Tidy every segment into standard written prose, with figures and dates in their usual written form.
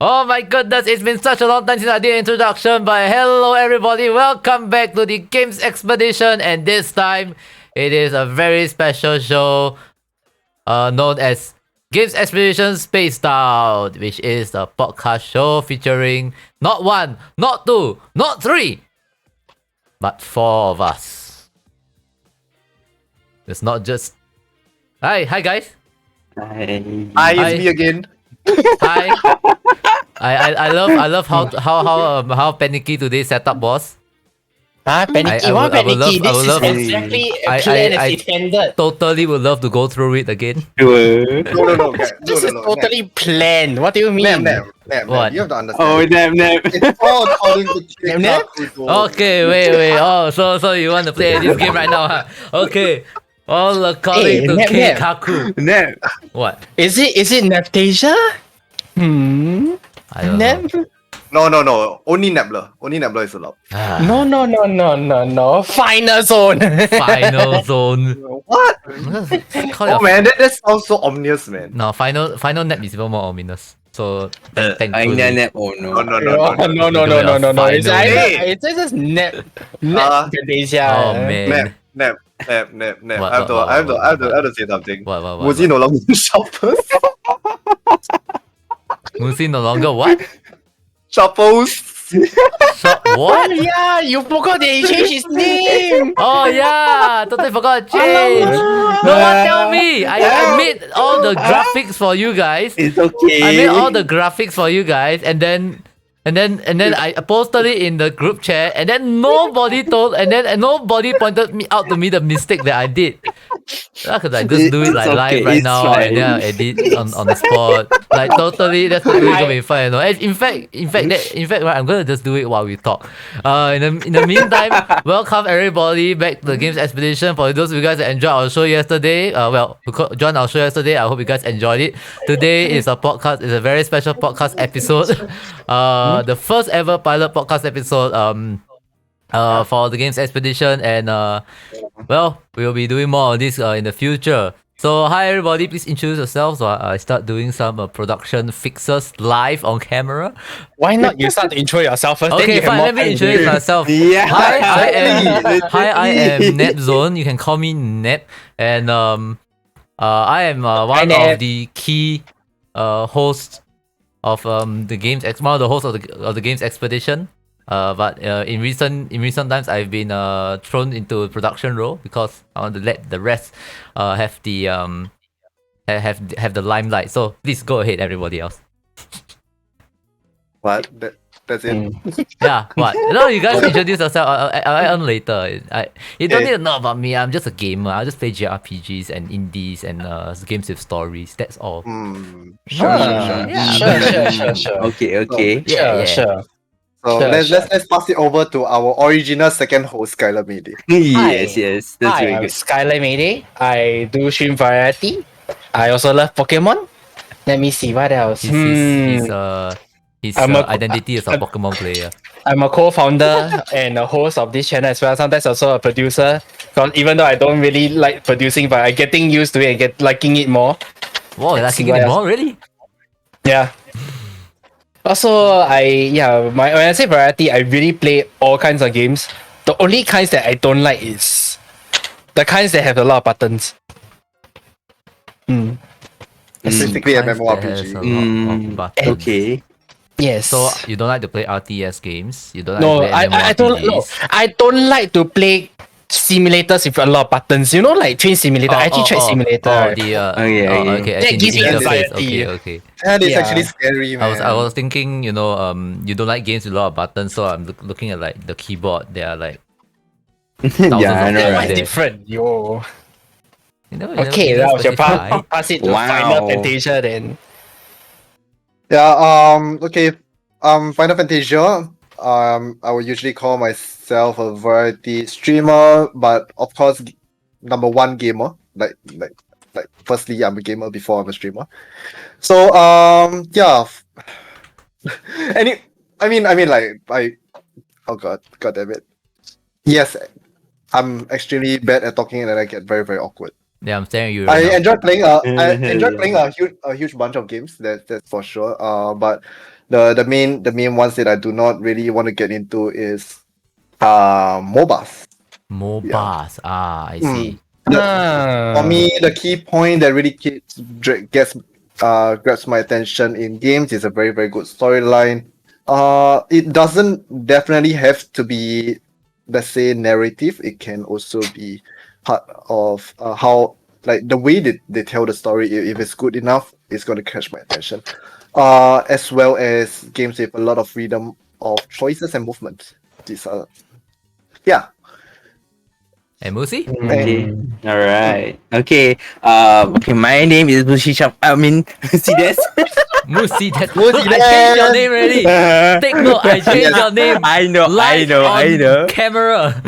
Oh my goodness, it's been such a long time since I did introduction, but hello everybody, welcome back to the Games Expedition, and this time it is a very special show known as Games Expedition Spaced Out, which is a podcast show featuring not one, not two, not three, but four of us. It's not just... Hi guys. Hi, Hi. it's me again. Hi. I love how panicky today's setup was. Panicky? I What would panicky? love- I would This is love- exactly a I- plan I- as intended. Totally would love to go through it again. Sure. This is totally planned. What do you mean? Nap. What? You have to understand. Oh, damn. It's all according to Nap? Okay, wait. Oh, so you want to play this game right now, huh? Okay. All according Hey, to Nap. Keikaku. No. What? Is it Naptasia? I don't know. Nap? No. Only Nabla is allowed. Ah, No. Final zone. Final zone. What? Call it Oh man, that sounds so ominous, man. No, final nap is even more ominous. So thankfully. Nap. Oh, no. No. No. It's Final. it's just Naptasia. Oh man. Nap. What, I have to say something. What? Muzi no longer shoppers. Musi no longer what? Shoppers. What? Oh yeah, you forgot that he changed his name. Oh yeah, totally forgot to change. No one tell me. I made all the graphics for you guys. It's okay. I made all the graphics for you guys, and then I posted it in the group chat, and then nobody pointed me out to me the mistake that I did. Because I just do it like It's live okay, right it's now, and then I fine. edit on the spot. Like totally, that's not really gonna be fun. You know? And in fact, right, I'm gonna just do it while we talk. In the meantime, welcome everybody back to the Games Expedition. For those of you guys that enjoyed our show yesterday, who joined our show yesterday, I hope you guys enjoyed it. Today is a podcast. It's a very special podcast episode. The first ever pilot podcast episode. For the Games Expedition, and we'll be doing more of this in the future. So hi everybody, please introduce yourselves while I start doing some production fixes live on camera. Why not you start to intro yourself first? then Okay, you have fine, more let me time to introduce do it. myself. Yeah. I am Nepzone. You can call me Nep, and I am one Nep. of the key hosts of the games. One of the hosts of the Games Expedition. But in recent times, I've been thrown into a production role because I want to let the rest have the have the limelight. So please go ahead, everybody else. What? That's it. Yeah, what? No, you guys introduce yourself. I'll on later. You don't need to know about me. I'm just a gamer. I just play JRPGs and indies and games with stories. That's all. Sure. Yeah. Sure. Okay. Yeah. Sure. So Sure, let's pass it over to our original second host, Skylar Mayday. Yes. That's Hi, very I'm good. Skylar Mayday. I do stream variety. I also love Pokemon. Let me see what else. His I'm a- identity is a Pokemon player. I'm a co-founder and a host of this channel as well. Sometimes also a producer. Because even though I don't really like producing, but I'm getting used to it and liking it more. Wow, you're Let's see liking it what else. more, really? Yeah. Also, when I say variety, I really play all kinds of games. The only kinds that I don't like is the kinds that have a lot of buttons. Basically a Kinds that has MMORPG. a lot of buttons. Okay. Yes. So you don't like to play RTS games? You don't like no, to play I don't. No, MMORPGs? I don't like to play simulators with a lot of buttons. You know, like Train Simulator. I actually tried Simulator. Oh, right? the Okay. okay. That as in gives the me interface. anxiety. Okay. And it's Yeah. actually scary, man. I was thinking, you don't like games with a lot of buttons, so I'm looking at like the keyboard. There are like thousands Yeah, I of know, them Why right? there. different? Yo. You never Okay, that was your specify. pass it to Wow. Final Fantasia then. Yeah, okay. Final Fantasia. I would usually call myself a variety streamer, but of course, number one gamer. Like, firstly, I'm a gamer before I'm a streamer. So, yeah. Oh god damn it. Yes, I'm extremely bad at talking, and I get very, very awkward. Yeah, I'm staring at you I right now. enjoy playing. I enjoy playing a huge bunch of games. That's for sure. But the main ones that I do not really want to get into is MOBAs. MOBAs. Ah, I see. For me, the key point that really grabs my attention in games is a very very good storyline. It doesn't definitely have to be, let's say, narrative. It can also be part of how, like, the way that they tell the story. If it's good enough, it's going to catch my attention. As well as games with a lot of freedom of choices and movement. These are, yeah. And Musi? Okay. All right. Okay. Okay. My name is Musi. I mean, see this? Musi, that Musi, I changed your yes. name already. Take note, I changed your name. I know. Live I on know. camera.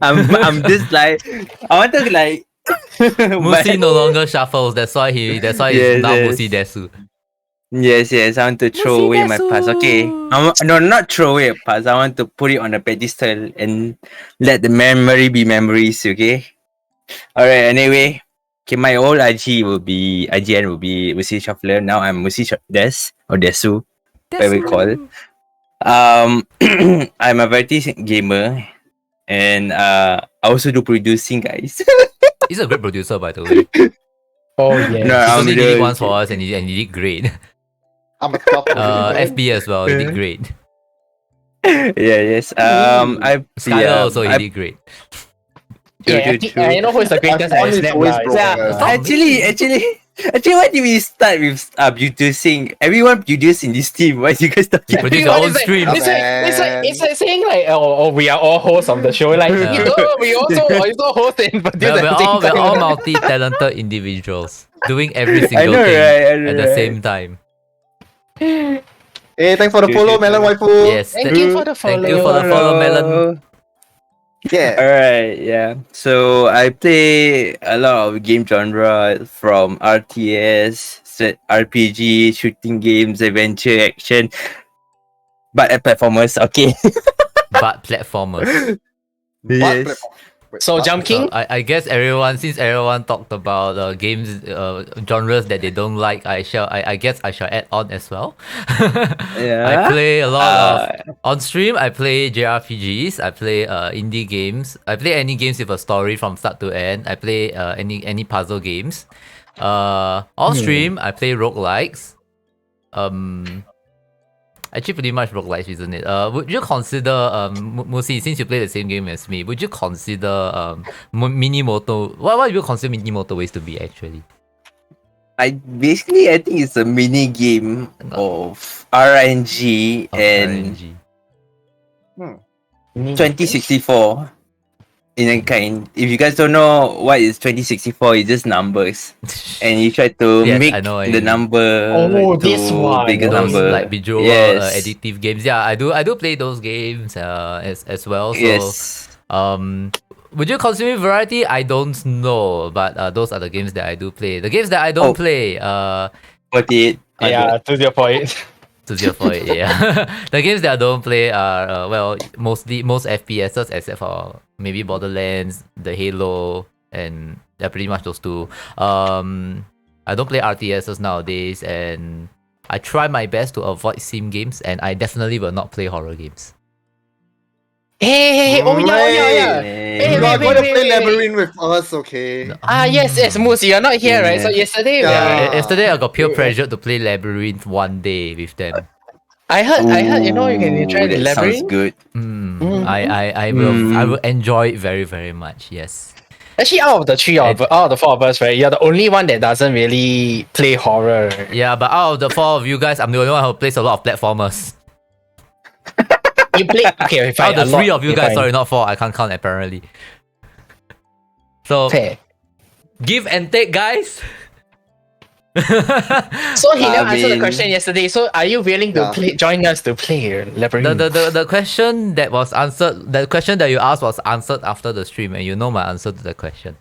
I'm just like I want to like. Musi no longer shuffles. That's why he's Yes, now yes. Musi Desu. Yes. I want to throw away my past. Okay. No, not throw away a past. I want to put it on a pedestal and let the memory be memories. Okay. All right. Anyway. Okay, my old IGN will be Musi Shuffler. Now I'm Musi Des or Desu, whatever we call. I'm a variety gamer, and I also do producing, guys. He's a great producer, by the way. Oh yeah. No, He I'm only did it the- once for us, and he did great. I'm a top. FB as well, he did great. Yes. I Skylar also, he I- did great. Yeah, I know who is the greatest I've at always Snap. always lah. broken. Yeah, actually, why did we start with producing? Everyone produced in this team. Why you guys talking? Produce your own stream. It's like saying like, oh, we are all hosts of the show. Like, Yeah. we also host and produce We're, at the same we're time. all multi-talented individuals doing every I single know, thing right? I know, at the right? same time. Hey, thanks for the follow, Melon Waifu. Yes, Thank you for the follow. Thank you for the follow, Melon. Yeah. Alright, yeah. So I play a lot of game genre from RTS, RPG, shooting games, adventure, action, but at platformers. Okay. But platformers. Yes. So Jump King. I guess since everyone talked about games genres that they don't like, I guess I shall add on as well. Yeah. I play a lot of on stream. I play JRPGs. I play indie games. I play any games with a story from start to end. I play any puzzle games. On stream I play roguelikes. Actually, pretty much roguelikes, isn't it? Would you consider, Musi, since you play the same game as me, would you consider Minimoto? What do you consider Minimoto ways to be actually? I think it's a mini game of RNG and RNG. 2064 in a kind. If you guys don't know what is 2064, it's just numbers. And you try to Yes, make I know what you the mean. number Oh, to this one. bigger Those number. like visual Yes. addictive games. Yeah, I do play those games as well. So Yes. would you consider me variety? I don't know, but those are the games that I do play. The games that I don't Oh. play, 48. Yeah, to your point. to 0.8, yeah. The games that I don't play are most FPSs except for maybe Borderlands, the Halo, and they're pretty much those two. I don't play RTSs nowadays, and I try my best to avoid sim games, and I definitely will not play horror games. Hey, oh yeah. You are wait, going to wait, play wait. Labyrinth with us, okay? No. Yes, Moose, you're not here, right? So yesterday, Yeah. Yesterday I got peer pressure to play Labyrinth one day with them. I heard, you know, you can try the that sounds Labyrinth. good. I will enjoy it very, very much. Yes. Actually, out of the four of us, right, you're the only one that doesn't really play horror. Yeah, but out of the four of you guys, I'm the only one who plays a lot of platformers. You play okay, fine. Out of the a three lot, of you okay, guys, fine. sorry, not four. I can't count apparently. So Fair. give and take, guys. So he never I answered the mean- question yesterday. So are you willing to join us to play Labyrinth? The question that was answered, the question that you asked was answered after the stream, and you know my answer to the question.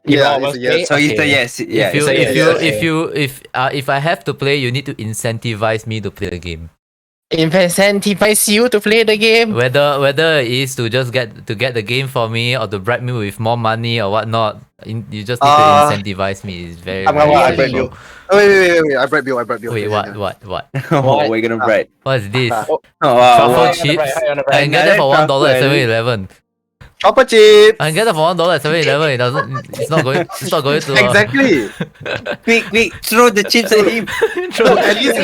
Yeah, Almost it's a yes. play? So it's a Okay. yes. Yeah. If yes. if I have to play, you need to incentivize me to play the game. incentivize you to play the game. Whether it is to just get the game for me or to bribe me with more money or whatnot, you just need to incentivize me. It's very, I'm very gonna I bribe simple. you. Oh, wait, I bribe you. Wait, Okay, what? yeah. Oh, we're gonna bribe. What is this? Oh, Truffle wow. chips? High on the I right. can get that for Another $1 at truffle. 7-Eleven. Chopper chips. I can get that for $1 at 7-Eleven. It doesn't. It's not going. It's not going to. Exactly. Quick, throw the chips at him. At least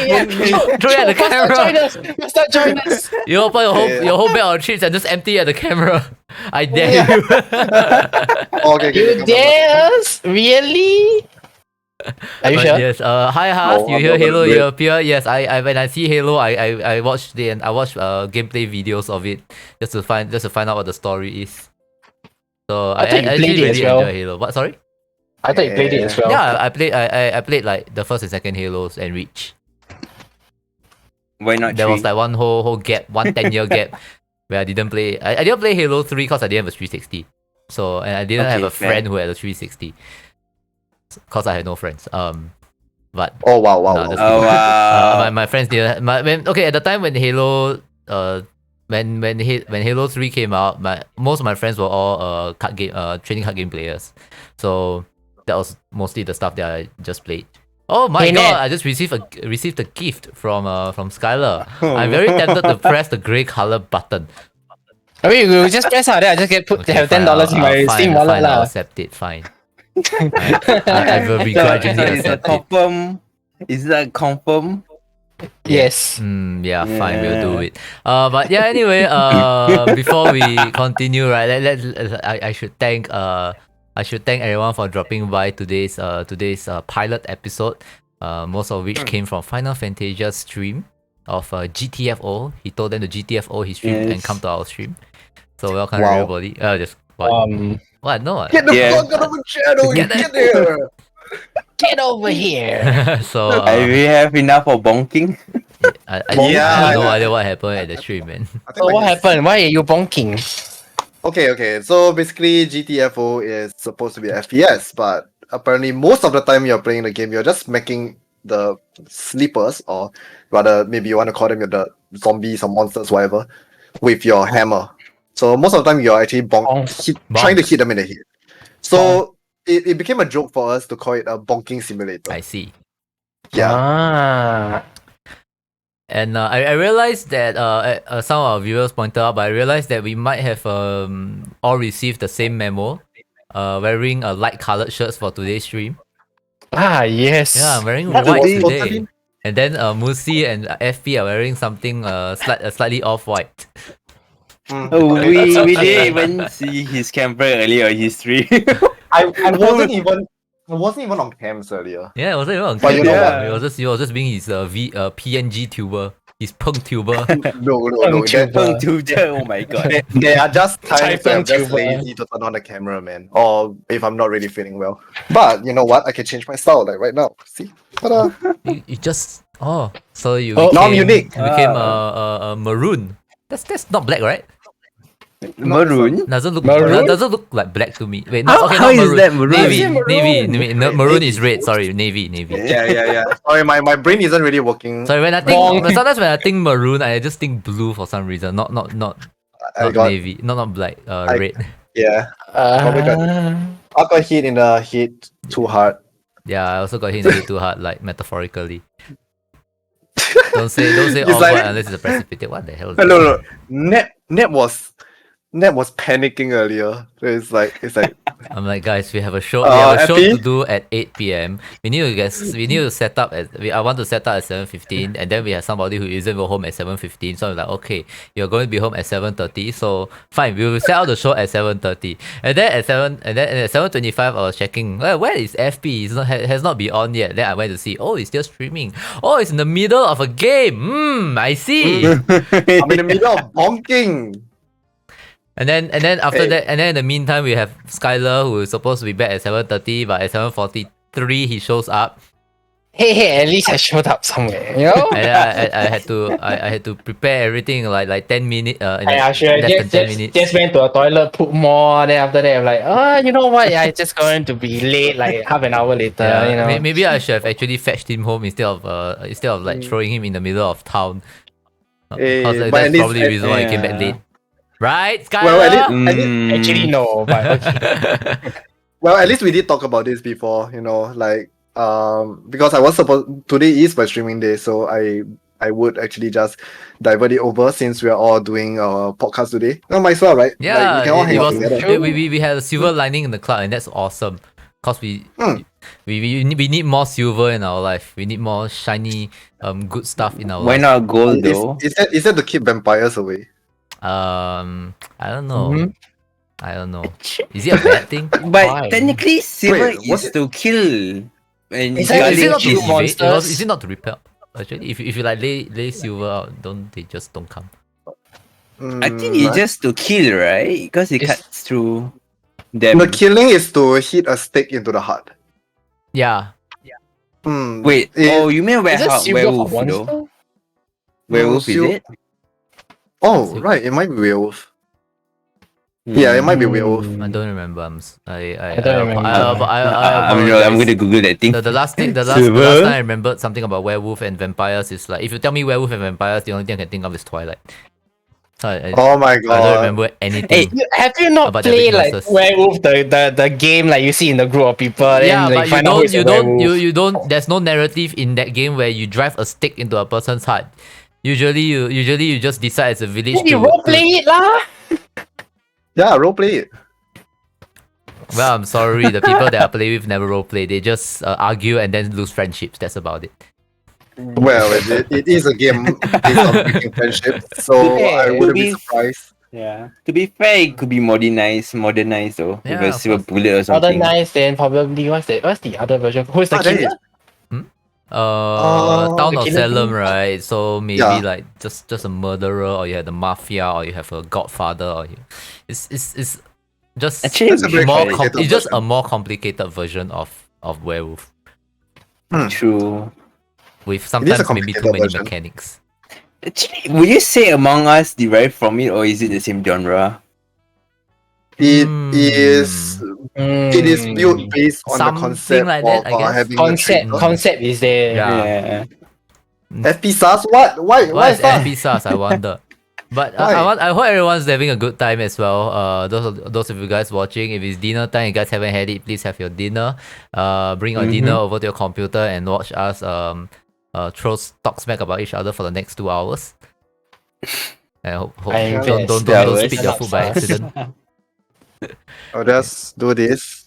Throw it at the camera. Start join us. You open your whole bag of chips and just empty at the camera. I dare you. Okay, You dare us? Really? Are you But sure? yes. Hi Haas. Oh, You I'm hear not gonna Halo? do You it. appear. Yes. I when I see Halo, I watch gameplay videos of it just to find out what the story is. So I thought you actually played it as really well. enjoy Halo. What? Sorry. I thought you played it as well. Yeah, I played like the first and second Halos and Reach. Why not There was three? like one whole gap, 10-year gap where I didn't play. I didn't play Halo 3 because I didn't have a 360. So and I didn't have Okay, a fair. friend who had a 360. Cause I had no friends. But Oh wow. No, that's Oh wow. my friends didn't. Okay, at the time when Halo when Halo 3 came out, most of my friends were all trading card game players. So that was mostly the stuff that I just played. Oh my Hey, god! Ned. I just received a gift from Skylar. I'm very tempted to press the grey color button. I mean, you just press out there. I just get put Okay, have fine, $10 in my fine, Steam wallet fine, I'll lah. accept it. Fine. I will So, begrudgingly is that accept it. confirm? Is that confirm? Yes. Yeah, fine, we'll do it. But yeah, anyway, before we continue, right, I should thank everyone for dropping by today's pilot episode. Most of which came from Final Fantasia's stream of GTFO. He told them to GTFO his stream and Yes. come to our stream. So welcome Wow. everybody. Just what? What? No. Get the Yeah. fuck out of the channel. Get Get there. Get over here. So We have enough for bonking. I Yeah. have no idea what happened at the stream, man. I think So what happened? Why are you bonking? Okay. So basically, GTFO is supposed to be FPS, but apparently most of the time you're playing the game, you're just making the sleepers, or rather, maybe you want to call them the zombies or monsters, whatever, with your hammer. So most of the time you're actually trying to hit them in the head. So it became a joke for us to call it a bonking simulator. I see. Yeah. Ah. And I realized that some of our viewers pointed out, but I realized that we might have all received the same memo, wearing light colored shirts for today's stream. Yes. Yeah, I'm wearing That white was today. totally- And then Musi and FP are wearing something slightly off white. Oh, we didn't even see his camera earlier in history. I wasn't even on cams earlier. Yeah, it wasn't even on But you camera. know what? He was just being his PNG tuber, his punk tuber. No. Tuber. Oh my god. There are just times where I'm just Tuber. lazy to turn on the camera, man. Or if I'm not really feeling well. But you know what? I can change my style like right now. See? Ta-da. you just so you Oh, became, now I'm unique. You became a maroon. That's not black, right? Maroon? Doesn't look Maroon? doesn't look like black to me. Wait, How- okay, how not is maroon. that maroon? Navy, How is it navy, maroon? no, maroon is red. Sorry, navy. Yeah. Sorry, my brain isn't really working. Sorry, when I Wrong. think sometimes when I think maroon, I just think blue for some reason. Not I got navy, not black. Red. yeah. I got hit in the head too hard. Yeah, I also got hit in the head too hard, like metaphorically. Don't say It's off like- white unless it's a precipitate. What the hell? Is No. Ned was panicking earlier. So it's like I'm like, guys, we have a show. FP? To do at 8 p.m. We need to set up I want to set up at 7:15, and then we have somebody who isn't even home at 7:15. So I'm like, okay, you're going to be home at 7:30. So fine, we will set out the show at 7:30. And then at 7:25, I was checking. Where is FP? He's not has not been on yet. Then I went to see. Oh, it's still streaming. Oh, it's in the middle of a game. I see. I'm in the middle of bonking. And then after Hey. that, and then in the meantime, we have Skylar, who is supposed to be back at 7:30, but at 7:43 he shows up, Hey, at least I showed up somewhere, you know? and I had to prepare everything like 10 minutes. I should have less than 10 minutes. just went to a toilet, poop more, then after that I'm like, you know what? Yeah, it's just going to be late, like half an hour later, Yeah, you know. maybe I should have actually fetched him home instead of like throwing him in the middle of town. Because but that's at least probably the reason why you came back yeah. late. Right, Skylar? Well, at least- Actually, no, but okay. Well, at least we did talk about this before, like because I was supposed today is my streaming day, so I would actually just divert it over since we are all doing podcast today. No, might as well, right? Yeah, like, we can all it hang out was. together. We had a silver lining in the cloud, and that's awesome. Cause we Hmm. we need more silver in our life. We need more shiny good stuff in our Why life. not gold though? Is that to keep vampires away? I don't know. Mhm. I don't know. Is it a bad thing? But Why? technically, silver Wait, was is it- to kill. And Is Is that- it Garlic not to kill evade? monsters? Is it not to repel? Actually, if you like lay silver out, they just don't come. I think it's just to kill, right? Because it It's- cuts through them. the killing is to hit a stake into the heart. Yeah. Wait, It- you mean Is that silver werewolf for though? monster? Werewolf is sil- it? Oh, right, it might be werewolf. Yeah, it might be werewolf. I don't remember. I don't remember. I'm gonna Google that thing. The last last Silver? time I remembered something about werewolf and vampires is like if you tell me werewolf and vampires, the only thing I can think of is Twilight. So I Oh my I don't god. remember anything. Have you not About the played like weaknesses. Werewolf, the game like you see in the group of people? Yeah, then, but find out who is a werewolf? you don't. There's no narrative in that game where you drive a stick into a person's heart. Usually you just decide as a village Then you to. role play it lah. Yeah, roleplay it. Well, I'm sorry, the people that I play with never roleplay. They just argue and then lose friendships. That's about it. Well, it is a game based on breaking friendship, so Yeah, I wouldn't be it'll be- surprised. Yeah. To be fair, it could be modernized though. Yeah, with a of silver course. bullet or Other something. nice, then probably what's the other version? Who's the there killer? is. Town the of killer Salem, thing? right? So maybe Yeah. like just a murderer, or you have the mafia, or you have a godfather, or it's just Actually, That's a very more complicated it's just a version. more complicated version of werewolf True. with sometimes maybe too complicated many version. mechanics. Actually, would you say Among Us derived from it, or is it the same genre? It Hmm. is it is built based on the Something concept like that, of I guess. having Concept is there. Yeah. FP SARS? What? Why Why is is that? FB SARS? I wonder. But Why? I hope everyone's having a good time as well. Those of you guys watching, if it's dinner time, you guys haven't had it, please have your dinner. Bring your dinner over to your computer and watch us talk smack about each other for the next 2 hours. And hope I don't invest. spit your food by accident. I'll just do this.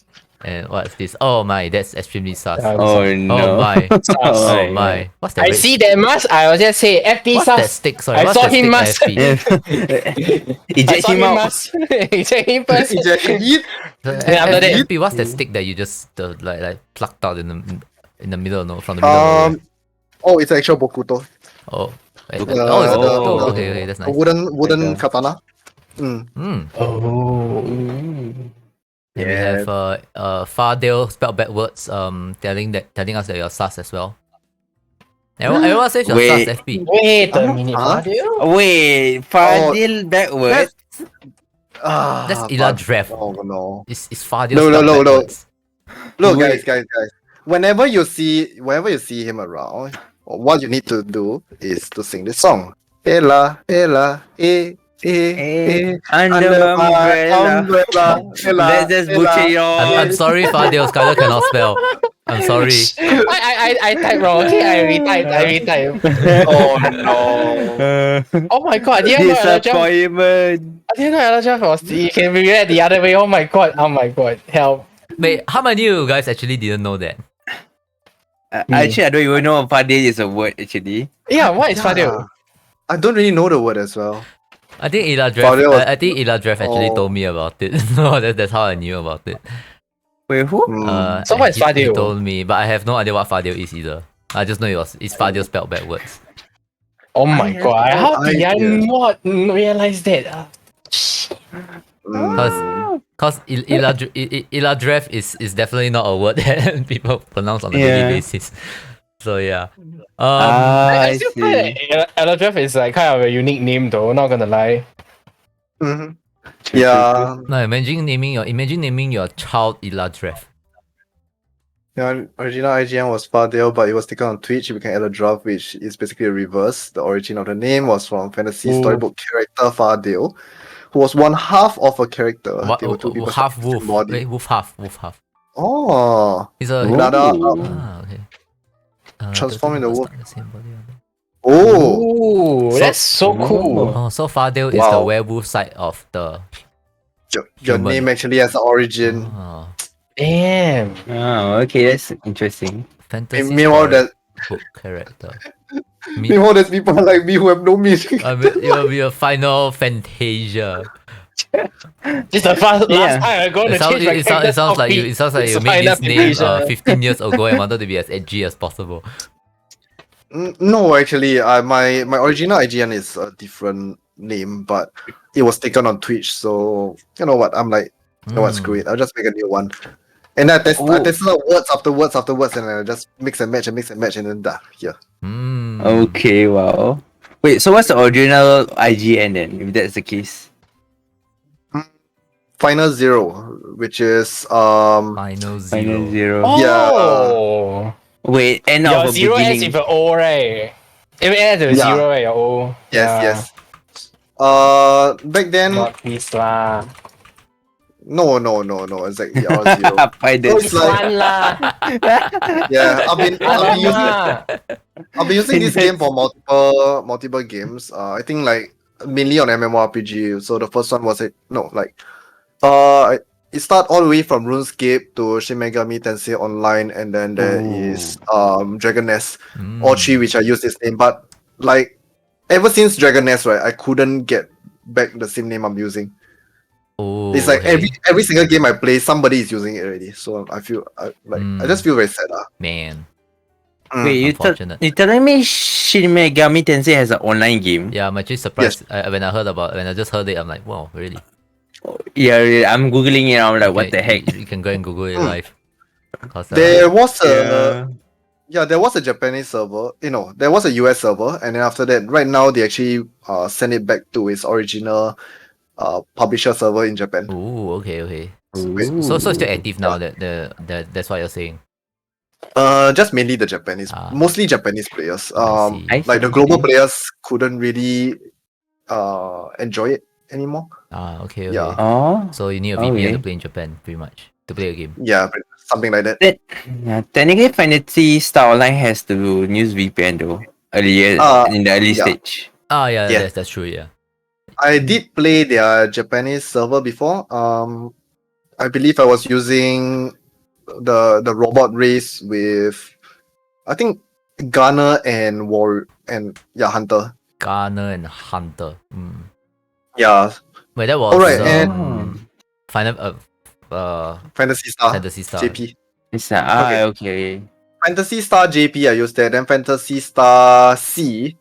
And what's this? Oh my, that's extremely sus. Yeah. Oh Oh no. my, oh my my. What's that? I red- see that mask. I will just say FP What's that sus. stick? Sorry, I what's saw that him stick mask. that FP? I Eject saw him him out. mask. Eject him first. Ejection heat? Then after that- FP, what's that stick that you just like plucked out in the middle, no, from the middle? Of the Oh, it's actual Bokuto. oh, it's Oh. okay, that's A nice. wooden Like katana. Oh. And we have Fardale spelled backwards, telling us that you're sus as well. Everyone says you're Wait. sus, FP. Wait a minute, Huh? Fadil. Wait, Fadil backwards. That's Iladrev. Oh no. It's Fardale No, no, spelled no, no. backwards. Look, Wait. guys. Whenever you see him around, what you need to do is to sing this song. Ella, Ella, Under my umbrella. Ella, Let's just butcher your. I'm sorry, Fardale. Skylar cannot spell. I'm sorry. I typed wrong. Okay, I retyped. Oh no. Oh my god, I didn't know Elijah. Disappointment. I didn't know Elijah was. You can read it the other way. Oh my god. Help. Wait, how many of you guys actually didn't know that? Actually, I don't even know if Fadil is a word actually. Yeah, what is Yeah. Fadil? I don't really know the word as well. I think Iladrev. Fardale was- I think Iladrev actually Oh. told me about it. No, that's how I knew about it. Wait, who? Hmm. So what is He Fardale? told me, but I have no idea what Fardale is either. I just know it's Fardale spelled backwards. Oh my have god. no How did I idea. not realize that? Cause Iladrev is definitely not a word that people pronounce on a Yeah. daily basis. So yeah. I I still see. find that Elijah is like kind of a unique name though, not gonna lie. Mhm. Yeah. No, imagine naming your child Iladrev. The original IGN was Fardale, but it was taken on Twitch. It became Ella Draft, which is basically a reverse. The origin of the name was from fantasy Ooh. storybook character Fardale, who was one half of a character. What, They were two people half from the wolf. same body. Wait, wolf half. Oh, He's a another. okay. Transform into wolf. The same body. Oh, Ooh, So- that's so cool. Oh, so Fardale is the Wow. werewolf side of the. your Human. name actually has an origin. Oh, Damn. Oh, okay, that's interesting. fantasy Meanwhile, that book character. Me, meanwhile, there's people like me who have no meaning. I mean, it will be a Final Fantasia. This is the last Yeah. time I'm going to It sounds, change my it character sounds like you. copy. It sounds like It's you made this Final name Fantasia. 15 years ago and wanted to be as edgy as possible. No, actually, my original IGN is a different name, but it was taken on Twitch. So you know what? I'm like, you know what? Screw it. I'll just make a new one. And I tested words after words, and I just mix and match, and then here. Hmm. Okay, wow. Wait, so what's the original IGN then, if that's the case? Final Zero, which is Final Final Zero. Zero. Oh. Wait, end Your of a zero ends beginning. with an O, right? If it ends with Yeah. zero, right, your O. yes. Back then, Not this lah. no, exactly R0. Final It's like- One lah. Yeah, I've been using this Yes. game for multiple games. I think like mainly on MMORPG. So the first one was it start all the way from RuneScape to Shin Megami Tensei Online, and then there is Dragon Nest. Hmm. All three which I use this name, but like ever since Dragon Nest, right, I couldn't get back the same name I'm using. Oh, It's like okay. every single game I play, somebody is using it already. So I feel I just feel very sad. Man. Wait, Unfortunate. you telling me Shin Megami Tensei has an online game? Yeah, I'm actually surprised when I just heard it. I'm like, wow, really? Yeah, I'm googling it. I'm like, what Okay, the heck? You can go and Google it live. 'Cause, There was Yeah. there was a Japanese server. There was a US server, and then after that, right now they actually send it back to its original publisher server in Japan. Ooh, okay. Ooh. So it's still active now. That's what you're saying. Just mainly the Japanese, Ah. mostly Japanese players. I see. Like the global players couldn't really enjoy it anymore. Okay. Yeah. Oh, So you need a VPN to Okay. play in Japan, pretty much, to play a game. Yeah, something like that. yeah. Technically, Fantasy Star Online has to use VPN though. Earlier in the early yeah. stage. Yeah, Yeah. that's true. Yeah. I did play their Japanese server before. I believe I was using the robot race with, I think, Gunner and Hunter. Garner and Hunter. Yeah, Wait, that was Alright, Final Fantasy Star Fantasy Star. JP. It's okay. Fantasy Star JP I used that. Then Fantasy Star C.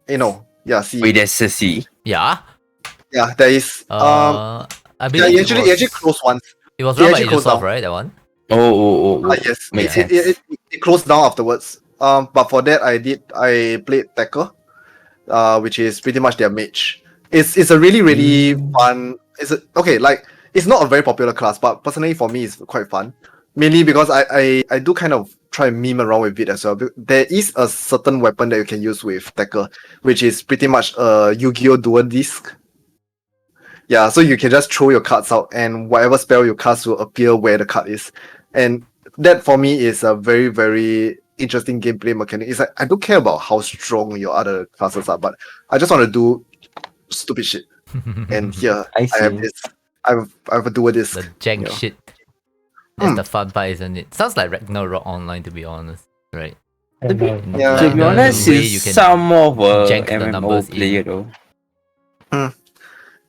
C. Wait, that's a C. Yeah. Yeah, there is. I Yeah, believe it actually closed once. it was it run by actually closed Aegisoft, down. right? That one. Oh. Yes, Makes it closed down afterwards. But for that I played Tekker, which is pretty much their mage. It's a really fun. It's not a very popular class, but personally for me it's quite fun. Mainly because I do kind of try and meme around with it as well. There is a certain weapon that you can use with Tekker, which is pretty much a Yu-Gi-Oh! Dual Disc. Yeah, so you can just throw your cards out, and whatever spell you cast will appear where the card is. And that for me is a very, very interesting gameplay mechanic. It's like I don't care about how strong your other classes are, but I just want to do stupid shit. And here I I have see. this. I have a dual disc. The jank Yeah. shit. That's the fun part, isn't it? Sounds like Ragnarok Online, to be honest. Right? Yeah. To be The honest, way it's you can some more of a jank the MMO numbers in. player though.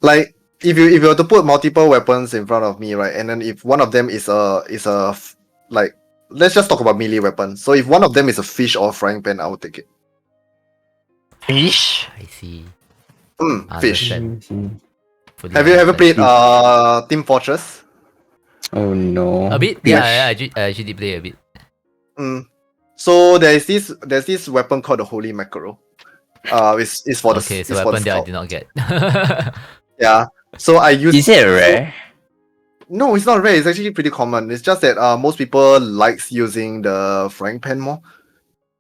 Like if you were to put multiple weapons in front of me, right, and then if one of them is like, let's just talk about melee weapons. So if one of them is a fish or a frying pan, I would take it. Fish? I see. Fish. Understand. Fully Have you ever played understand. Team Fortress? Oh no. A bit? Yeah, I actually did play a bit. So there's this weapon called the Holy Mackerel. It's for the Okay, so it's for the weapon that I scout. did not get. Yeah. So I use Is it rare? No, it's not rare. It's actually pretty common. It's just that most people likes using the frying pan more.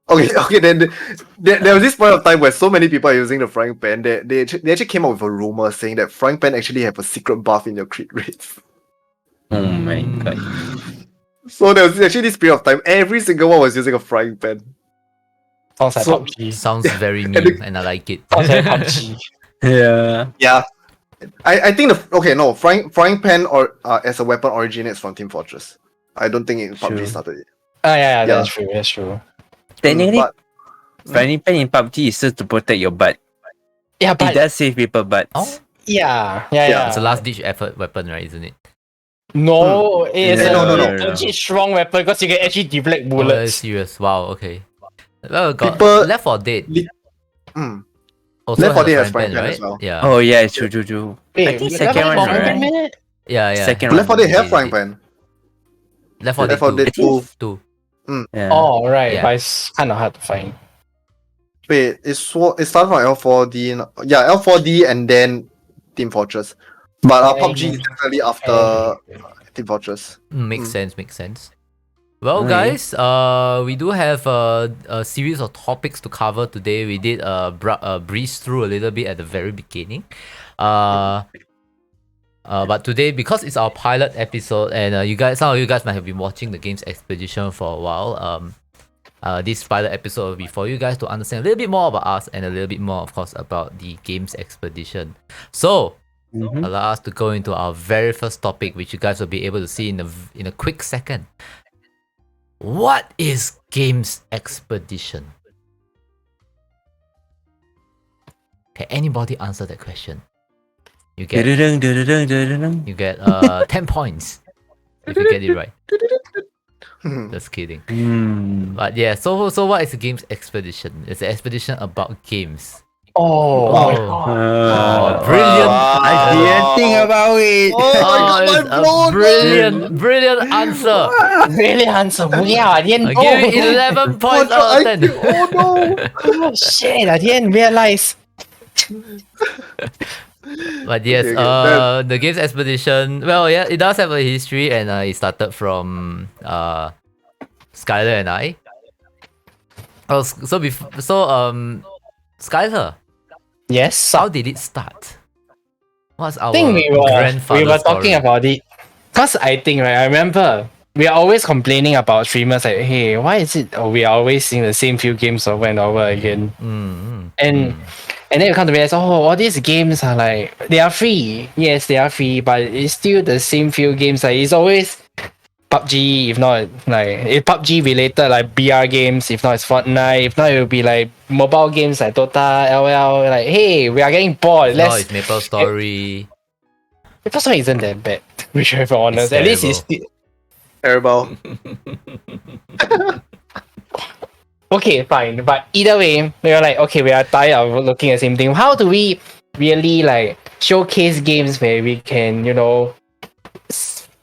Okay, okay. Then there was this point of time where so many people are using the frying pan that they actually came up with a rumor saying that frying pan actually have a secret buff in your crit rates. Oh my god. So there was actually this period of time every single one was using a frying pan. Sounds like So- PUBG. Sounds very meme, and I like it. Sounds like PUBG. Yeah. Yeah. I think frying pan or as a weapon originates from Team Fortress. I don't think PUBG Sure. started it. Yeah, Yeah. that's true. That's true. Technically, But frying pan in PUBG is just to protect your butt. Yeah, It but does save people butts. Oh, yeah. it's a last ditch effort weapon, right? Isn't it? No, it's Yeah, a no. legit strong weapon because you can actually deflect Oh, that's bullets. serious. Wow. Okay. Well, got People- Left 4 Dead. mm, Also Left 4 Dead has has a frying frying pan pan, as right? well. Yeah. Oh yeah, true. Wait, I think Left second 4 one, Dead right? minute? Yeah. Second Left 4 Dead have Indeed, frying indeed. pan. Left 4 Dead Left 4 Dead 2. 2. Yeah. Oh, right. Yeah. But it's kind of hard to find. Wait, it started from L4D. Yeah, L4D and then Team Fortress. But PUBG is definitely after Team Fortress. Makes sense. Makes sense. Well, Okay. guys, we do have a series of topics to cover today. We did breeze through a little bit at the very beginning. But today, because it's our pilot episode, and some of you guys might have been watching the Games Expedition for a while. This pilot episode will be for you guys to understand a little bit more about us and a little bit more, of course, about the Games Expedition. So, Mhm. allow us to go into our very first topic, which you guys will be able to see in a quick second. What is Games Expedition? Can anybody answer that question? You get Dun-dun-dun-dun-dun-dun-dun. 10 points if you get it right. Just kidding. Hmm. But yeah, so what is a Games Expedition? It's an expedition about games. Oh, my Oh. God. Brilliant! I didn't think about it. Oh my God, it's my blown, a brilliant answer. Really handsome. Yeah, I didn't I give it 11 points out of 10. Oh no! Oh, shit, I didn't realize. But yes, Okay, the Games Expedition, well, yeah, it does have a history, and it started from Skylar and I. Oh, Skylar, Yes, how did it start? What's our I think we were grandfather talking story? about it. Cause I think, right, I remember we are always complaining about streamers like, hey, why is it we are always seeing the same few games over and over again? And then you come to realize, oh, all these games are like, they are free. Yes, they are free, but it's still the same few games. Like, it's always PUBG, if not like it's PUBG related, like BR games. If not, it's Fortnite. If not, it will be like mobile games like Dota, LOL. Like, hey, we are getting bored. No, Let's. it's Maple Story. Maple Story isn't that bad, to be very honest. At least it's terrible. still. Terrible. Okay, fine. But either way, we are like, okay, we are tired of looking at the same thing. How do we really like showcase games where we can,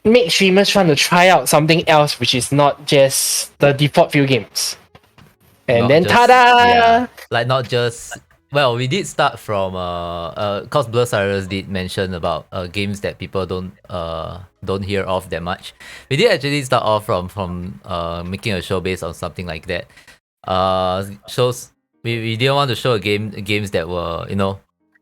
make streamers trying to try out something else which is not just the default few games? And Not then just- tada! yeah. Like not just, well, we did start from cause Blur Cyrus did mention about games that people don't hear of that much. We did actually start off from making a show based on something like that. Shows we didn't want to show games that were,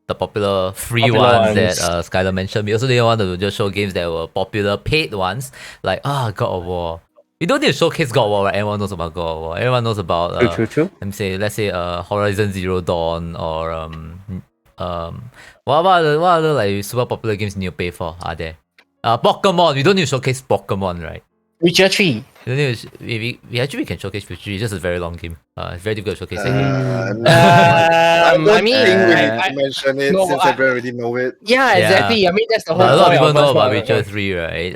the popular free Popular ones that ones. Skylar mentioned. We also didn't want to just show games that were popular paid ones, like God of War. We don't need to showcase God of War, right? Everyone knows about God of War. Everyone knows about True. let's say Horizon Zero Dawn, or what other like super popular games you need to pay for are there? Pokemon. We don't need to showcase Pokemon, right? Witcher 3. We don't need to we actually can showcase Witcher. It's just a very long game. It's very difficult to showcase. that game. I don't I mean, think we need I- to mention it no, since I- everyone already know it. Yeah, exactly. I mean, that's the whole But a lot of point people know us about not- Witcher 3, right?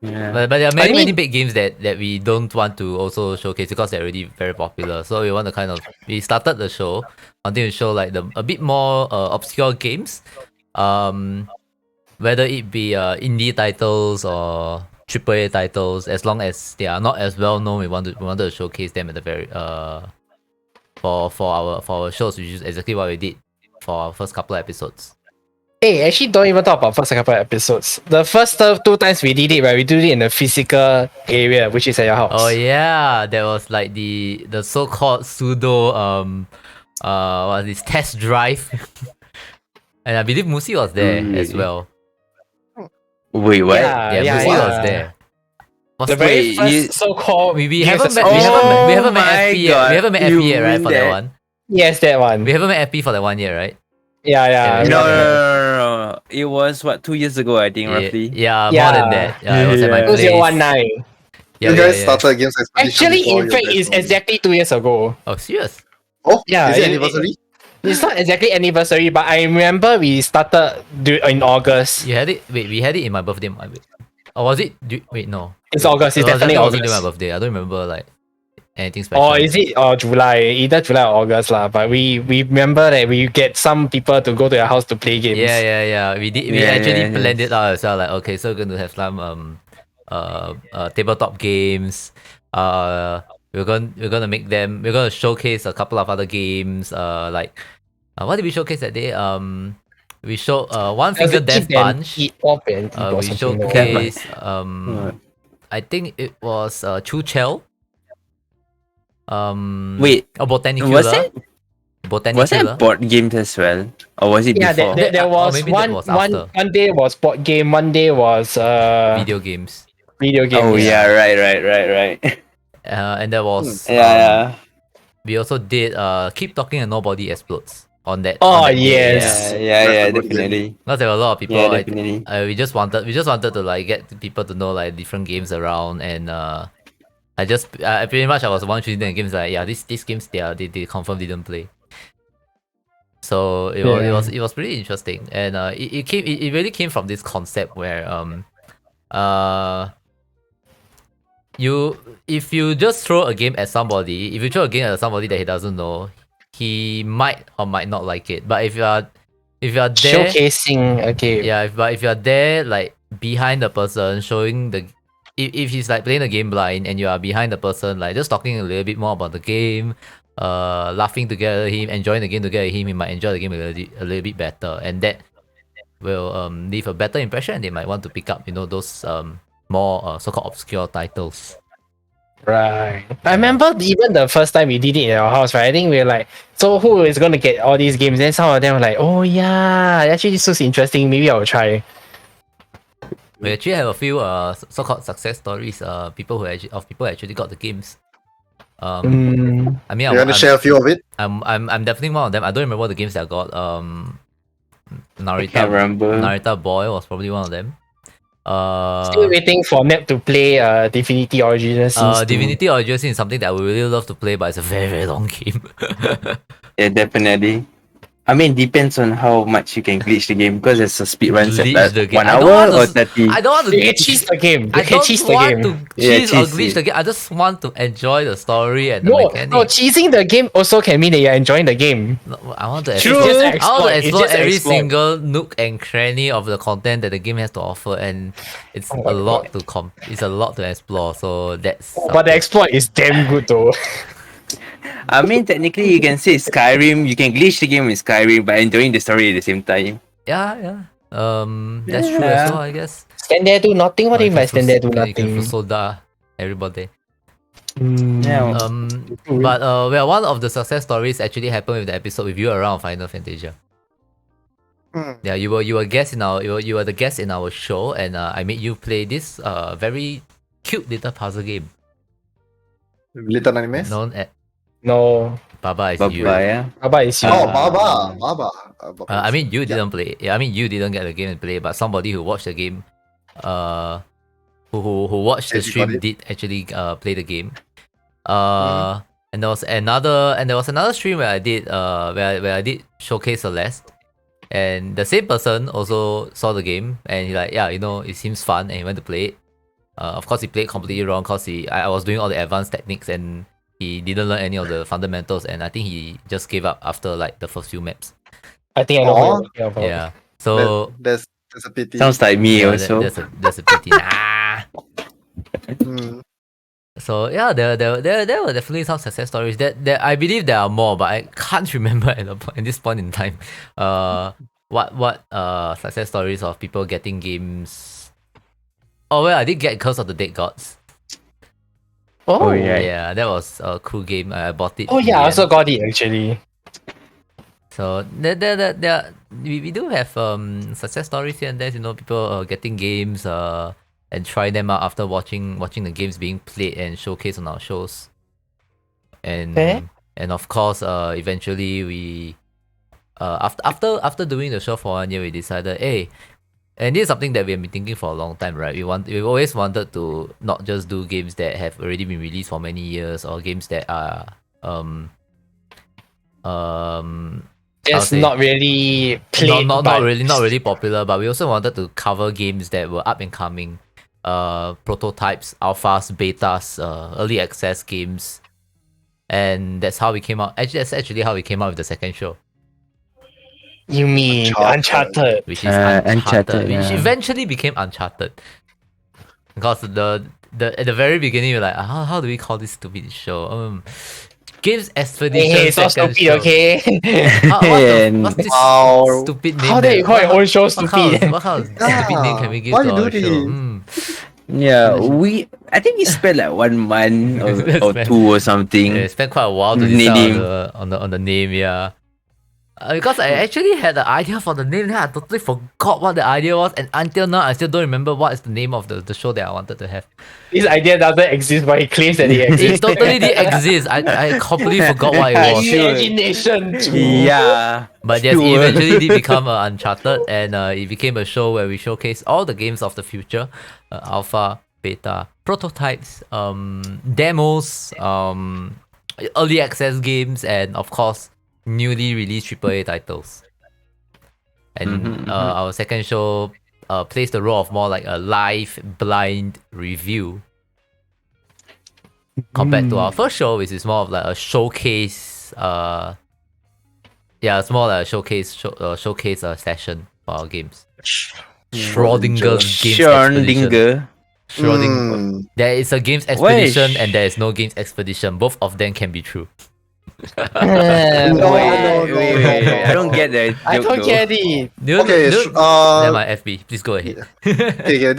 Yeah. But there are many, I many mean- big games that we don't want to also showcase because they're already very popular. So we want to we started the show wanting to show like a bit more obscure games, whether it be indie titles or AAA titles, as long as they are not as well known. We wanted to showcase them at the very for our shows, which is exactly what we did for our first couple of episodes. Hey, actually, don't even talk about first couple of episodes. The first two times we did it, right? We did it in the physical area, which is at your house. Oh yeah, there was like the so-called pseudo what is this test drive, and I believe Musi was there as well. Wait, what? Yeah, Musi was there. The very Wait, first you- so-called. We Games haven't met Association. we haven't met Oh FP my yet. God, We haven't met you FP yet, right? mean For that that? one, Yes, that one. we haven't met FP for that 1 year, right? Yeah. Yeah, No, yeah. no. It was what 2 years ago, I think, roughly. Yeah, more Yeah. than that. Yeah, it was at my Yeah. place. 2019. Yeah, you yeah, guys yeah. started Games Expedition Actually, before in you fact, guys it's know me. exactly 2 years ago. Oh, serious? Oh, Yeah, is it it- anniversary? It's not exactly anniversary, but I remember we started in August. You had it. Wait, we had it in my birthday month. Or was it? Wait, no. It's August. It's It was definitely definitely during my August. birthday. I don't remember like anything special. Or is it July? Either July or August lah. But we remember that we get some people to go to your house to play games. Yeah. We did. We Yeah, actually yeah, planned it out as well. Like, okay, so we're going to have some tabletop games. We're gonna make them. We're gonna showcase a couple of other games. What did we showcase that day? We showed One There's Finger a Death Keep and Punch. Eat Up and Eat or We something like that. showcase What? I think it was Chu Chell. Wait, Botanicula. was that Botanicula. board games as well? Or was it Yeah, before? there Or was maybe one that was after. one day was board game, one day was Video games. video game. Oh yeah, right. And there was Yeah. we also did Keep Talking and Nobody Explodes on that. Oh, on that day, yes. Yeah, That's a good definitely. Because there were a lot of people. Yeah, like, definitely. we just wanted to like get people to know like different games around, and I pretty much I was the one choosing the games like, yeah, these games they confirmed didn't play. So it was pretty interesting, and it really came from this concept where if you just throw a game at somebody, if you throw a game at somebody that he doesn't know, he might or might not like it. But if you are there, Showcasing a game. yeah, if you are there like behind the person, showing the if he's like playing the game blind and you are behind the person, like just talking a little bit more about the game, laughing together with him, enjoying the game together with him, he might enjoy the game a little bit better, and that will leave a better impression, and they might want to pick up those more so-called obscure titles. Right. I remember even the first time we did it in our house, right? I think we were like, so who is going to get all these games? Then some of them were like, oh yeah, actually this looks interesting. Maybe I'll try. We actually have a few so-called success stories. People who actually got the games. I mean, You want to share a few of it? I'm definitely one of them. I don't remember the games that I got. Can't remember. Narita Boy was probably one of them. Still waiting for Nep to play Divinity Original Sin 2. Divinity Original Sin is something that I would really love to play, but it's a very, very long game. Yeah, definitely. I mean, depends on how much you can glitch the game because there's a speed run set Glitch the at game. 1 I don't hour want or to 30. I don't want to They can cheese the game. They I can don't cheese the want game. to Yeah, cheese or cheese glitch it. the game. I just want to enjoy the story and the No, mechanics. cheesing the game also can mean that you're enjoying the game. No, I want to True. explore, It's just I want to exploit. It's explore just every exploit. single nook and cranny of the content that the game has to offer, and it's Oh my a lot God. it's a lot to explore. So that's But the exploit is damn good though. I mean, technically, you can say Skyrim. You can glitch the game with Skyrim, but enjoying the story at the same time. yeah. That's true Yeah. as well, I guess. Stand there, do nothing. What do you mean by stand there, do You can nothing? Fusoda everybody. Yeah. But one of the success stories actually happened with the episode with you around Final Fantasia. Yeah, you were guest in our you were the guest in our show, and I made you play this very cute little puzzle game Little Animes? known as No. Baba is Bye You. bye. Yeah. Baba is you. Oh, Baba. Baba. I mean, you didn't play. Yeah, I mean, you didn't get the game and play, but somebody who watched the game, who watched the Actually stream got it. did actually play the game. And there was another stream where I did where I did showcase Celeste, and the same person also saw the game and he like, yeah, it seems fun, and he went to play it. Of course, he played completely wrong because I was doing all the advanced techniques and he didn't learn any of the fundamentals, and I think he just gave up after like the first few maps. I think I know what Aw. you're talking about. Yeah. So That's a pity. Sounds like me yeah, also. that's a pity. Nah. Mm. So yeah, there were definitely some success stories. That I believe there are more, but I can't remember at this point in time. what success stories of people getting games. Oh well, I did get Curse of the Dead Gods. Oh, yeah. Yeah, that was a cool game. I bought it. Oh in yeah, the I also end. got it actually. So we do have success stories here and there. You know, people getting games and try them out after watching the games being played and showcased on our shows. And Okay. and of course, eventually we after doing the show for 1 year, we decided, hey, and this is something that we have been thinking for a long time, right? We've always wanted to not just do games that have already been released for many years or games that are It's say- not really played. not but really popular, but we also wanted to cover games that were up and coming, prototypes, alphas, betas, early access games, and that's how we came out. Actually, that's actually how we came out with the second show, You mean Uncharted. Uncharted? which is Uncharted, Uncharted, which yeah. eventually became Uncharted. Because the at the very beginning, we're like, how do we call this stupid show? Games Expedition. Hey, it's not second stupid, show. okay? What's this Wow. stupid name? How dare you call your own show What kind stupid? of, what kind of stupid name can we give Why to you do our show? this? Yeah, I think we spent like 1 month or Spent- 2 or something. Yeah, it spent quite a while to Name. decide on the name, yeah. Because I actually had the idea for the name, then I totally forgot what the idea was, and until now I still don't remember what is the name of the show that I wanted to have. This idea doesn't exist, but he claims that it It exists. totally did exist. I completely forgot what it was. Sure. Imagination. Yeah. But yes, it Sure. eventually did become Uncharted, and it became a show where we showcase all the games of the future, alpha, beta, prototypes, demos, early access games, and of course, newly released AAA titles. And Mhm, our second show plays the role of more like a live blind review compared to our first show, which is more of like a showcase. It's more like a showcase session for our games. Schrodinger's Games Expedition. Schrödinger. Schrödinger. There is a games expedition and there is no games expedition. Both of them can be true. No, Wait. I don't get that. I don't get it. Okay, Never mind, FB. Please go ahead. okay,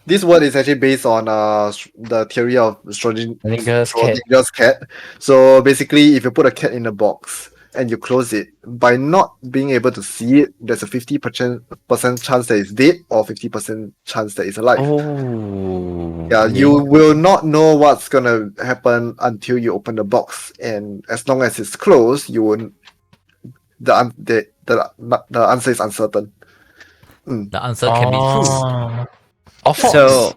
this word is actually based on the theory of Schrodinger's cat. Schrodinger's cat. So basically, if you put a cat in a box and you close it, by not being able to see it, there's a 50% chance that it's dead or 50% chance that it's alive. Oh. Yeah, you will not know what's gonna happen until you open the box, and as long as it's closed, you won't. The answer is uncertain. The answer can be true. Of course.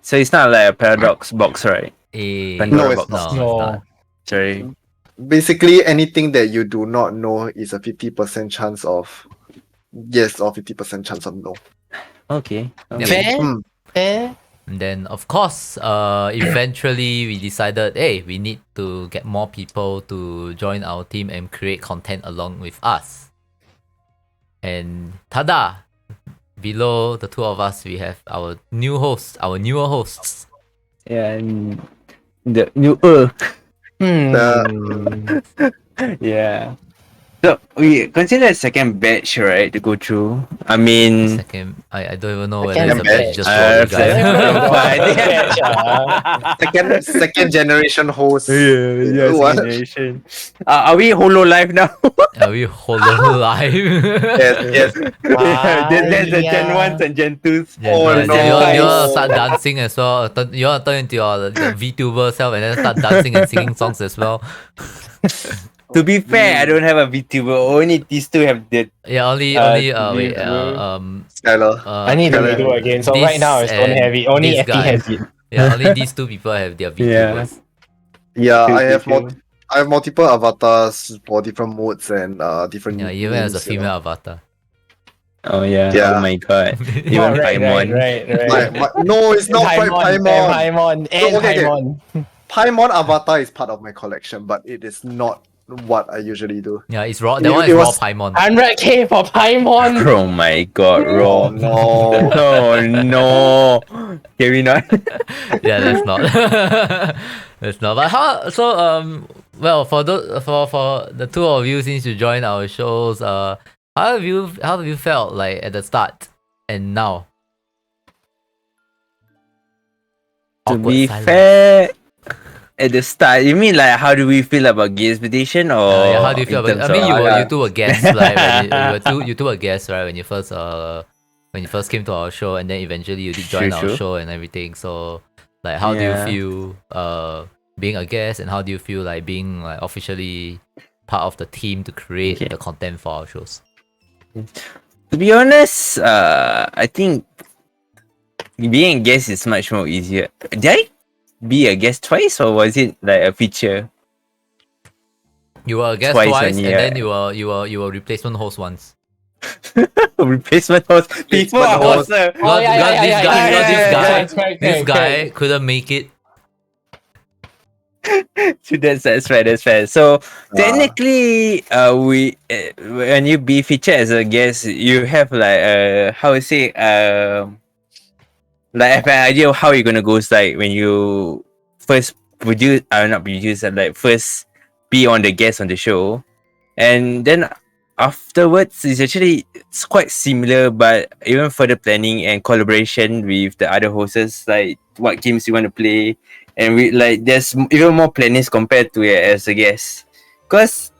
So it's not like a paradox box, right? No, it's not. No. Sorry. Basically, anything that you do not know is a 50% chance of yes or 50% chance of no. Okay. Fair? Mm. Fair? And then, of course, eventually we decided, hey, we need to get more people to join our team and create content along with us. And tada! Below the two of us, we have our newer hosts. Yeah, and the new yeah. So we consider a second batch, right, to go through. I mean, Second, I don't even know whether Second it's a batch batch. just for you guys. Second generation host. yeah, What? generation. Are we Holo Live now? Are we Holo Live? Yes. There's the Gen 1s and Gen 2s. Yeah, Oh, yeah, no. You want to start dancing as well? You want to turn into your the VTuber self and then start dancing and singing songs as well? To be fair, I don't have a VTuber. Only these two have the. Yeah, only wait, Skylar. I need to Skylar. redo again. So This right now I don't and have it. Only this FP guy. has it. Yeah, only these two people have their VTubers. Yeah, Two I have people. I have multiple avatars for different modes and different. Yeah, even as a names, you female know. avatar. Oh yeah. Yeah. Oh my god. Oh, Even right, Paimon. right. No, it's not quite Paimon. Paimon. And Okay. Paimon. Paimon avatar is part of my collection, but it is not what I usually do. Yeah, it's raw. It- That one it is raw was- Paimon. 100k for Paimon. Oh my god, Oh raw. no. Oh no. Can we not? Yeah, that's not. That's not. But how? So well, for the two of you, since you joined our shows, How have you felt like at the start and now? To Awkward be silence. fair, at the start, you mean like how do we feel about Gay Expedition or Yeah, how do you feel in about it? I terms mean, of- you two were guests, like you two were guests, right? When you first came to our show, and then eventually you did join True, our true. show and everything. So, like, how do you Yeah. feel being a guest, and how do you feel like being like officially part of the team to create Okay. the content for our shows? To be honest, I think being a guest is much more easier. Did I be a guest twice or was it like a feature? You were a guest Twice twice, only, and then yeah. you were replacement host once. Replacement host. People Replacement are host. awesome. This guy couldn't make it. That's fair. That's fair. So technically, we when you be featured as a guest, you have like how to say like have an idea of how you're gonna go. Like when you first produce, not produce, like first be on the guest on the show, and then afterwards it's quite similar, but even further planning and collaboration with the other hosts, like what games you want to play, and we like there's even more plannings compared to as a guest. Cause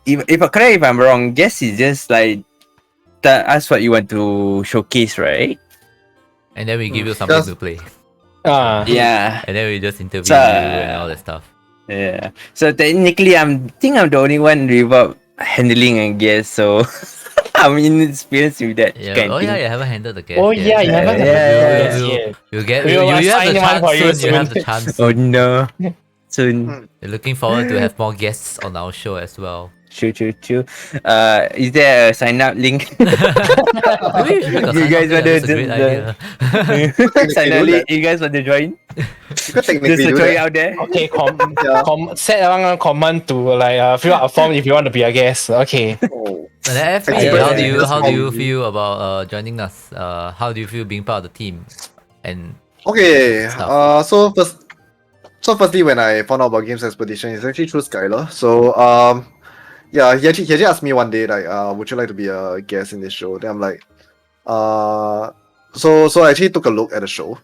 if I correct if I'm wrong, guest is just like tell us what you want to showcase, right? And then we give you something Just- to play. Yeah. And then we just interview So, you and all that stuff. Yeah. So technically, I'm the only one without handling a guest. So I'm inexperienced with that Yeah. kind Oh of yeah, thing. you haven't handled the guest. Oh yeah, you haven't Yeah, had yeah. You get We you, will you have the assign one for you chance soon. You have soon. the chance. Oh no. Soon. We're looking forward to have more guests on our show as well. True. Is there a sign up link? Maybe we should make a You sign-up guys thing, want that's a to great just, idea. sign up do link? that. You guys want to join? You could Just technically to do throw it that. out there. Okay, Yeah. set one command to like fill out a form if you want to be a guest. Okay. Oh. And then FP, Yeah. how do you Yeah. feel about joining us? How do you feel being part of the team? And Okay. Stuff. So firstly, when I found out about Games Expedition, it's actually through Skylar. So yeah, he actually asked me one day like, would you like to be a guest in this show? Then I'm like, so I actually took a look at the show,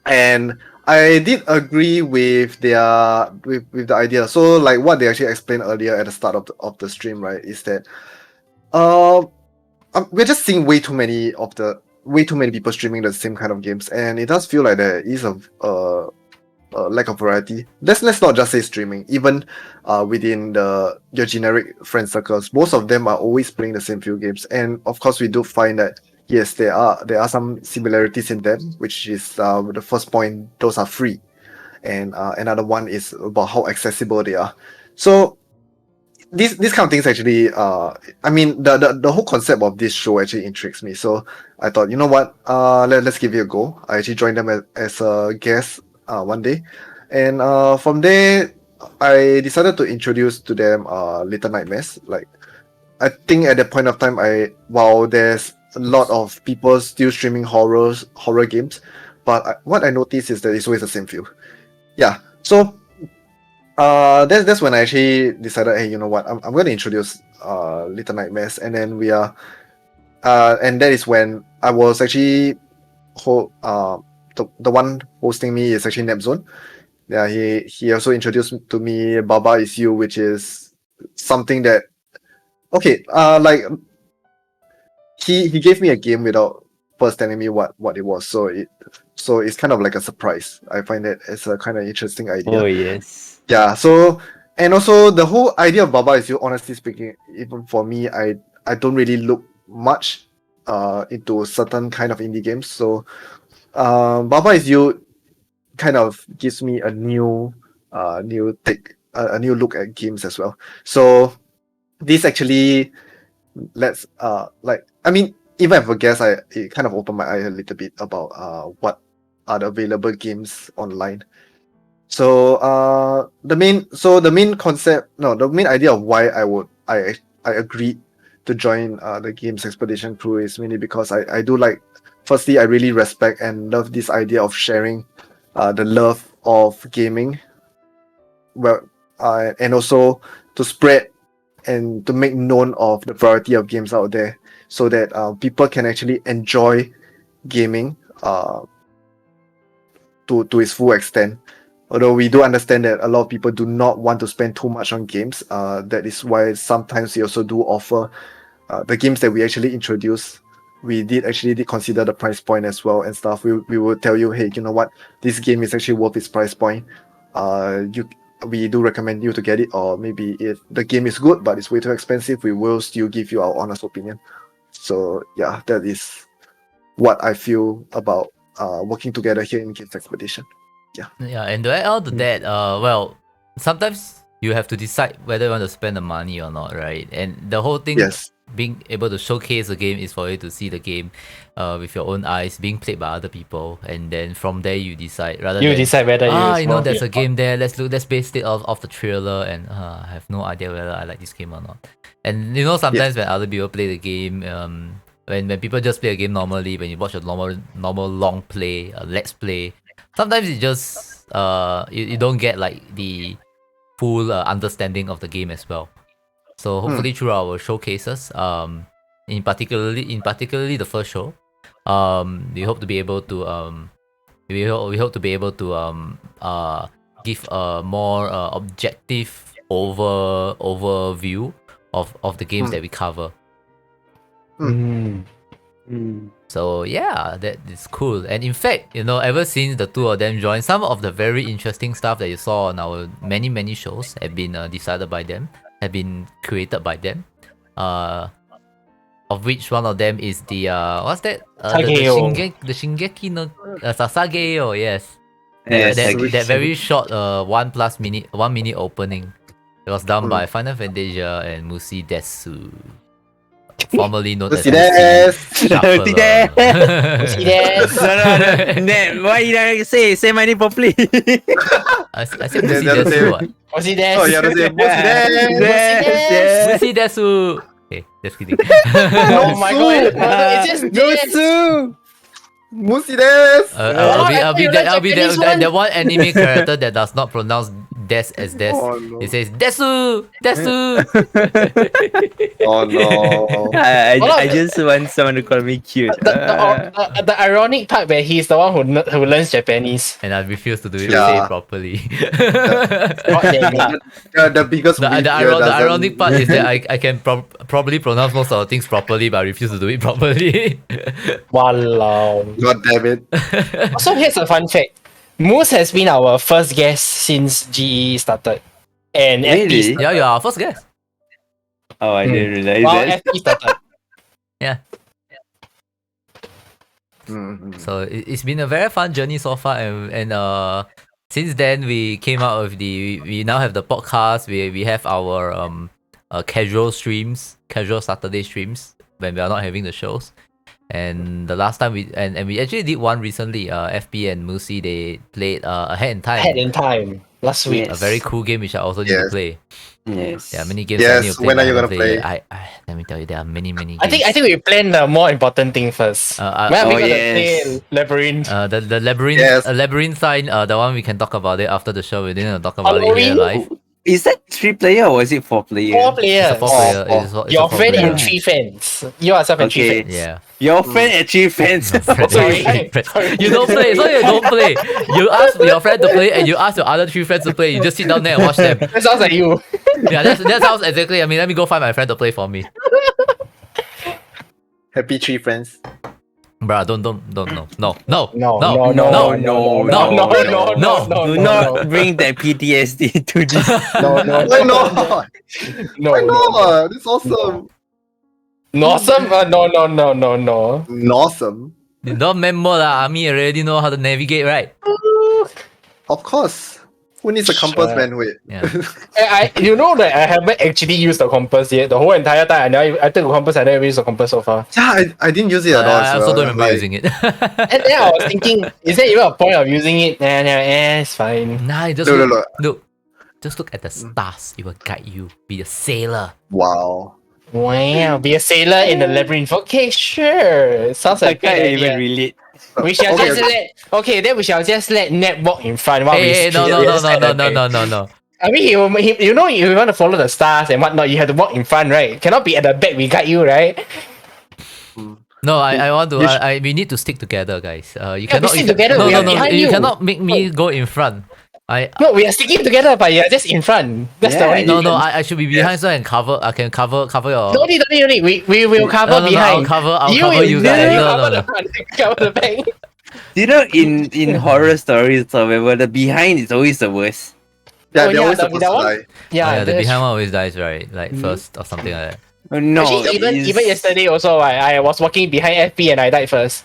and I did agree with their with the idea. So like what they actually explained earlier at the start of the stream, right, is that we're just seeing way too many people streaming the same kind of games, and it does feel like there is a lack of variety. Let's not just say streaming. Even within your generic friend circles, most of them are always playing the same few games. And of course, we do find that yes, there are some similarities in them, which is the first point. Those are free, and another one is about how accessible they are. So these kind of things actually I mean the whole concept of this show actually intrigues me. So I thought, you know what, let's give it a go. I actually joined them as a guest one day, and from there I decided to introduce to them Little Nightmares. Like, I think at that point of time, while there's a lot of people still streaming horror games, but what I noticed is that it's always the same few. Yeah, so that's when I actually decided, hey, you know what, I'm going to introduce Little Nightmares, and then and that is when I was actually the one hosting me is actually Nepzone. Yeah, he also introduced to me Baba Is You, which is something that, okay, like he gave me a game without first telling me what it was, so it's kind of like a surprise. I find that it's a kind of interesting idea. Oh yes. Yeah, so, and also the whole idea of Baba Is You, honestly speaking, even for me, I don't really look much into certain kind of indie games. So Baba Is You kind of gives me a new take, a new look at games as well. So this actually lets like, I mean, even if I guess it kind of opened my eye a little bit about what are the available games online. So the main idea of why I agreed to join the Games Expedition crew is mainly because I do like, firstly, I really respect and love this idea of sharing the love of gaming, well, and also to spread and to make known of the variety of games out there, so that people can actually enjoy gaming to its full extent. Although we do understand that a lot of people do not want to spend too much on games, that is why sometimes we also do offer the games that we actually introduce. We did consider the price point as well and stuff. We will tell you, hey, you know what, this game is actually worth its price point. We do recommend you to get it, or maybe if the game is good but it's way too expensive, we will still give you our honest opinion. So yeah, that is what I feel about working together here in Games Expedition. Yeah, and to add on to that, well, sometimes you have to decide whether you want to spend the money or not, right? And the whole thing, Yes. being able to showcase the game is for you to see the game with your own eyes being played by other people, and then from there you decide rather You than decide whether you know worth there's it a game there, let's base it off the trailer, and I have no idea whether I like this game or not. And you know, sometimes when other people play the game, when people just play a game normally, when you watch a normal long play, a let's play, sometimes it just you don't get like the full understanding of the game as well. So hopefully through our showcases, in particularly the first show, we hope to be able to we hope to be able to give a more objective overview of the games that we cover. So yeah, that is cool. And in fact, you know, ever since the two of them joined, some of the very interesting stuff that you saw on our many shows have been decided by them, have been created by them. Of which one of them is the what's that? The Shingeki no Sasageyo, yes. Yes, That very short 1 minute opening. It was done by Final Fantasia and Musi Desu, formerly known as Musi Desu. Shuffler. No. Why you not say my name properly? I said Musi Yeah, that's Desu. it. What? Was he there? Oh, yeah, that's it. Musi Desu. Musi Desu. Okay, just kidding. Oh my god! It's just Gosu! Musi Desu. I'll be you that. like I'll be Japanese that. one? That one anime character that does not pronounce Des as Des. Oh, no. It says Desu, Desu. Oh no. I just want someone to call me cute. The ironic part where he's the one who learns Japanese. And I refuse to do it Yeah. say properly. God damn it. The biggest The, weeb the, here the doesn't- ironic part is that I can probably pronounce most of the things properly, but I refuse to do it properly. Walao. God damn it. Also, here's a fun fact. Moose has been our first guest since GE started. And Really? FP Yeah, you're our first guest. Oh, I didn't realize Well, that. FP started. Yeah. Mhm. So it's been a very fun journey so far, and since then we came out with we now have the podcast. We have our casual streams, casual Saturday streams when we are not having the shows. And the last time we actually did one recently. FP and Musi, they played Ahead in Time, Ahead in time. Last week. a very cool game which I also need to Yes. play. Yes. Yeah, many games I need Yes, to play. when but are you I haven't gonna played play? yet. I let me tell you, there are many games. I think we plan the more important thing first. When are we oh, gonna yes. play Labyrinth? the labyrinth, Yes. labyrinth sign. The one we can talk about it after the show. We didn't talk about it here Halloween? live. Is that 3-player or is it 4-player? 4 players. It's a 4-player. Oh, It's a Your friend 4-player. and 3 fans. You yourself and 3 Okay. fans. Yeah. Your friend and 3 fans. Sorry. You don't play, so you don't play. You ask your friend to play, and you ask your other 3 friends to play. You just sit down there and watch them. That sounds like you. Yeah, that sounds exactly. I mean, let me go find my friend to play for me. Happy tree friends. Bruh, don't, no. No, no, Do not bring that PTSD to this. no, Why not? no, Why no. not? It's awesome. Awesome? No. Awesome. You don't remember lah. Army already know how to navigate, right? Of course. Who needs a compass, Sure. man? Wait. Yeah. You know that I haven't actually used the compass yet. The whole entire time I took a compass, I never used the compass so far. Yeah, I didn't use it at all. I also don't remember Like, using it. And then I was thinking, is there even a point of using it? Nah, it's fine. Nah, you just No. look. Just look at the stars. It will guide you. Be a sailor. Wow. Wow, be a sailor in the labyrinth. Okay, sure. Sounds I like a good can't idea. even relate. We shall Okay, just let then we shall just let Ned walk in front while we Hey, no. I mean, you know, if you want to follow the stars and whatnot, you have to walk in front, right? Cannot be at the back. We guide you, right? No, I want to. You sh- we need to stick together, guys. You Yeah, we cannot. stick You together, no, we no, are no. behind You you. cannot make me go in front. No, we are sticking together, but you're just in front. That's the Yeah, only No, no. difference. I should be behind so I can cover. I can cover your. Don't need. We will cover No, no, no, behind. I'll cover you you guys. You No, cover no, the no. front, you cover the back. You know, in horror stories or whatever, the behind is always the worst. Yeah, Oh, they're yeah, always that- supposed that to one? die. Yeah, Yeah, the that's- behind one always dies, right? Like first or something like that. Oh, no, Actually, even it's- yesterday also, I was walking behind FP and I died first.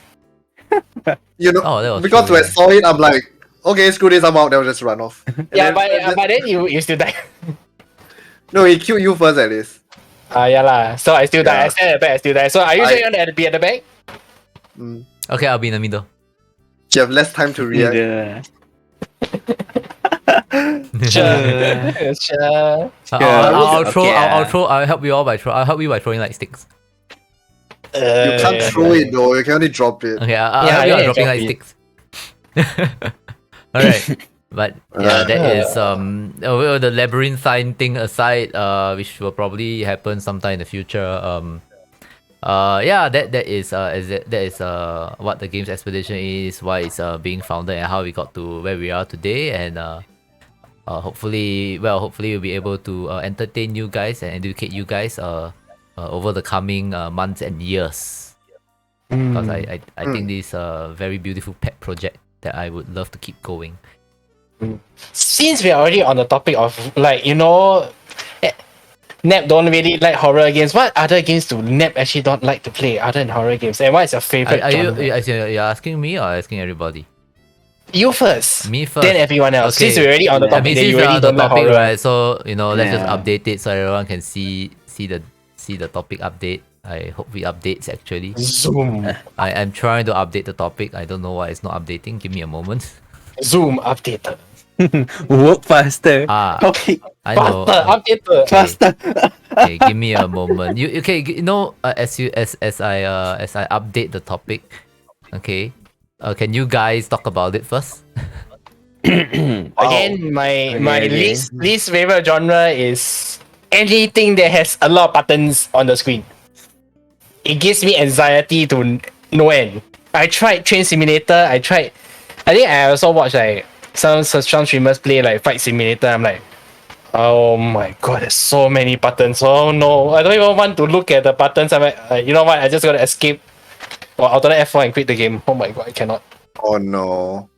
You know, Oh, that was because true, when I saw it, I'm like, okay, screw this, I'm out. They'll just run off. And Yeah, then- but then you still die. no, he killed you first at least. Yeah lah. So I still die. Yeah. I stand at the back. I still die. So are you I- sure you want to be at the back? Mm. Okay, I'll be in the middle. You have less time to react. Yeah. Sure. I'll throw. Okay, I'll throw. I'll help you all by throw. I'll help you by throwing like sticks. You can't throw it though. You can only drop it. Okay, I'll Yeah, help you by yeah, dropping drop like it. sticks. All right, but yeah, that is well, the labyrinthine thing aside, which will probably happen sometime in the future. Yeah, that is what the games expedition is, why it's being founded, and how we got to where we are today, and hopefully we'll be able to entertain you guys and educate you guys over the coming months and years. Because I think this is a very beautiful pet project that I would love to keep going. Since we're already on the topic of like, you know, Nep don't really like horror games. What other games do Nep actually don't like to play other than horror games? And what is your favorite Are genre? you asking me or asking everybody? You first. Me first. Then everyone else. Okay. Since we're already on the I topic, mean, that since you we're already on the don't like topic, horror. right? So let's just Yeah. update it so everyone can see the topic update. I hope we updates actually. Zoom. I'm trying to update the topic. I don't know why it's not updating. Give me a moment. Zoom updated. Work faster. Okay, I know. Faster, updated. faster. Okay, give me a moment. As I update the topic, okay. Can you guys talk about it first? Again, my Okay. least favorite genre is anything that has a lot of buttons on the screen. It gives me anxiety to no end. I tried Train Simulator. I think I also watched like some streamers play like Fight Simulator. I'm like, oh my god, there's so many buttons. Oh no, I don't even want to look at the buttons. I'm like, you know what? I just gotta escape or alternate F4 and quit the game. Oh my god, I cannot. Oh no.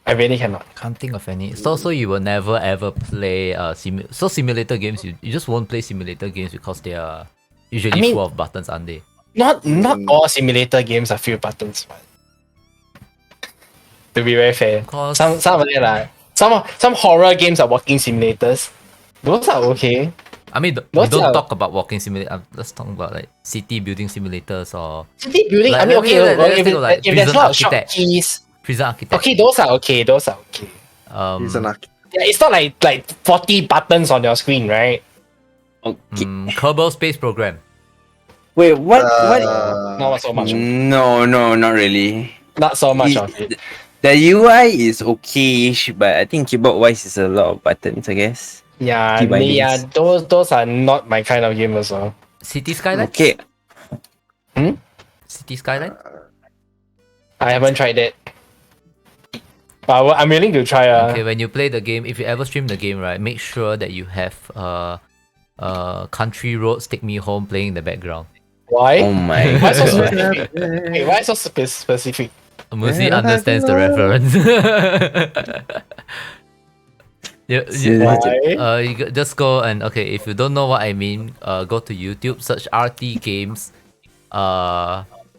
I really cannot. Can't think of any. So you will never ever play simulator games. You just won't play simulator games because they are usually I mean- full of buttons, aren't they? Not all simulator games are few buttons. But to be very fair, Cause some of them are some horror games are walking simulators. Those are okay. I mean, we What's don't up? talk about walking simulator. Let's talk about like city building simulators or City building. Like, I mean, okay, let's if, think of, like, if there's Prison a lot of Architect. shopkeys, prison architect. okay, those are okay. Those are okay. He's an arch- Yeah, it's not like 40 buttons on your screen, right? Okay. Kerbal Space Program. Wait, what? Not so much. No, not really. Not so much It- of it. The UI is okay-ish, but I think keyboard-wise is a lot of buttons, I guess. Yeah, Key bindings. yeah. Those are not my kind of game as well. City Skyline. Okay. City Skyline. I haven't tried it. But I'm willing to try. Okay, when you play the game, if you ever stream the game, right, make sure that you have Country Roads Take Me Home playing in the background. Why? Oh my Why so god. specific? Wait, why so specific? Mercy understands the reference. Just go and okay. If you don't know what I mean, go to YouTube, search RT Games,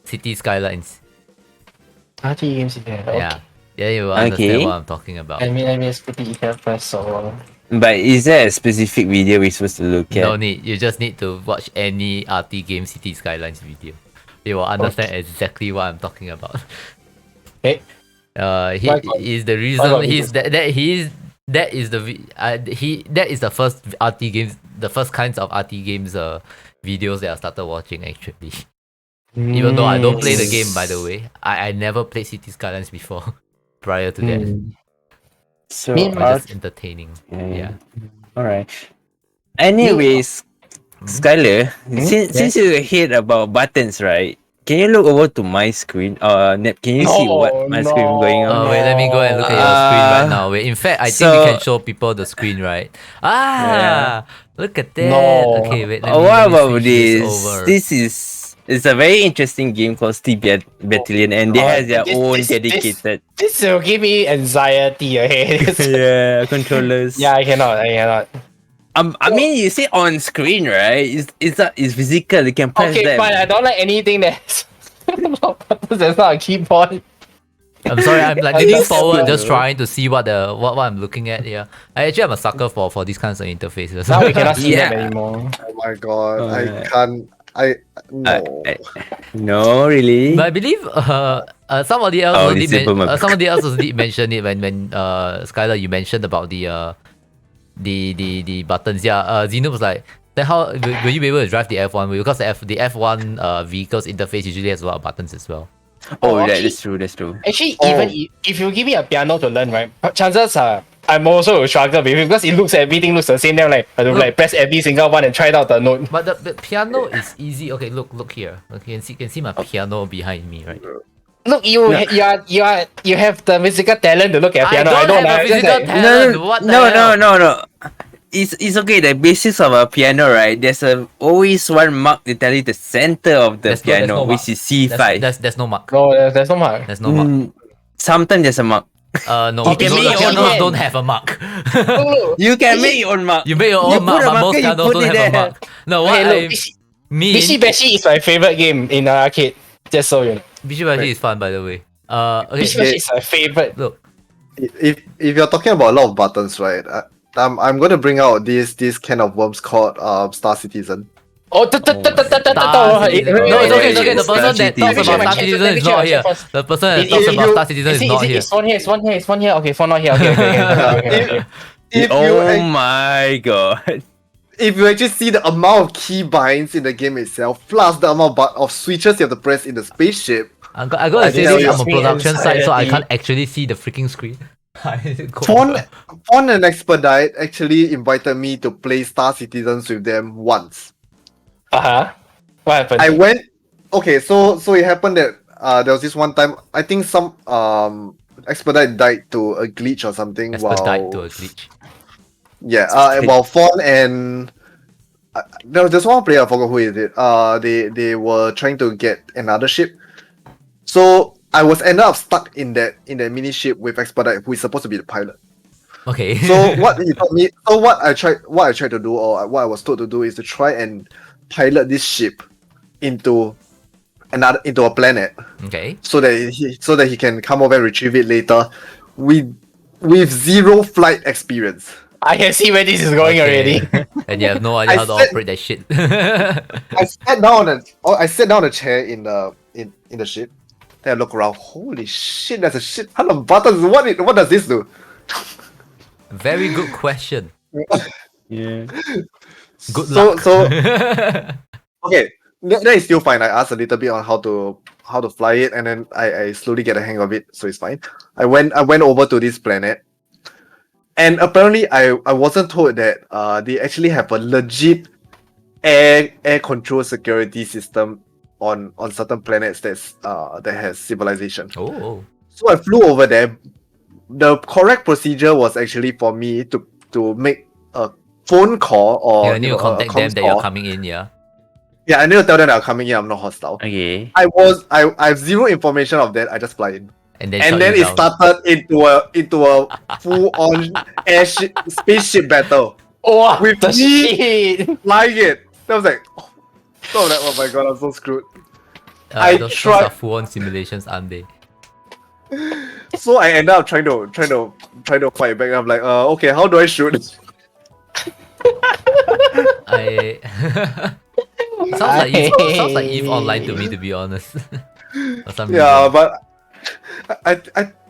City Skylines. RT games in there. Yeah, you will understand Okay. what I'm talking about. I mean, it's pretty first, so. But is there a specific video we're supposed to look at? No need. You just need to watch any RT Game City Skylines video. You will understand exactly what I'm talking about. Okay. He Why got- is the why reason got he's that is the first RT games, the first kinds of RT games videos that I started watching actually. Even though I don't play the game, by the way, I never played City Skylines before prior to that. Mm. So, Me and It's just entertaining. Yeah. Yeah. Alright. Anyways, Skylar, since you hate about buttons, right? Can you look over to my screen? Nep, can you see what my screen going on? Wait, let me go and look at your screen right now. Wait, in fact, I think we can show people the screen, right? Look at that. No. Okay, wait. What let me about switch this? over. This is it's a very interesting game called Steel Battalion, and they have their own dedicated. This will give me anxiety. Okay. Yeah, controllers. Yeah, I cannot. I mean, you see on screen, right? It's physical. You can press Okay, them. fine. I don't like anything that's that's not a keyboard. I'm sorry, I'm like I leaning just- forward, just trying to see what I'm looking at here. I'm a sucker for these kinds of interfaces. Now we cannot see them Yeah. anymore. Oh my god, I Uh, can't. No. No, really. But I believe somebody else Oh, also this did is for my- somebody else also did mention it when Skylar, you mentioned about the buttons. Yeah, Zeno was like, then how will you be able to drive the F1? Because the F1 vehicles interface usually has a lot of buttons as well. Oh, actually- that's true. That's true. Actually, Oh. even if you give me a piano to learn, right, chances are I'm also will struggle with it because everything looks the same. Then like I have to like press every single one and try out the note. But the piano is easy. Okay, look here. Okay, you can see my piano behind me, right? Look, you have the musical talent to look at piano. I don't have a I'm just physical like- talent. What the hell? No. It's okay. The basis of a piano, right? There's always one mark to tell you the center of the There's no piano, mark. which is C5. There's no mark. No, there's no mark. There's no mark. Sometimes there's a mark. No, You can no, make the your own pianos hand. don't have a mark. Look, You can make your own mark. You make your You own put mark, a but most marker, you pianos put don't it have a there. mark. No, what hey, I look, mean, Bishi Bashi is my favorite game in the arcade. Just so you know. Bishibashi is fun, by the way. Okay, Bishi Bashi is my favorite. look. If you're talking about a lot of buttons, right? I'm gonna bring out this can of worms called Star Citizen. Oh, Star Citizen. No, it's okay. The person that talks about Star Citizen is not here. The person that talks about Star Citizen is not here. It's one here. Okay, phone not here. Okay. If Oh you my god. if you actually see the amount of key binds in the game itself, plus the amount of switches you have to press in the spaceship, I'm gonna say tell this you. from a production side, so I Anxiety. can't actually see the freaking screen. Fawn and Expedite actually invited me to play Star Citizens with them once. What happened? I went. Okay, so it happened that there was this one time. I think some Expedite died to a glitch or something. Esper died to a glitch. Yeah. While Fawn and there's one player, I forgot who is it. They were trying to get another ship. So I was ended up stuck in that mini ship with Expedite, who is supposed to be the pilot. Okay. So what he told me, so what I tried to do, or what I was told to do, is to try and pilot this ship into a planet, Okay. so that he can come over and retrieve it later, with zero flight experience. I can see where this is going already. And you have no idea I how to said- operate that shit. I sat down on a chair in the ship. Then I look around. Holy shit! There's a shit ton of buttons. What does this do? Very good question. Yeah. Good So luck. okay, that is still fine. I asked a little bit on how to fly it, and then I slowly get a hang of it, so it's fine. I went over to this planet, and apparently I wasn't told that they actually have a legit air control security system on certain planets that has civilization. Oh. So I flew over there. The correct procedure was actually for me to make a phone call or You need to a contact them comms that you're call. coming in, yeah. Yeah, I need to tell them that I'm coming in. I'm not hostile. Okay. I have zero information of that. I just fly in, And then, and shut then you it down. started into a full on spaceship battle. Oh, With the me- shit! Flying it. I was like, oh my god, I'm so screwed. I Those tried- are full-on simulations, aren't they? So I ended up trying to fight back. I'm like, okay, how do I shoot? I sounds like Eve Online to me, to be honest. For some Yeah, reason. but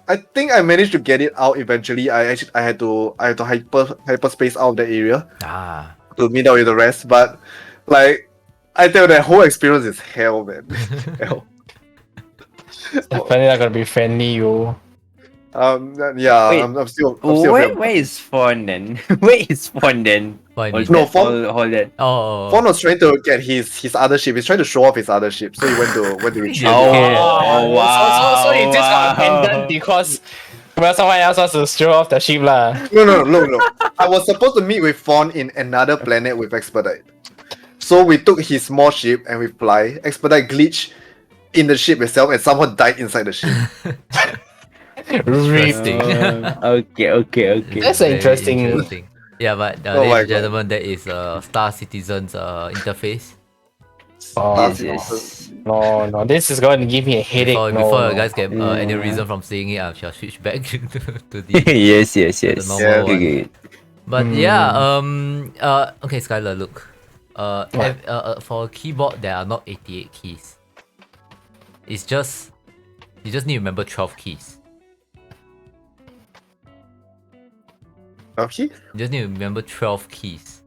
I think I managed to get it out eventually. I had to hyperspace out of the area Ah. to meet up with the rest. But like, I tell you, that whole experience is hell, man. Hell. Definitely not gonna be friendly, you. Yeah, Wait. I'm still Where, afraid. where is Fawn then? Where is Fawn then? What do Or you is mean? No, that Fawn- all that? Oh. Fawn was trying to get his other ship. He's trying to show off his other ship, so he went to retrieve Yeah, it. okay. So it just got wow. abandoned because well someone else wants to show off the ship lah. No, look. I was supposed to meet with Fawn in another planet with Expedite. So we took his small ship and we fly. Expedite glitched in the ship itself and someone died inside the ship. Interesting. Okay. That's Very interesting. Yeah, but Oh ladies my and God. gentlemen, that is Star Citizen's interface. Oh, Yes. no, this is going to give me a headache. Before no. you guys get any Yeah. reason from seeing it, I shall switch back to the. yes. normal Yeah. one. Okay. But yeah, okay, Skylar, look. For a keyboard, there are not 88 keys. It's just you just need to remember 12 keys. Okay. You just need to remember 12 keys.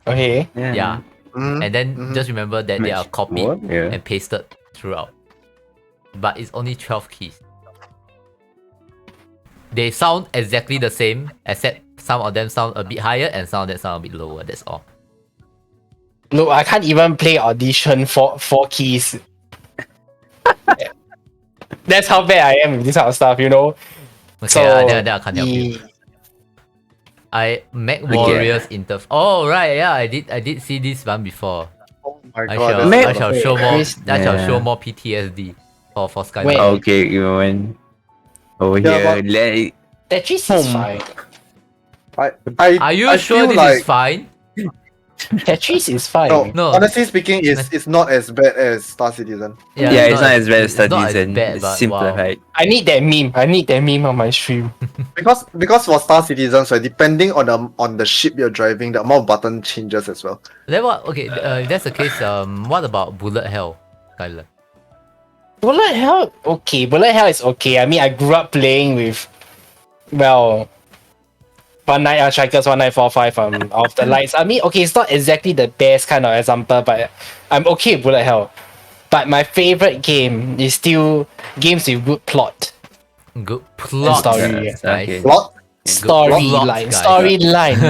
Okay. Yeah. Mhm. And then Mhm. just remember that they are copied What? Yeah. and pasted throughout. But it's only 12 keys. They sound exactly the same, except some of them sound a bit higher and some of them sound a bit lower. That's all. Look, I can't even play Audition for 4 keys. That's how bad I am with this kind of stuff, you know. Okay, So then I can't help you. I Mac Okay. Warriors interf. Oh right, yeah, I did see this one before. Oh my I god. shall that's I a lot shall of- show more. I shall Yeah. show more PTSD for Skylar. Wait. Okay, you went over Yeah, here. Let Tetris is Home. fine. Are you I sure feel this like, is fine? Tetris is fine. No, No. honestly speaking, it's not as bad as Star Citizen. yeah, it's not as bad as it's not as Citizen. bad, It's but simplified. I need that meme. I need that meme on my stream. Because for Star Citizens, right, depending on the ship you're driving, the amount of button changes as well. Then what? Okay, if that's the case, what about Bullet Hell, Skylar? Bullet Hell, okay. Bullet Hell is okay. I mean, I grew up playing with, well, One Night Strikers 1945 of the lights. I mean, okay, it's not exactly the best kind of example, but I'm okay with Bullet Hell. But my favorite game is still games with good plot. Good plot. story, Nice. okay. Plot? Storyline. guys.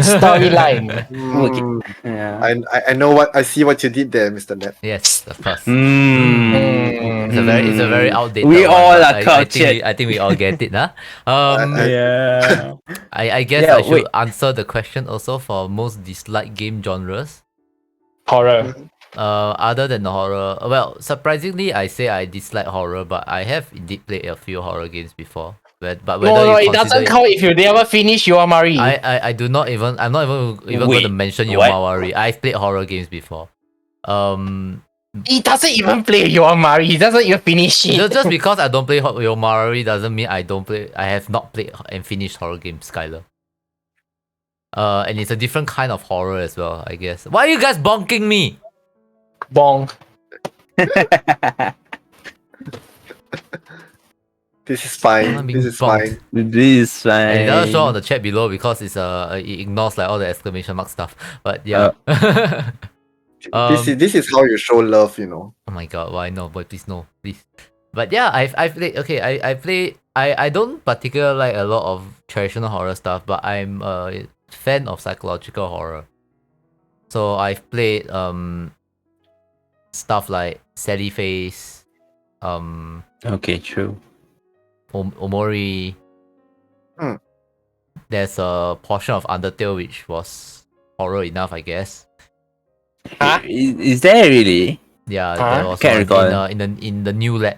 Storyline. Yeah. I know what I see what you did there, Mr. Net. Yes, of course. Mm. It's a very outdated. We one, all but are I cultured. think we all get it, huh? Yeah. I guess Yeah, I should wait. answer the question also for most disliked game genres. Horror. Other than the horror, well, surprisingly, I say I dislike horror, but I have indeed played a few horror games before. But whether No, you it doesn't consider count if you never finish Yoamari. I do not even. I'm not even going Wait, to mention what? Yomawari. I've played horror games before. He doesn't even play Yoamari. He doesn't even finish it. just because I don't play Yomawari doesn't mean I don't play. I have not played and finished horror games, Skylar. And it's a different kind of horror as well, I guess. Why are you guys bonking me? Bong. This is fine. I'm being This is bonked. fine. This is And it doesn't show on fine. the chat below because it ignores like all the exclamation mark stuff. But yeah. This is how you show love, you know. Oh my god, why no? Boy, please no, please. But yeah, I've played. Okay, I play. I don't particularly like a lot of traditional horror stuff, but I'm a fan of psychological horror. So I've played stuff like Sally Face, Okay, true. Omori. Hmm. There's a portion of Undertale which was horror enough, I guess. Huh? Is there really? Yeah, Huh? there was Can't one recall. in the new lab.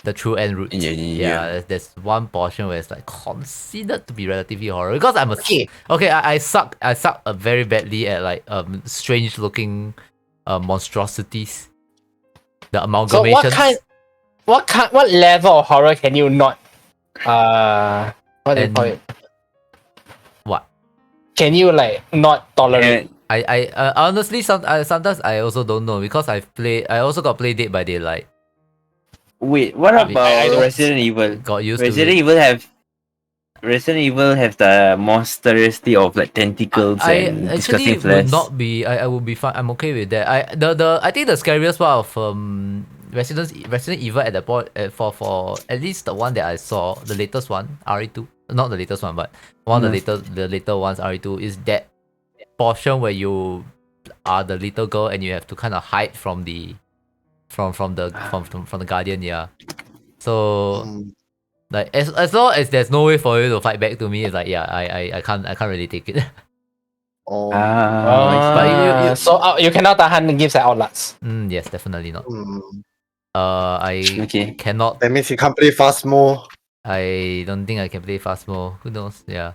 The True End Route. Yeah. There's one portion where it's like considered to be relatively horror because I'm a Okay. I suck very badly at like strange looking monstrosities. The So amalgamations. what level of horror can you not what do you And- call it? What? Can you like not tolerate? I honestly sometimes I also don't know because I also got play Dead by Daylight. Wait, what I about don't- Resident Evil? Got used Resident to it. Resident Evil have the monstrosity of like tentacles I and actually disgusting flesh. would not be. I would be fine. I'm okay with that. I think the scariest part of Resident Evil at the point for at least the one that I saw, the latest one, RE2, not the latest one, but one of the later ones, RE2, is that portion where you are the little girl and you have to kind of hide from the guardian, yeah. So like as long as there's no way for you to fight back to me, it's like yeah, I can't really take it. Oh. But So you cannot tahan the games like Outlast. Yes, definitely not. Mm. I Okay. cannot. That means you can't play fast more. I don't think I can play fast more. Who knows? Yeah.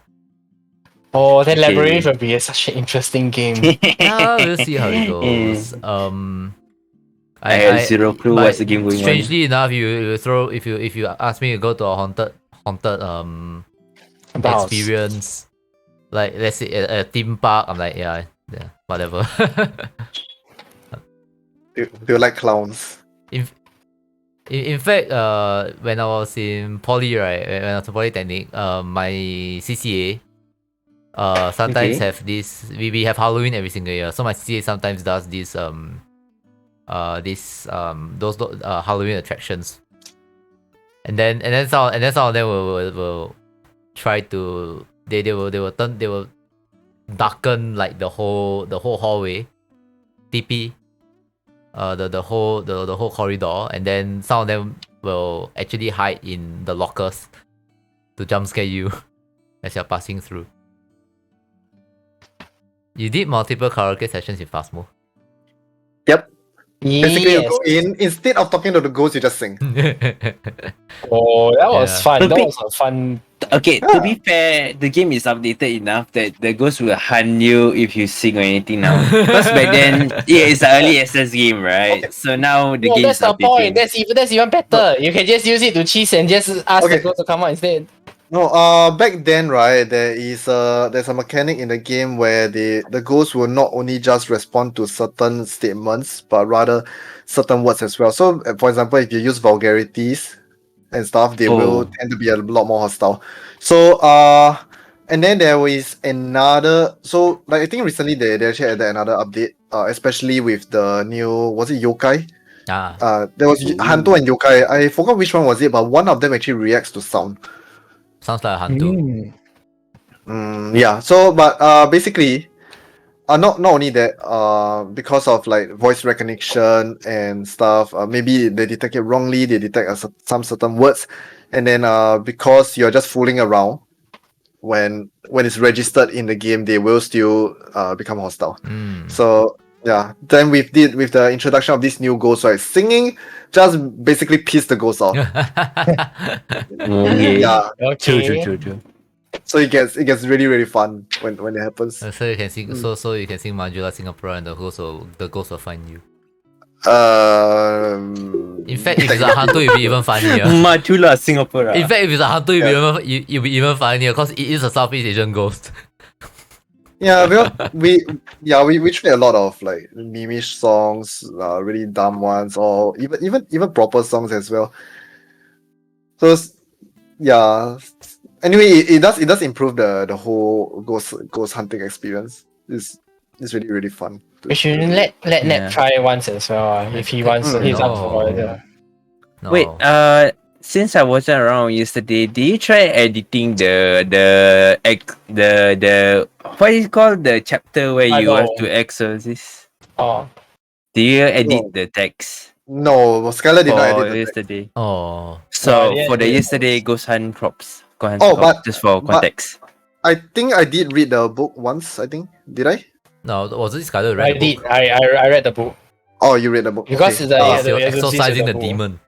Oh, then Okay. Labyrinth will be such an interesting game. We'll see how it goes. I had zero clue but what's the game going on. Strangely enough, you throw if you ask me to go to a haunted House. experience, like let's say a theme park, I'm like yeah whatever. Do you like clowns? In fact, when I was in poly, right, when I was in polytechnic, my CCA, sometimes Okay. have this. We have Halloween every single year, so my CCA sometimes does this those Halloween attractions, and then some of them will try to they will darken like the whole hallway, TP. The whole corridor, and then some of them will actually hide in the lockers to jump scare you as you're passing through. You did multiple karaoke sessions in Phasmo. Yep. Basically, you Yes. go in, instead of talking to the ghost, you just sing. Oh, that was Yeah. fun. That Okay. was a fun. Okay, to be fair, the game is updated enough that the ghost will hunt you if you sing or anything now. Because back then, yeah, it's an early access game, right? So now the No, game that's is the point. updating. That's even better. You can just use it to cheese and just ask Okay. the ghost to come out instead. No, back then, right, there's a mechanic in the game where the ghost will not only just respond to certain statements, but rather certain words as well. So, for example, if you use vulgarities and stuff, they will tend to be a lot more hostile. So, and then there is another. So, like I think recently they actually added another update, especially with the new, was it yokai? There was Hanto and yokai. I forgot which one was it, but one of them actually reacts to sound. Sounds like a Hantu. Yeah. So, but basically, not only that, because of like voice recognition and stuff, maybe they detect it wrongly. They detect some certain words, and then because you're just fooling around, when it's registered in the game, they will still become hostile. So yeah, then with the introduction of this new ghost, right, singing just basically pissed the ghost off. Okay. Yeah. Okay. True. So it gets really really fun when it happens. So you can sing. So you can sing Majula Singapore, and the ghost will find you. In fact, if it's a Hantu, it'll be even funnier. Majula Singapore. In fact, if it's a Hantu, you'll be even funnier because it is a Southeast Asian ghost. Yeah, we try a lot of like meme-ish songs, really dumb ones, or even proper songs as well. So yeah. Anyway, it does improve the whole ghost hunting experience. It's really really fun. We should let Yeah. Ned try once as well if he wants. He's up for it. No. No. Wait, since I wasn't around yesterday, did you try editing the what is it called, the chapter where I you have know. to exorcist? Oh, Do you edit No. the text No, Skylar did not for edit the text. yesterday? Oh. So yeah, for the yeah. yesterday Ghost Hunt crops. Oh, but- just for context. I think I did read the book once. I think did I? No, was it Skylar I read the did. book? I read the book Oh, you read the book because okay. the You're exorcist exorcising of the book. demon.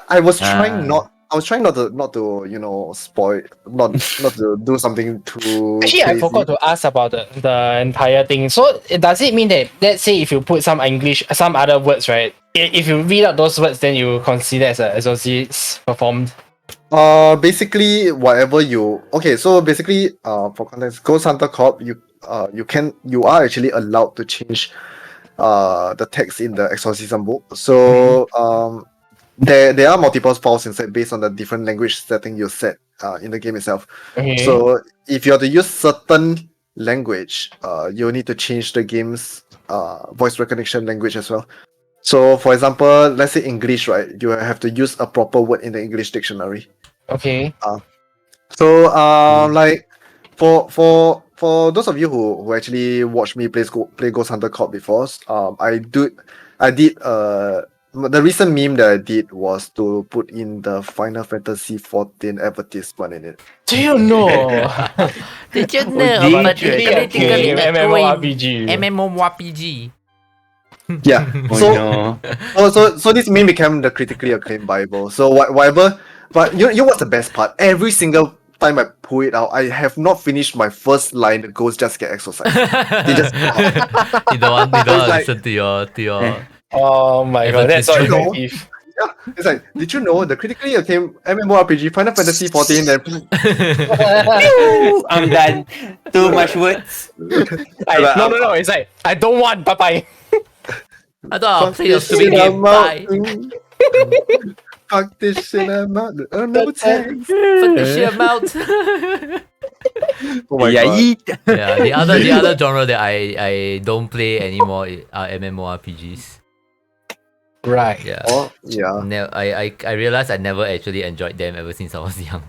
I was trying Ah. not to spoil, not to do something too Actually, I crazy. forgot to ask about the entire thing. So does it mean that, let's say, if you put some English, some other words, right? If you read out those words, then you consider as an exorcist performed. Basically whatever you so basically for context, Ghost Hunter Corp, you are actually allowed to change the text in the exorcism book. So there are multiple files inside based on the different language setting you set in the game itself. Okay. So if you are to use certain language, you'll need to change the game's voice recognition language as well. So, for example, let's say English, right? You have to use a proper word in the English dictionary. Okay. So, like for those of you who actually watched me play Ghost Hunter Corp before, I did the recent meme that I did was to put in the Final Fantasy 14 advertisement in it. Do you know? Did you know did about you? the Okay. critically MMORPG. MMORPG? Yeah. Oh no. So this meme became the critically acclaimed Bible. So whatever, but you know what's the best part? Every single time I pull it out, I have not finished my first line. The ghosts just get exorcised. They just You don't want It's to like- listen to your Oh my god, that's so Advertisement. effective. yeah. It's like, did you know the critically acclaimed MMORPG Final Fantasy 14? Then I'm done. Too much words. No. It's like I don't want. Bye bye. I thought I'll play a stupid game. Bye. Fuck this shit, I'm out. No thanks. Fuck the shit amount. Oh my yeah, god. eat. Yeah, the other genre that I don't play anymore are MMORPGs. Right. Yeah. Oh, yeah. I realized I never actually enjoyed them ever since I was young.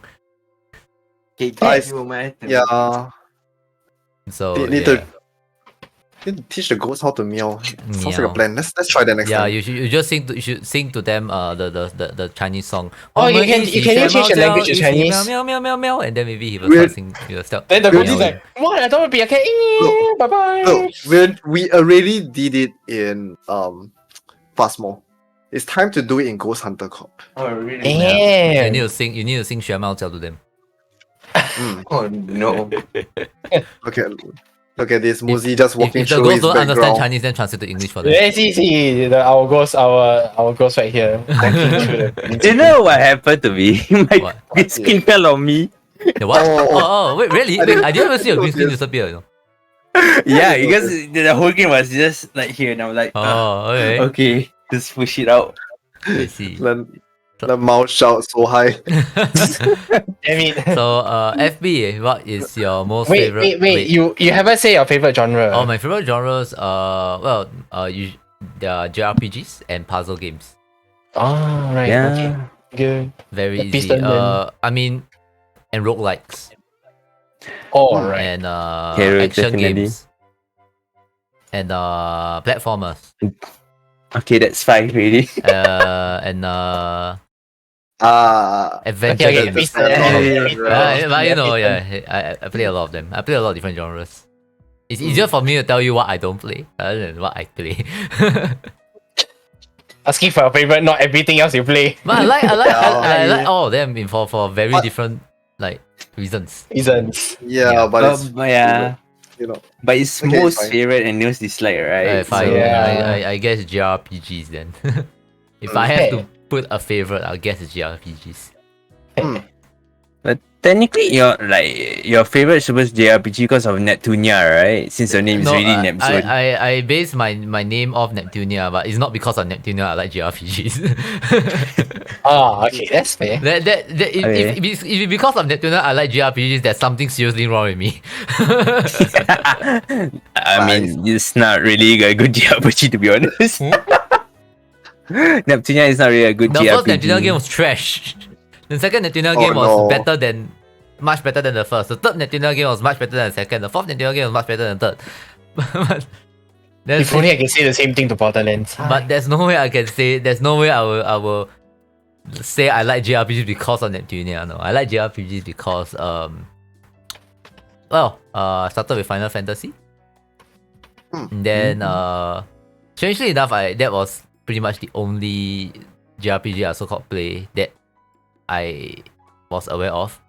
Okay, I- you, man. Yeah. So Need yeah. to teach the ghosts how to meow. Sounds like a Meow. plan. Let's try that next Yeah, time. you just should sing to them the Chinese song. Oh, you can change the language to Chinese? Meow meow meow meow, and then maybe he will Weird. start singing. He will start. Then the Really? ghost is like, what? I don't want to be a cat. Bye bye. Look, we already did it in Fastmore. It's time to do it in Ghost Hunter Corp. Oh really? You Damn. need to sing. You need to sing 学猫叫 to them. Mm. Oh no. Look at this. Muzi just If walking the through ghosts his don't understand background. Chinese, then translate to English for them. Yeah, see, our ghost right here. Walking through the- Do you know what happened to me? My What? green skin fell on me. The what? Oh. Oh, wait, really? I Wait, didn't- I didn't even see a green screen Yes. disappear. You know? Yeah, because the whole game was just like here, and I'm like, Oh, okay. okay, just push it out. I see. The mouth shout so high. Damn it. So, FB, what is your most Wait, favorite? wait. You haven't said your favorite genre. Oh, my favorite genres. They are JRPGs and puzzle games. Oh, right. Yeah. Okay. Good. Very The easy. piston then. I mean, and roguelikes Oh, right. and Hero, action definitely. games and platformers Okay, that's 5 really. and adventure Okay, games. piston. But you know, yeah, I play a lot of them. I play a lot of different genres. It's easier for me to tell you what I don't play rather than what I play. Asking for your favorite, not everything else you play. But I Yeah. like all of them for very But- different like reasons. Reasons. Yeah, but it's yeah, you know. but it's Okay, most fine. favorite and most dislike, right? Fine. Yeah. I guess JRPGs then. If I have to put a favorite, I'll guess it's JRPGs. But technically, your favorite Super JRPG because of Neptunia, right? Since your name is really Neptune. I base my name off Neptunia, but it's not because of Neptunia I like JRPGs. Oh, okay, that's fair. If it's because of Neptunia I like JRPGs, there's something seriously wrong with me. I mean, it's not really a good JRPG to be honest. Neptunia is not really a good The JRPG. first Neptunia game was trash. The second Neptunia Oh, game was no. much better than the first. The third Neptunia game was much better than the second. The fourth Neptunia game was much better than the third. But there's, If only I can say the same thing to Borderlands. but there's no way I can say. There's no way I will say I like JRPGs because of Neptunia. No, I like JRPGs because I started with Final Fantasy. And then strangely enough, that was pretty much the only JRPG I so-called play that I was aware of.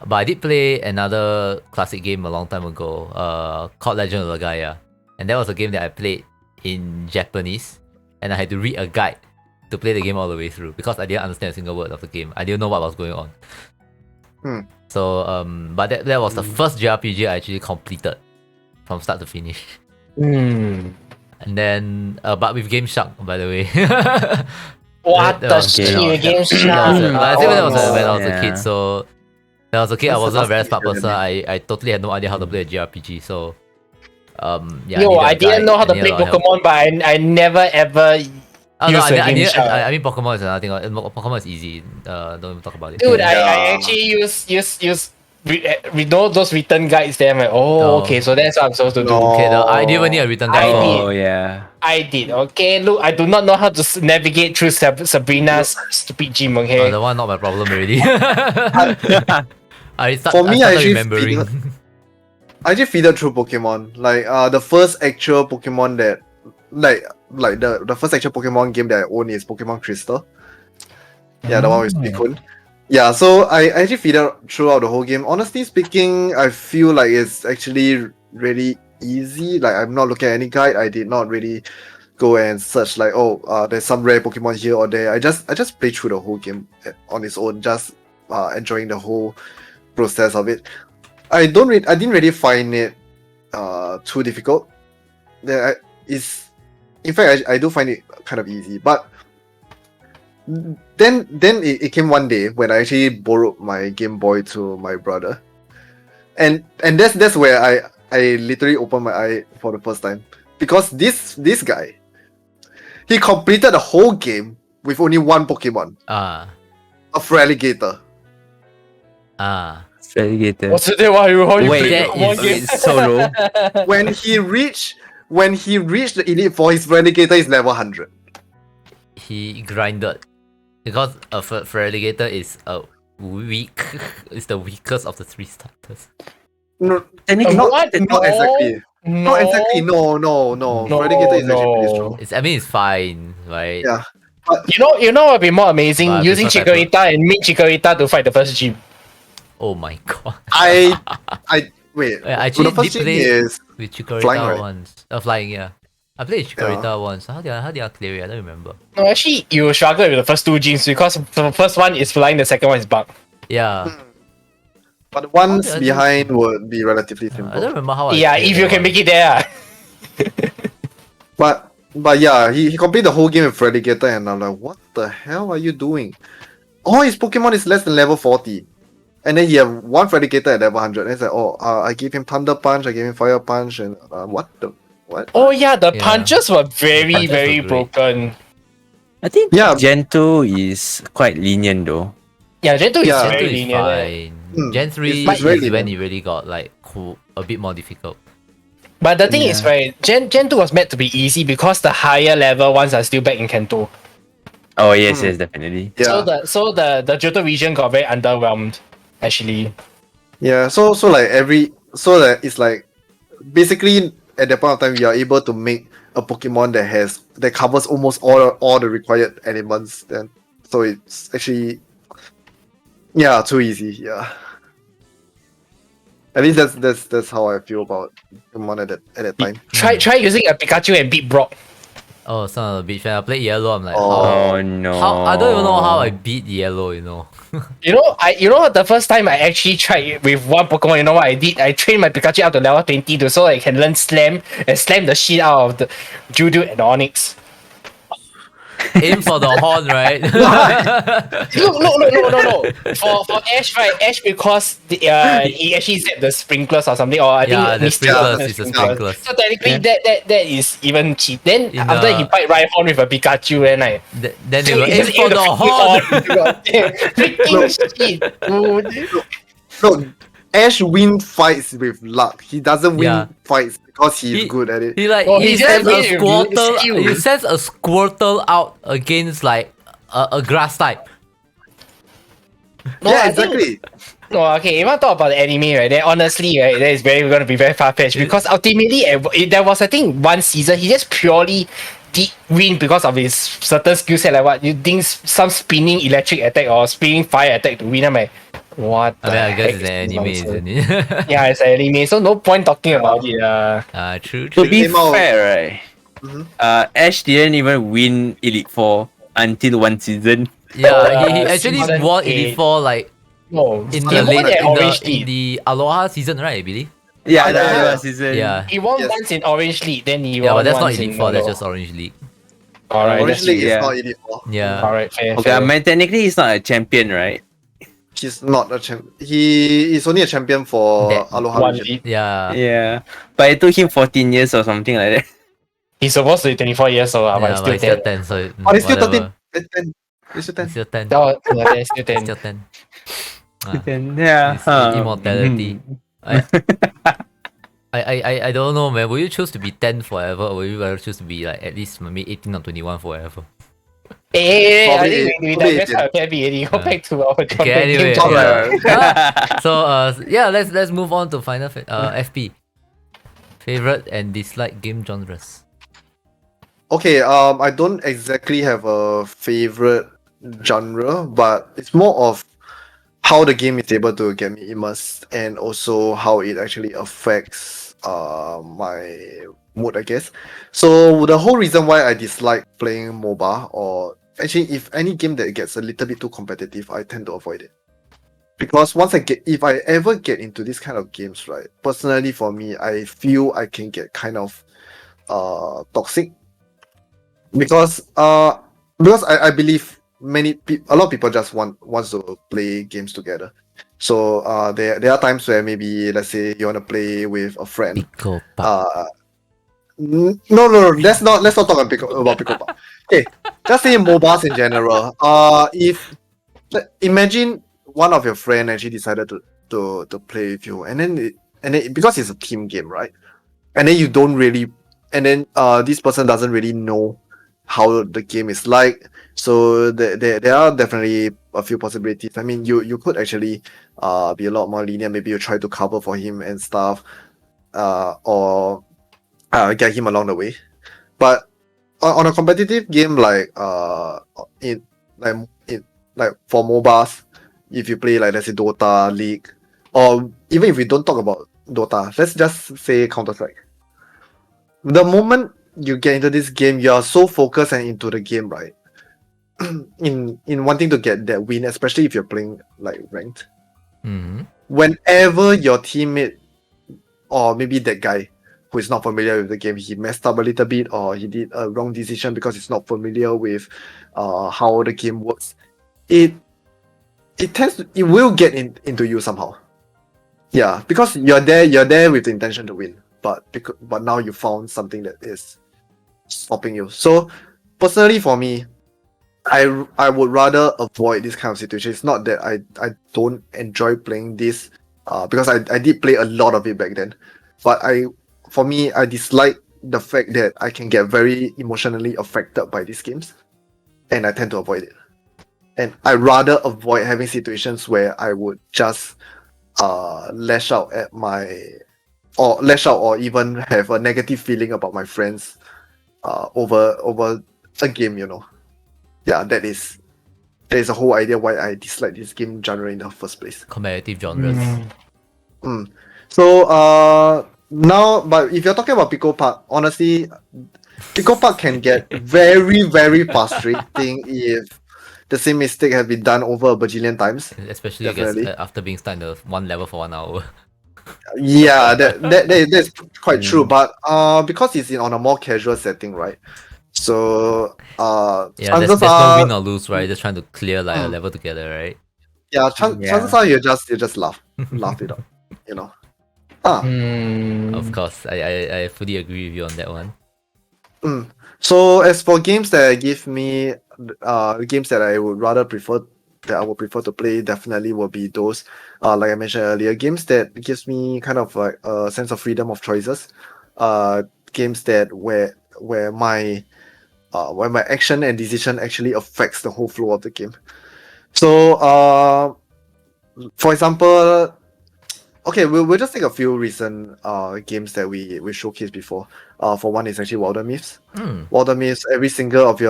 But I did play another classic game a long time ago, called Legend of Legaia. And that was a game that I played in Japanese, and I had to read a guide to play the game all the way through because I didn't understand a single word of the game. I didn't know what was going on. So but that was the first JRPG I actually completed from start to finish. Hmm. And then but with Game Shark, by the way. What That the was shit? good. Game But I Shark. think when I was when I was a Yeah. kid, so when I was a kid, I That's the wasn't a very last smart game, person. I totally had no idea how to play a JRPG. So yeah. Yo, needed a I didn't guide. know how to I needed play a lot of help. Pokemon, but I never ever Oh, no, use the game I mean Pokemon is another thing. Pokemon is easy. Don't even talk about it. Dude, I Yeah. actually use we know those written guides there. I'm like, oh, No. okay, so that's what I'm supposed to do. No. Okay, I didn't even need a written I guide. did. Oh yeah. I did. Okay, look, I do not know how to navigate through Sabrina's stupid gym. Oh, Okay, the one not my problem already. I For me, I started actually remembering. I just feeded through Pokemon. Like the first actual Pokemon that like the first actual Pokemon game that I own is Pokemon Crystal. Yeah, the one with Suicune. Yeah, so I actually feeded throughout the whole game. Honestly speaking, I feel like it's actually really easy. Like I'm not looking at any guide. I did not really go and search like, there's some rare Pokemon here or there. I just play through the whole game on its own, just enjoying the whole process of it. I didn't really find it too difficult. In fact, I do find it kind of easy. But then it came one day when I actually borrowed my Game Boy to my brother, and that's where I literally opened my eye for the first time, because this guy, he completed the whole game with only one Pokemon, Ah. a Feraligatr. Ah. Alligator. what's it? How you Wait, play that Pokemon is- game? it's solo. When he reached the Elite Four, his Feraligatr is level 100. He grinded. Because a Feraligatr is weak. It's the weakest of the 3 starters. No, Technically, What? not exactly. No, Not exactly. No. Feraligatr is actually pretty strong. It's fine, right? Yeah. You know what would be more amazing? But I Using prefer Pepper. Chikorita and meet Chikorita to fight the first gym. Oh my god. I wait. Yeah, I So the actually first did thing play is with Chikorita flying, right? once. Flying, yeah. I played Chikorita once. How did I clear it? I don't remember. No, actually, you struggle with the first 2 gyms because the first one is flying, the second one is bug. Yeah. but the ones How did I do- behind would be relatively I don't simple. remember how I Yeah, cleared if you that can one. make it there. Ah. But yeah, he completed the whole game with Feraligatr, and I'm like, what the hell are you doing? Oh, his Pokemon is less than level 40. And then he have one Feraligatr at level 100. And it's like, I gave him Thunder Punch, I gave him Fire Punch, and what? Oh yeah, the Yeah. punches were very, punches very were great. broken. I think Yeah. Gen 2 is quite lenient though. Yeah, Gen 2 is Yeah. Gen 2 very is linear. fine. Mm. Gen 3 It's very is when linear. it really got like cool, a bit more difficult. But the thing is, right, Gen 2 was meant to be easy because the higher level ones are still back in Kanto. Oh yes, Hmm. yes, definitely. Yeah. So the Johto region got very underwhelmed, actually. Yeah, so that it's like basically at that point of time you are able to make a Pokemon that covers almost all the required elements. Then so it's actually too easy. Yeah, at least that's how I feel about Pokemon at that time. Try using a Pikachu and beat Brock. Oh, son of a bitch. When I played Yellow, I'm like, Oh. Oh no. I don't even know how I beat Yellow, you know. You know the first time I actually tried it with one Pokemon, you know what I did? I trained my Pikachu up to level 20 so I can learn Slam and slam the shit out of the Judo and Onyx. Aim for the horn, right? No. For Ash, right? Ash because he actually said the sprinklers or something, or I Yeah, think the Misty sprinklers was is the sprinklers. sprinklers. So technically, that is even cheap. Then In after the- he fight Rhyhorn with a Pikachu, and I Then they will aim for the horn. Freaking shit, dude. No, Ash wins fights with luck. He doesn't win Yeah. fights because he's He- good at it. He like Oh, he he sends just a made it Squirtle. skill. He sends a Squirtle out against like a grass type. No, yeah, I think- exactly. No, okay. If I talk about the anime, right, then honestly, right, that is going to be very far fetched because ultimately, there was I think one season he just purely did win because of his certain skill set, like what you think some spinning electric attack or spinning fire attack to win. I'm like, what? I mean, I guess heck it's is an this anime, nonsense? isn't it? Yeah, it's an anime, so no point talking about it. True, To true. be Came out- fair, right? Mhm. Ash didn't even win Elite Four until one season. Yeah, he actually Season won 8. Elite Four like No, in he the won late at Orange in League. the Aloha season, right? I believe. Yeah, Oh, that yeah. was season. Yeah. He won Yes. once in Orange League, then he Yeah, won but that's not once Elite in Four. That's Yellow. just Orange League. Alright, Orange that's League is yeah. not Elite Four. Yeah. alright, fair. Okay, fair. I mean, technically he's not a champion, right? He's not a champ. He is only a champion for That Aloha One region. league. Yeah. Yeah. But it took him 14 years or something like that. He's supposed to be 24 years old, but Yeah, he's but still he's still 10. 10, so Oh, it's still whatever. 13. It's 10. It's still 10. He's still 10. Oh, yeah, he's still 10. Still 10. Ah, Yeah. it's immortality. I don't know, man. Will you choose to be 10 forever, or will you rather choose to be like at least maybe 18 or 21 forever? Hey, I Probably- think we probably digress a bit already. Go Yeah. back to our Okay, topic. anyway, Game genre. yeah. So yeah, let's move on to FP. Favorite and dislike game genres. Okay, I don't exactly have a favorite genre, but it's more of how the game is able to get me immersed and also how it actually affects my mood, I guess. So the whole reason why I dislike playing MOBA, or actually if any game that gets a little bit too competitive, I tend to avoid it. Because if I ever get into this kind of games, right, personally for me, I feel I can get kind of toxic. Because I believe a lot of people just wants to play games together. So there are times where maybe, let's say, you want to play with a friend. Pico Pop. No, let's not talk about Pico Pop. Okay, just say MOBAs in general. Imagine one of your friend actually decided to play with you, and then because it's a team game, right? And then you don't really, and then this person doesn't really know how the game is like. So there are definitely a few possibilities. I mean, you could actually be a lot more lenient. Maybe you try to cover for him and stuff, or get him along the way. But on a competitive game like for MOBAs, if you play like, let's say, Dota, League, or even if we don't talk about Dota, let's just say Counter-Strike. The moment you get into this game, you are so focused and into the game, right? in wanting to get that win, especially if you're playing like ranked. Mm-hmm. Whenever your teammate, or maybe that guy who is not familiar with the game, he messed up a little bit, or he did a wrong decision because he's not familiar with how the game works, it will get into you somehow. Yeah, because you're there with the intention to win, but now you found something that is stopping you. So personally for me, I would rather avoid this kind of situation. It's not that I don't enjoy playing this, because I did play a lot of it back then, but for me I dislike the fact that I can get very emotionally affected by these games, and I tend to avoid it. And I rather avoid having situations where I would just lash out or even have a negative feeling about my friends over a game, Yeah, that is the whole idea why I dislike this game genre in the first place. Competitive genres. So now, but if you're talking about Pico Park, honestly, Pico Park can get very, very frustrating if the same mistake has been done over a bajillion times. Especially I guess, Definitely. after being stuck in the one level for 1 hour. Yeah, that's quite true. But because it's on a more casual setting, right? So Yeah, there's chances no are, win or lose, right? Just trying to clear like a level together, right? yeah, Yeah. chances are you just laugh it up, you know. Of course, I fully agree with you on that one. So as for games that give me games that I would prefer to play, definitely will be those like I mentioned earlier, games that gives me kind of like a sense of freedom of choices, games that where my action and decision actually affects the whole flow of the game. So for example, okay, we'll just take a few recent games that we showcased before. For one is actually Wilder Myths. Wilder Myths, every single of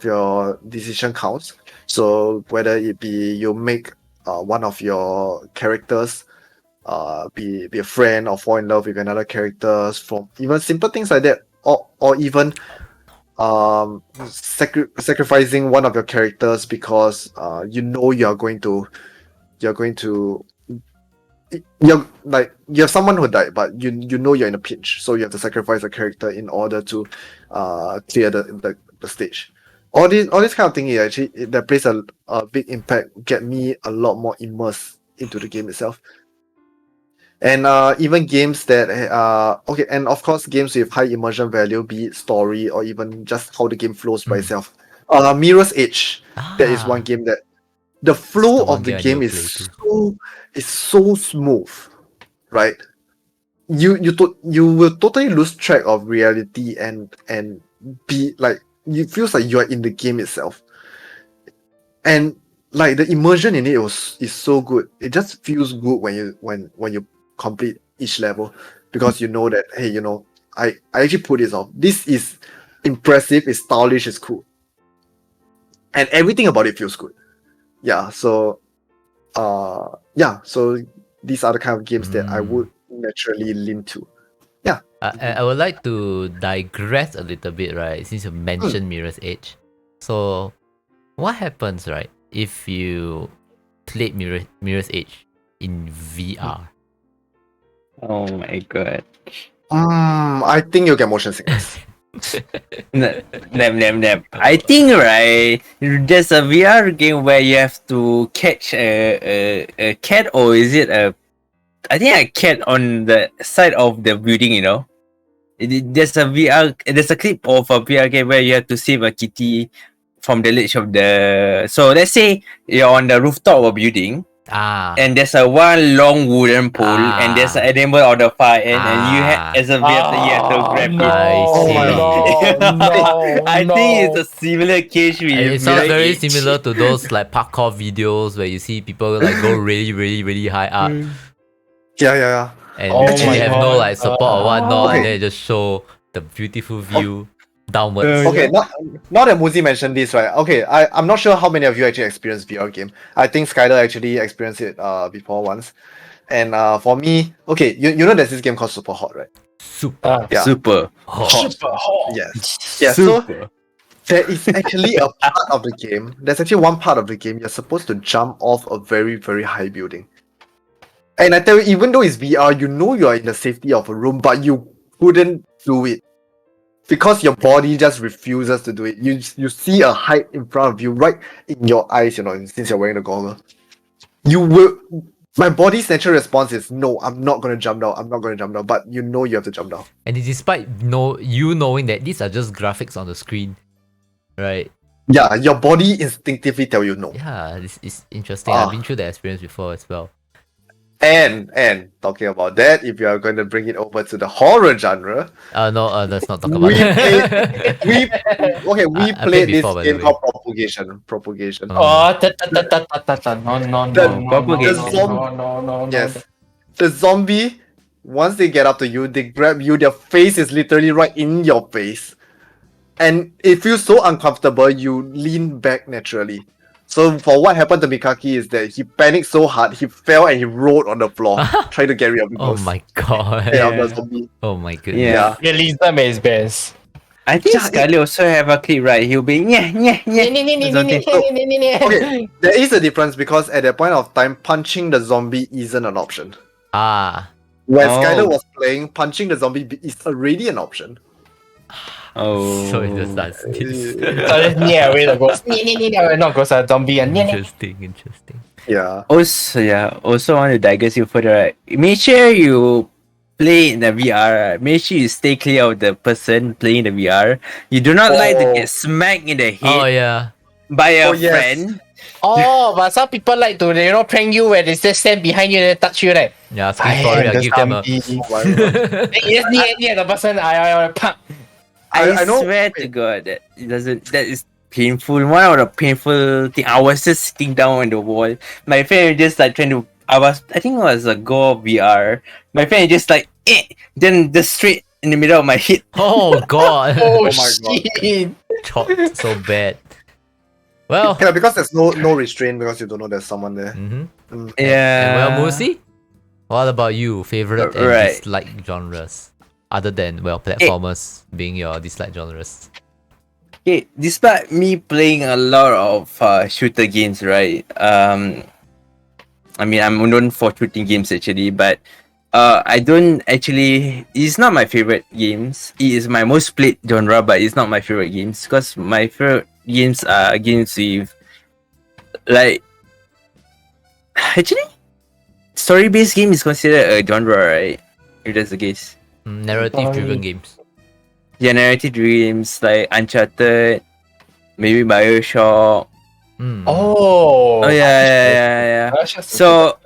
your decision counts. So whether it be you make one of your characters be a friend or fall in love with another character, from even simple things like that, or even sacrificing one of your characters because you're you have someone who died, but you know you're in a pinch, so you have to sacrifice a character in order to clear the stage. All this kind of thing that plays a big impact, get me a lot more immersed into the game itself. And even games that okay, and of course games with high immersion value, be it story or even just how the game flows by itself. Mirror's Edge, that is one game that the flow the one of the game I game need to is play so smooth, right? You will totally lose track of reality and be like, it feels like you are in the game itself, and like the immersion in it is so good. It just feels good when you complete each level, because you know that, hey, I actually put this off. This is impressive, it's stylish, it's cool, and everything about it feels good. Yeah, so so these are the kind of games that I would naturally lean to. I would like to digress a little bit, right? Since you mentioned Mirror's Edge. So, what happens, right, if you played Mirror's Edge in VR? Oh my god. I think you'll get motion sickness. Nep. I think, right, there's a VR game where you have to catch a cat, or is it I think a cat on the side of the building, There's a clip of a VR game where you have to save a kitty from the ledge of the. So let's say you're on the rooftop of a building, and there's a one long wooden pole, and there's an animal on the far end, and you as a VR player, you have to grab it. Oh my God. I think it's a similar case with It sounds Mirror very Edge. similar to those like parkour videos where you see people like go really, really, really high up, Yeah. and Oh they my have no God. like support or whatnot, and Okay. then they just show the beautiful view downwards. Okay, not that Muzi mentioned this, right? Okay, I'm not sure how many of you actually experienced VR game. I think Skyler actually experienced it before once. And for me, okay, you know there's this game called Super Hot, right? Super Yeah. Super. hot. Super hot. Yes. Yeah, so there is actually a part of the game. There's actually one part of the game you're supposed to jump off a very, very high building. And I tell you, even though it's VR, you know you are in the safety of a room, but you couldn't do it because your body just refuses to do it. You see a height in front of you, right in your eyes. Since you're wearing the goggle, you will. My body's natural response is no. I'm not gonna jump down. I'm not gonna jump down. But you know you have to jump down. And despite you knowing that these are just graphics on the screen, right? Yeah, your body instinctively tell you no. Yeah, this is interesting. I've been through that experience before as well. And talking about that, if you are going to bring it over to the horror genre, No, let's not talk about we that. we I played played this before, by the game way. called Propagation. Oh, no, Yes. The zombie, once they get up to you, they grab you, their face is literally right in your face. And it feels so uncomfortable, you lean back naturally. So for what happened to Mikaki is that he panicked so hard, he fell and he rolled on the floor, trying to get rid of the Oh ghost. my god. Of the zombie. Oh my goodness. Yeah. Realism is best. I think Yeah, Scarlet also have a clip, right? He'll be Okay, there is a difference because at that point of time, punching the zombie isn't an option. When Oh. Skyler was playing, punching the zombie is already an option. Oh. So it just does this. So just near away the ghost. Not ghost, a zombie. Interesting. Yeah. Also want to digress you further, right? Make sure you play in the VR. Make sure you stay clear of the person playing the VR. You do not like to Oh. get smacked in the Oh head yeah. by a Oh, yes. friend. Oh, but some people like to prank you where they just stand behind you and then touch you, right? Yeah, screen story, I give them a Then you just near the person. I pump. I know- swear to God that that is painful. One of the painful thing. I was just sitting down on the wall. My friend just like trying to. I think it was a Go VR. My friend just like then just straight in the middle of my head. Oh god. Oh, my God. shit. Chopped so bad. Well. Yeah, because there's no restraint because you don't know there's someone there. Mm-hmm. Yeah. Well, Musi, what about you? Favorite and Right. dislike genres, other than platformers being your dislike genres. Okay, despite me playing a lot of shooter games, right? I mean, I'm known for shooting games actually, but I don't actually. It's not my favorite games. It is my most played genre, but it's not my favorite games because my favorite games are games with like actually story-based game is considered a genre, right? If that's the case. Narrative-driven Story. games. Yeah, narrative games like Uncharted, maybe Bioshock. Oh. Oh yeah. So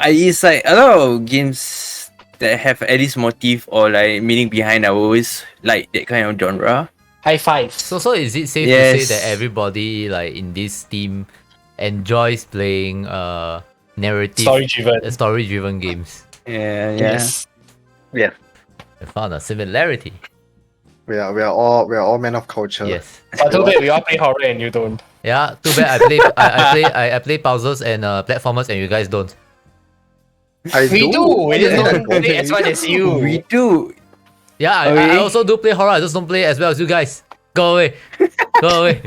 it's like a lot of games that have at least motive or like meaning behind. I always like that kind of genre. High five. So is it safe to Yes. say that everybody like in this team enjoys playing narrative Story-driven. games? Yeah. Yes. Yeah. I found a similarity. We are all men of culture. Yes. But too bad we all play horror and you don't. Yeah. Too bad I play puzzles and platformers and you guys don't. We do. We just don't play as much as you. We do. Yeah. I Okay. also do play horror. I just don't play as well as you guys. Go away. Go away.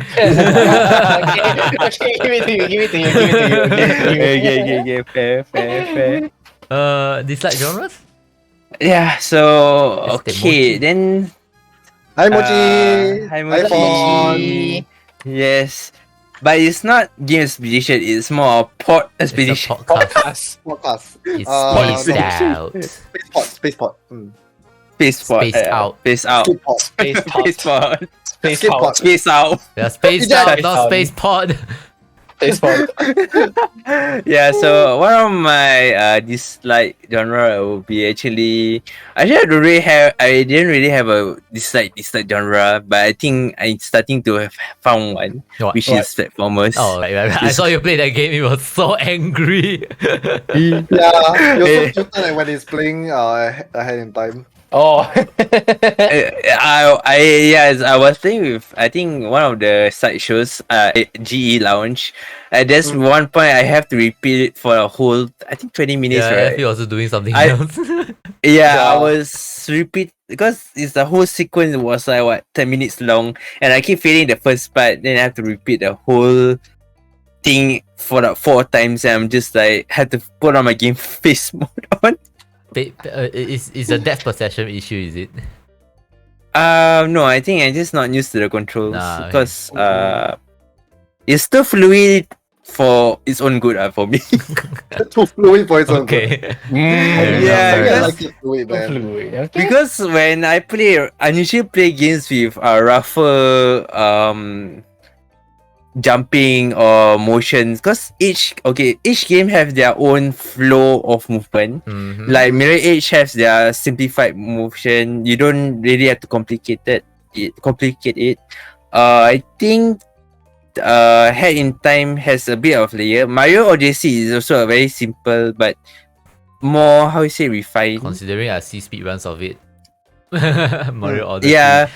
Okay, give it to you. Okay. Fair. Dislike genres? Yeah. So Let's take okay Mochi. then. Hi Mochi. Hi, Hi Mochi. Fawn. Yes. But it's not game expedition. It's more port It's a expedition. podcast. Podcast. It's Space spaced out. Spaceport. Spaceport. Spaced out. Space out. Skip Space pod. Spaceport. Space Skip pod. pod. Space out. Yeah, spaced Yeah, out, spaced not out. space pod. Space pod. Yeah, so one of my dislike genre will be actually I didn't really have a dislike genre, but I think I'm starting to have found one, What? which is platformers. Oh, right. I saw you play that game. You were so angry. Yeah. You're so cute like when he's playing ahead in time. Oh. I was playing with I think one of the side shows, GE Lounge. There's one point I have to repeat it for a whole I think 20 minutes, Yeah, right? Effie also doing something I- else. Yeah, I was repeat because it's the whole sequence was like what 10 minutes long, and I keep failing the first part. Then I have to repeat the whole thing for like 4 times, and I'm just like had to put on my game face mode on. It's a depth perception issue, is it? No, I think I'm just not used to the controls Nah, because it's still fluid for its own good for me. Too fluid for its own good. Okay. Yeah, I because- like it fluid, man. Fluid. Okay. Because when I usually play games with rougher jumping or motions. Because each game have their own flow of movement. Mhm. Like Mirror Edge has their simplified motion. You don't really have to complicate it. I think Head in Time has a bit of layer. Mario Odyssey is also a very simple but more refined. Considering I see speedruns of it. Mario Odyssey. Yeah,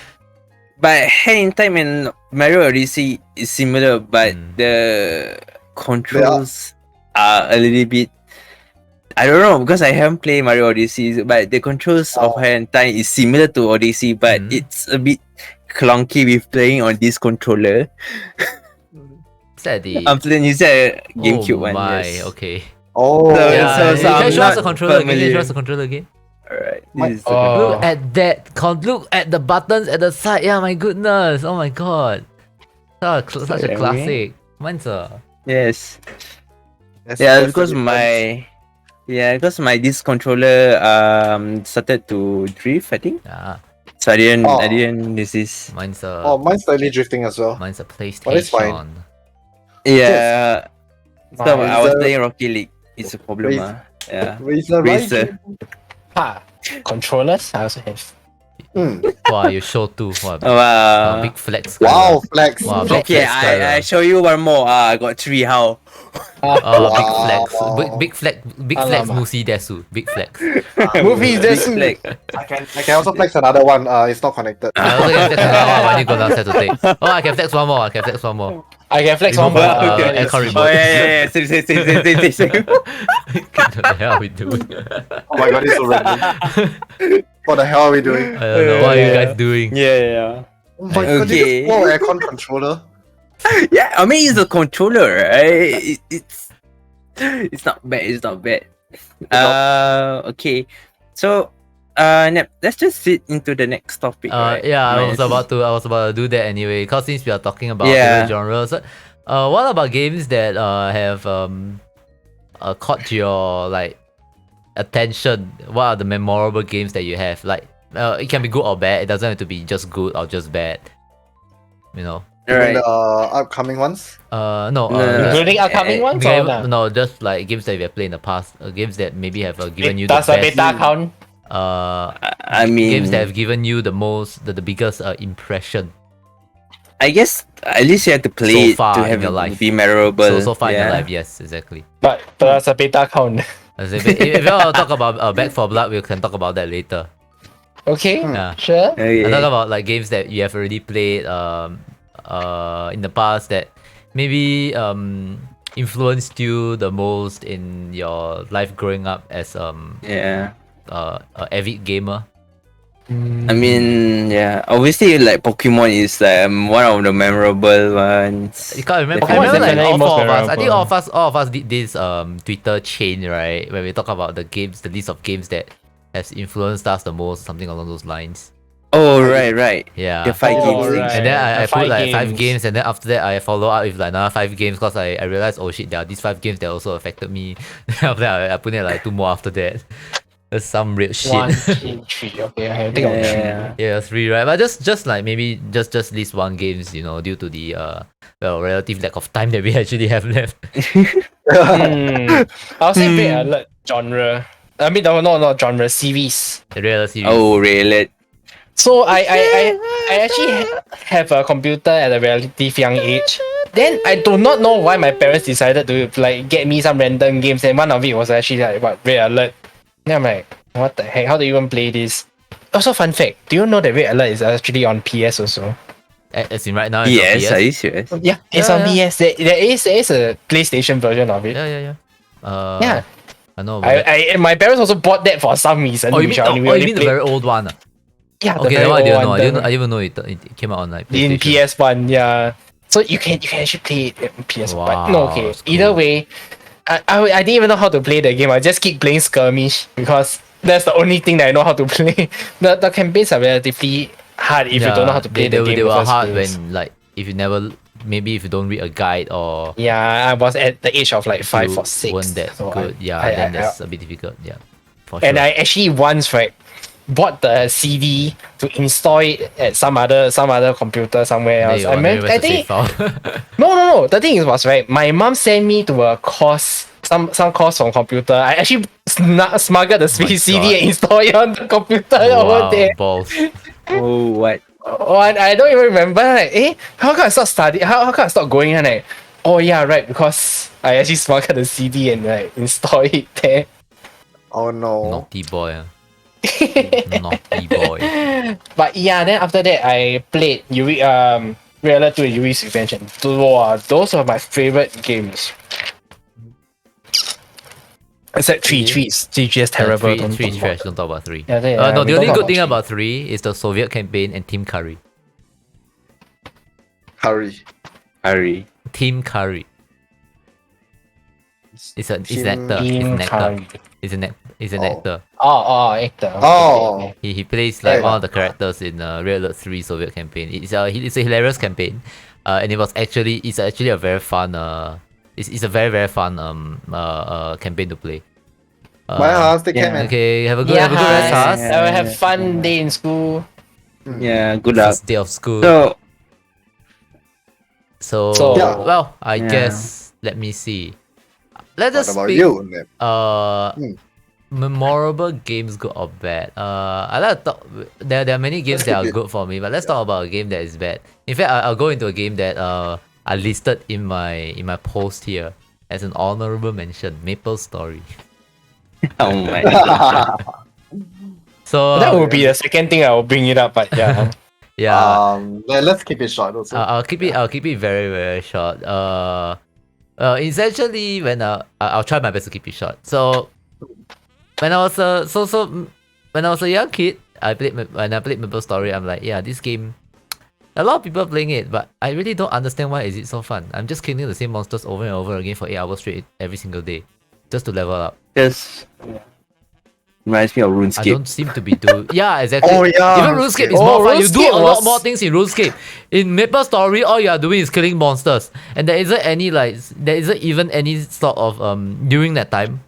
but Head in Time and Mario Odyssey is similar, but the controls are a little bit. I don't know because I haven't played Mario Odyssey, but the controls of Head in Time is similar to Odyssey, but it's a bit clunky with playing on this controller. Is that the... I'm playing using GameCube one. my, Yes. okay. Oh, Yeah, so can I'm you show us the not controller again? Can you familiar. show us the controller again? Alright, My- this is the Oh. controller. Look at that. Look at the buttons at the side. Yeah, my goodness. Oh my god. Such a Yeah, classic. Mine's a... Yes. That's- Yeah, that's because the because my this controller started to drift, I think. Yeah, So I Oh. didn't use this. mine's a... Oh, mine's slightly drifting as well. Mine's a But it's fine. PlayStation. Yeah. So Mine I was is a- playing Rocket League. It's a problem. Razer. Yeah. Razer, Razer. Ha. Controllers, I also have. Wow, you show too. Wow, Wow. big flex. Wow, flex. Wow, big Okay, flex. I show you one more. I got 3. How? Oh, big Wow. flex. Big flex. Big flex. Alamak. Musi Desu. Big flex. Movies, Big that's flag. I can also flex another one. It's not connected. I also can flex another one. I need to go downstairs to take. Oh, I can flex one more. I can flex one Remove, more. aircon remote. Oh yeah. Same. What the hell are we doing? Oh my god, it's so random. What the hell are we doing? I don't know. What are you guys doing? Yeah. Oh my god, you Okay. just blow aircon controller. Yeah, I mean it's a controller, right? It's not bad. Okay. So let's just sit into the next topic. right? Yeah, I was Nice. about to do that anyway. Cause since we are talking about Yeah. favorite genres, what about games that have caught your like attention? What are the memorable games that you have? Like, it can be good or bad. It doesn't have to be just good or just bad. You know. Even Right. the upcoming ones. No. No, Including upcoming ones or Game, not? no, just like games that we have played in the past. Games that maybe have given you the Does a best. beta count? I mean, Games that have given you the most, the biggest impression I guess at least you have to play So it far to in have your it life. be memorable. so far in your Yeah. life. Yes, exactly. But does a beta count? As if you want to talk about Back for Blood, we can talk about that later. Okay, Yeah. sure. Okay. I talk about like games that you have already played in the past that maybe influenced you the most in your life growing up as Yeah. a avid gamer. I mean, yeah. Obviously, like Pokemon is one of the memorable ones. You can't remember. I Pokemon is remember like definitely all most four of us. I think memorable. all of us did this Twitter chain, right? Where we talk about the games, the list of games that has influenced us the most, something along those lines. Oh, right. Yeah. The five Oh, games. right. And then I The put five like 5 games. games, and then after that I follow up with like another 5 games because I realized, oh shit, there are these 5 games that also affected me. Then after that I put in like 2 more after that. That's some real shit. 1, 2, 3. Okay, I think of 3. Yeah. Yeah, 3, right? But just like maybe just list 1 games, you know, due to the relative lack of time that we actually have left. I'll say Red Alert genre. I mean, no, not genre, series. The real series. Oh, really? So I actually have a computer at a relatively young age. Then I do not know why my parents decided to like get me some random games, and one of it was actually like what Red Alert. Then I'm like, what the heck? How do you even play this? Also, fun fact: do you know that Red Alert is actually on PS also? As in right now. It's on Yes, PS. are you serious? Yeah, it's Yeah, on yeah. PS. There is a PlayStation version of it. Yeah. Yeah. I know about that. I and my parents also bought that for some reason. Oh, you which mean, I only you really mean the played- very old one? yeah, the Okay, very that one I old didn't know. one, I didn't the- even know it came out on like in PlayStation. PS1, yeah. So you can actually play it in PS1. Wow, No, okay. that's Either cool. way, I didn't even know how to play the game. I just keep playing skirmish because that's the only thing that I know how to play. The campaigns are relatively hard if you don't know how to play they, the game. They in the were first hard place. when like if you never maybe if you don't read a guide or Yeah, I was at the age of like if 5 you or 6. weren't that so good. Yeah, I- then I- that's a bit difficult. Yeah, for sure. And I actually once bought the CD to install it at some other computer somewhere Then else. you I wonder remember, where's I the save think file. no. The thing was my mom sent me to a course, some course on computer. I actually smuggled the my CD God. and installed it on the computer over Wow, there. balls. Oh, what? Oh, I don't even remember. Like, how come I stop studying? How come I stop going? And like, oh yeah, right, because I actually smuggled the CD and like installed it there. Oh no. Naughty boy. Naughty boy. But yeah, then after that I played Yuri Red Alert 2 and Yuri's Revenge, and those are my favorite games. Except 3 is terrible. Three don't is talk trash. about- Don't talk about 3. Yeah, No, we the only don't good talk thing about about 3 is the Soviet campaign and Team Curry. Hurry. Hurry. Team Curry. It's an Team- actor. Team Curry. It's an Oh. actor. Oh, actor. Oh. He plays like Right. one of the characters in Red Alert 3 Soviet campaign. It's a hilarious campaign, and it's actually a very fun it's a very fun campaign to play. My house, they yeah. came in. Okay, have a good Yeah, rest, Has. I will have fun day in school. Yeah, good luck. First day of school. So, So Yeah. well, I Yeah. guess let me see. Let What us about speak. you, Nip? Memorable games, good or bad? I like to talk. There are many games that are good for me, but let's talk about a game that is bad. In fact, I'll go into a game that I listed in my post here as an honorable mention. Maple Story. oh my god. So That would be the second thing I will bring it up, but yeah. yeah. Let's keep it short also. I'll keep it very very short. Essentially when I'll try my best to keep it short. So when I was when I was a young kid, when I played Maple Story, I'm like, yeah, this game, a lot of people are playing it, but I really don't understand why is it so fun. I'm just killing the same monsters over and over again for 8 hours straight every single day, just to level up. Just Reminds me of I RuneScape. don't seem to be doing. Yeah, exactly. Oh, yeah, Even RuneScape is Oh, more fun. You do RuneScape a lot was- more things in RuneScape. In Maple Story, all you are doing is killing monsters, and there isn't any there isn't even any sort of during that time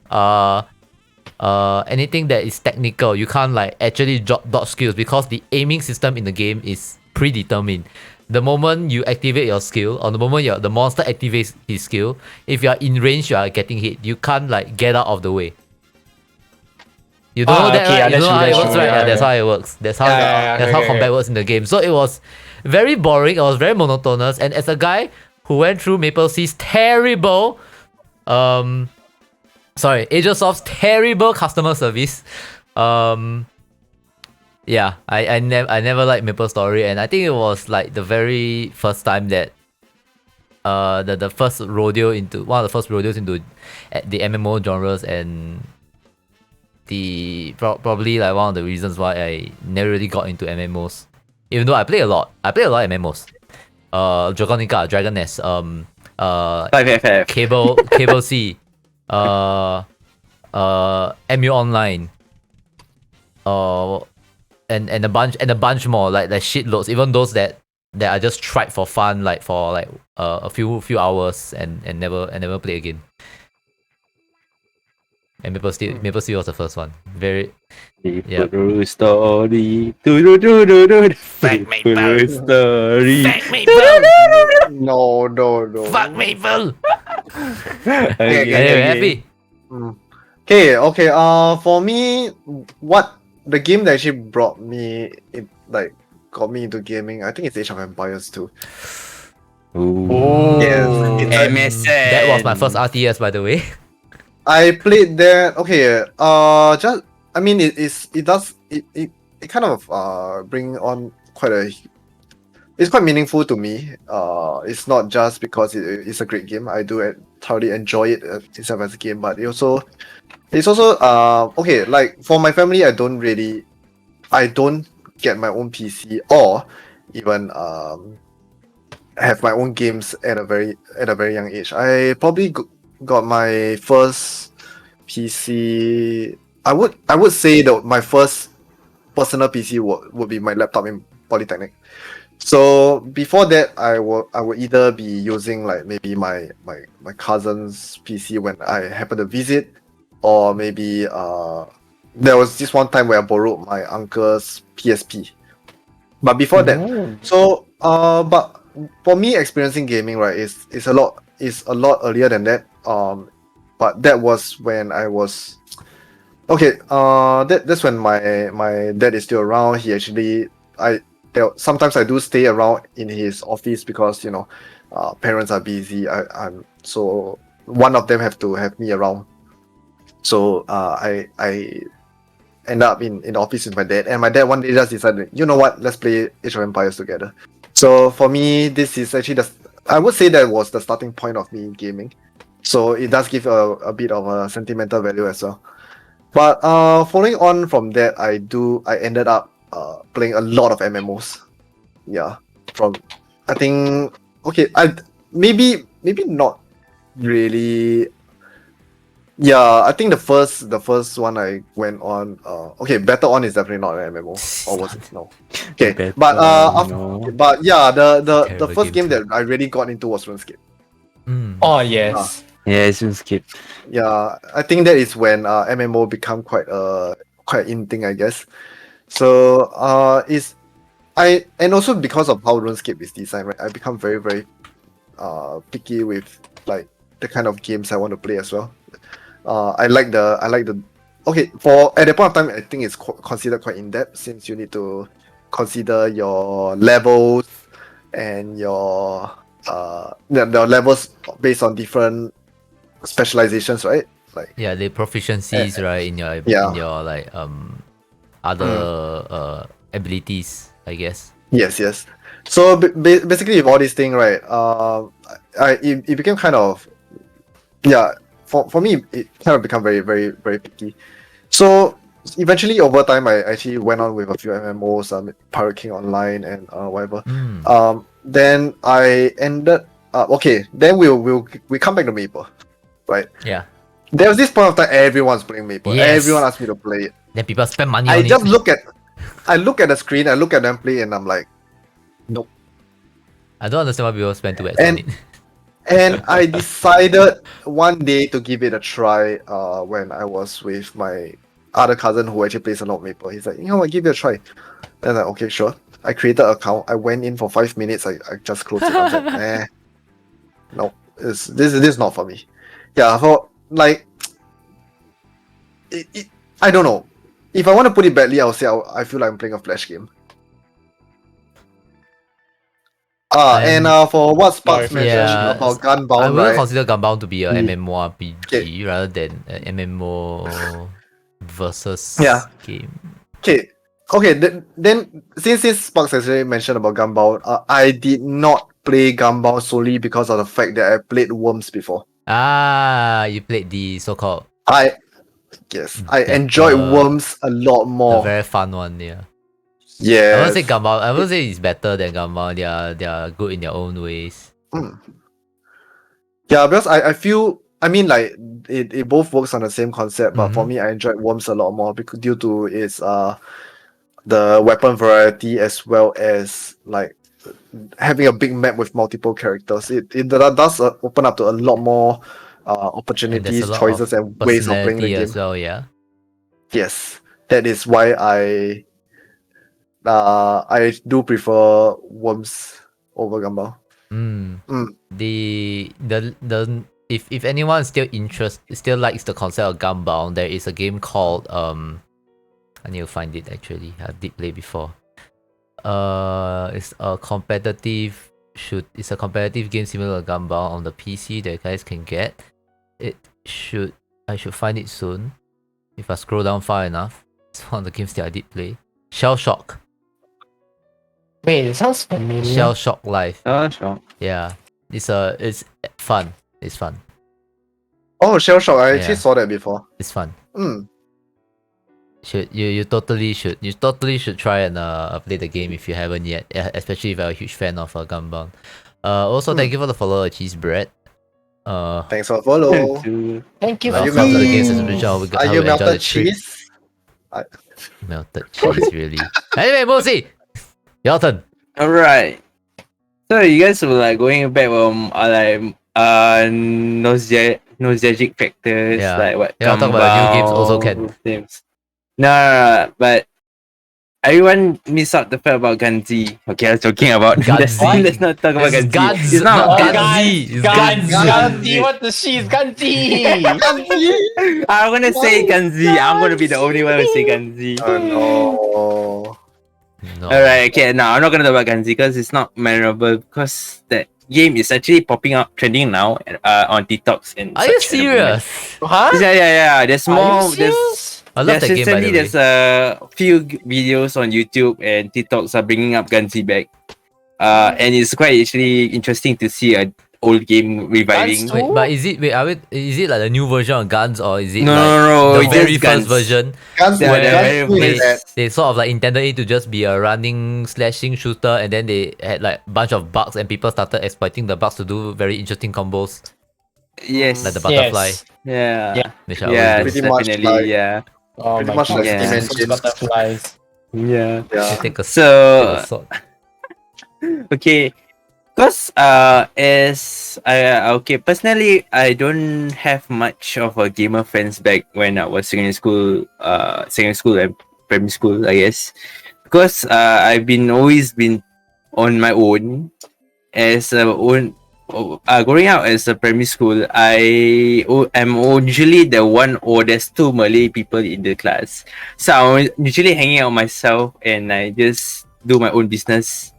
anything that is technical. You can't like actually dodge skills because the aiming system in the game is predetermined. The moment you activate your skill, or the moment the monster activates his skill, if you are in range, you are getting hit. You can't like get out of the way. You don't know that, okay, right? yeah, You know how it that's works, true, right? yeah, Yeah, that's yeah. how it works. That's how Yeah, okay, combat okay. works in the game. So it was very boring. It was very monotonous. And as a guy who went through Maple Sea's terrible, Agersoft's terrible customer service, yeah, I never liked Maple Story, and I think it was like the very first time that the first rodeo into one of the first rodeos into the MMO genres, and probably like one of the reasons why I never really got into MMOs. Even though I play a lot of MMOs. Dragonica, Dragon Nest, 5FF. Cable C, MU Online, and a bunch more, like shitloads. Even those that I just tried for fun, like for like a few hours and never play again. And Maple Steel was the first one. Very Yep. True story. Do. Fact Maple. Story. No. Fuck Maple. Okay, Anyway, happy. Okay. For me, what the game that actually brought me got me into gaming, I think it's Age of Empires 2. Oh. Yes, it's a- MSN. That was my first RTS, by the way. I played that. Okay. It kind of bring on quite a. It's quite meaningful to me. It's not just because it's a great game. I do thoroughly enjoy it itself as a game, but it's also okay. Like for my family, I don't get my own PC or even have my own games at a very young age. I probably got my first PC. I would say that my first personal PC would be my laptop in Polytechnic. So before that, I would either be using like maybe my cousin's PC when I happen to visit, or maybe there was this one time where I borrowed my uncle's PSP. But before that, but for me, experiencing gaming, right, is a lot earlier than that. But that was when I was okay. That's when my dad is still around. He actually sometimes I do stay around in his office because parents are busy. I'm so one of them have to have me around. So I end up in the office with my dad, and my dad one day just decided, you know what, let's play Age of Empires together. So for me, this is actually I would say that was the starting point of me gaming. So it does give a bit of a sentimental value as well. But following on from that, I ended up playing a lot of MMOs. Yeah, I think maybe not really. Yeah, I think the first one I went on. Battle On is definitely not an MMO, or was it? No. Okay, but but yeah, the Terrible first game game that I really got into was RuneScape. Oh yes. Yes, RuneScape. Yeah, I think that is when MMO become quite in thing, I guess. So and also because of how RuneScape is designed, right, I become very very picky with like the kind of games I want to play as well. I like the for at that point of time, I think it's considered quite in depth, since you need to consider your levels and your the levels based on different specializations, right? Like Yeah, the proficiencies, right, in your like other abilities, I guess. yes. So basically, with all these things, right? It became kind of For me, it kind of become very very very picky. So eventually, over time, I actually went on with a few MMOs, Pirate King Online and whatever. Then I ended up Then we come back to Maple, right? Yeah. There was this point of time everyone's playing Maple. Yes. Everyone asked me to play it. Then people spend money I on just it. look at the screen, I look at them play, and I'm like, nope. I don't understand why people spend 2x on And it. and I decided one day to give it a try. When I was with my other cousin who actually plays a lot of Maple. He's like, you know what, give it a try. Then I'm like, okay, sure. I created an account. I went in for 5 minutes. I just closed it. I was like, no, this is not for me. Yeah, for like, I don't know. If I want to put it badly, I'll say I feel like I'm playing a flash game. And for what Sparks mentioned Yeah, about I Gunbound, wouldn't right? consider Gunbound to be a Mm. MMORPG rather than an MMO versus Yeah. game. Okay. Then since Sparks has already mentioned about Gunbound, I did not play Gunbound solely because of the fact that I played Worms before. You played the so-called I That, enjoyed Worms a lot the more. very fun one, yeah. I Yeah. won't say Gunbound. I won't say it's better than Gunbound. They are good in their own ways. Yeah, because I feel, I mean, like it both works on the same concept, but for Mhm. me I enjoyed Worms a lot more because due to its the weapon variety as well as like having a big map with multiple characters. It does open up to a lot more And there's opportunities, a lot choices, of and ways of playing the personality game. as well, yeah. Yes, that is why I do prefer Worms over Gumball. The if anyone still likes the concept of Gunbound, there is a game called I need to find it actually. I did play before. It's a competitive game similar to Gunbound on the PC that you guys can get. I should find it soon. If I scroll down far enough. It's one of the games that I did play. Shell Shock. Wait, it sounds familiar. Shell Shock Live. Oh, sure. Yeah. It's fun. It's fun. Oh, Shell Shock! I actually Yeah. saw that before. It's fun. Mm. You totally should try and play the game if you haven't yet, especially if you're a huge fan of Gunbound. Also thank you for the follow, Cheese Bread. Thanks for the follow. Thank you Are for you welcome to the melted- games exhibition. Are you melted cheese? Melted cheese, really. Anyway, Mosi, your turn. Alright. So you guys were like going back nostalgic factors, Yeah. like what? Yeah, talk about the new games also can. Gumball, Games. No, but everyone miss out the fact about Ganzi. Okay, I was talking about Ganzi. Let's not talk about It's Ganzi. Guns, It's not not Ganzi. Ganzi. It's Ganzi. Ganzi. Ganzi, what the shit is Ganzi? I'm gonna say Ganzi. I'm gonna be the only one who say Ganzi. Oh no. No. Alright, okay, no, I'm not gonna talk about Ganzi because it's not memorable because that game is actually popping up trending now on TikToks and Are you such at the moment. serious? Huh? Yeah. There's Are more. you serious? I love that game, by the way. There's a few videos on YouTube and TikToks are bringing up Ganzi back. And it's quite actually interesting to see a old game reviving. Guns Wait, but is it like the new version of Guns, or is it No, like no, the it's very just first Guns. version? Guns, Yeah, where the very Guns is first- that- They sort of like intended it to just be a running slashing shooter, and then they had like a bunch of bugs, and people started exploiting the bugs to do very interesting combos, Yes. like the butterfly. Yes. Yeah. Yeah. Which I Yeah, always do. Pretty much definitely. like- Yeah. Oh Pretty my much like god. Steam Engine. Butterflies. Yeah. You Yeah. take a So sword. okay, because as okay, personally, I don't have much of a gamer friends back when I was secondary school and primary school, I guess, because I've always been on my own as a own. Growing up as a primary school, I'm usually the one, or there's two Malay people in the class, so I'm usually hanging out myself and I just do my own business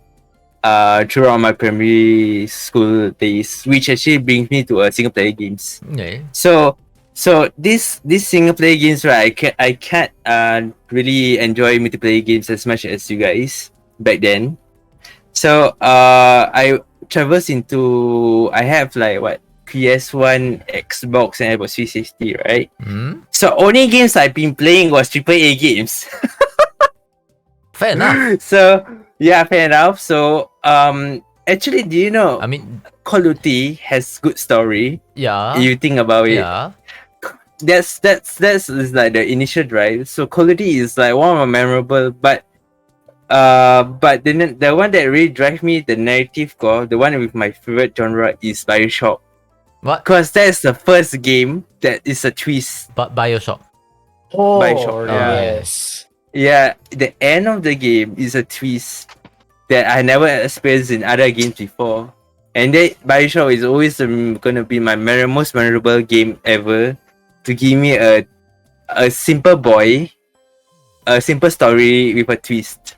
throughout my primary school days, which actually brings me to single player games. Okay. So this single player games, right? I can't really enjoy multiplayer games as much as you guys back then. So I have like what, PS1, Xbox, and Xbox 360, right? So only games I've been playing was AAA games. Fair enough. So yeah, fair enough. So actually, do you know I mean, Call of Duty has good story? yeah. You think about it. Yeah. that's is like the initial drive. So Call of Duty is like one of my memorable, but the one that really drive me, the narrative core, the one with my favorite genre is Bioshock. What? Because that's the first game that is a twist. But Bioshock. Oh, Bioshock, yes. Yeah, the end of the game is a twist that I never experienced in other games before. And that Bioshock is always gonna be my most memorable game ever. To give me a simple boy, a simple story with a twist.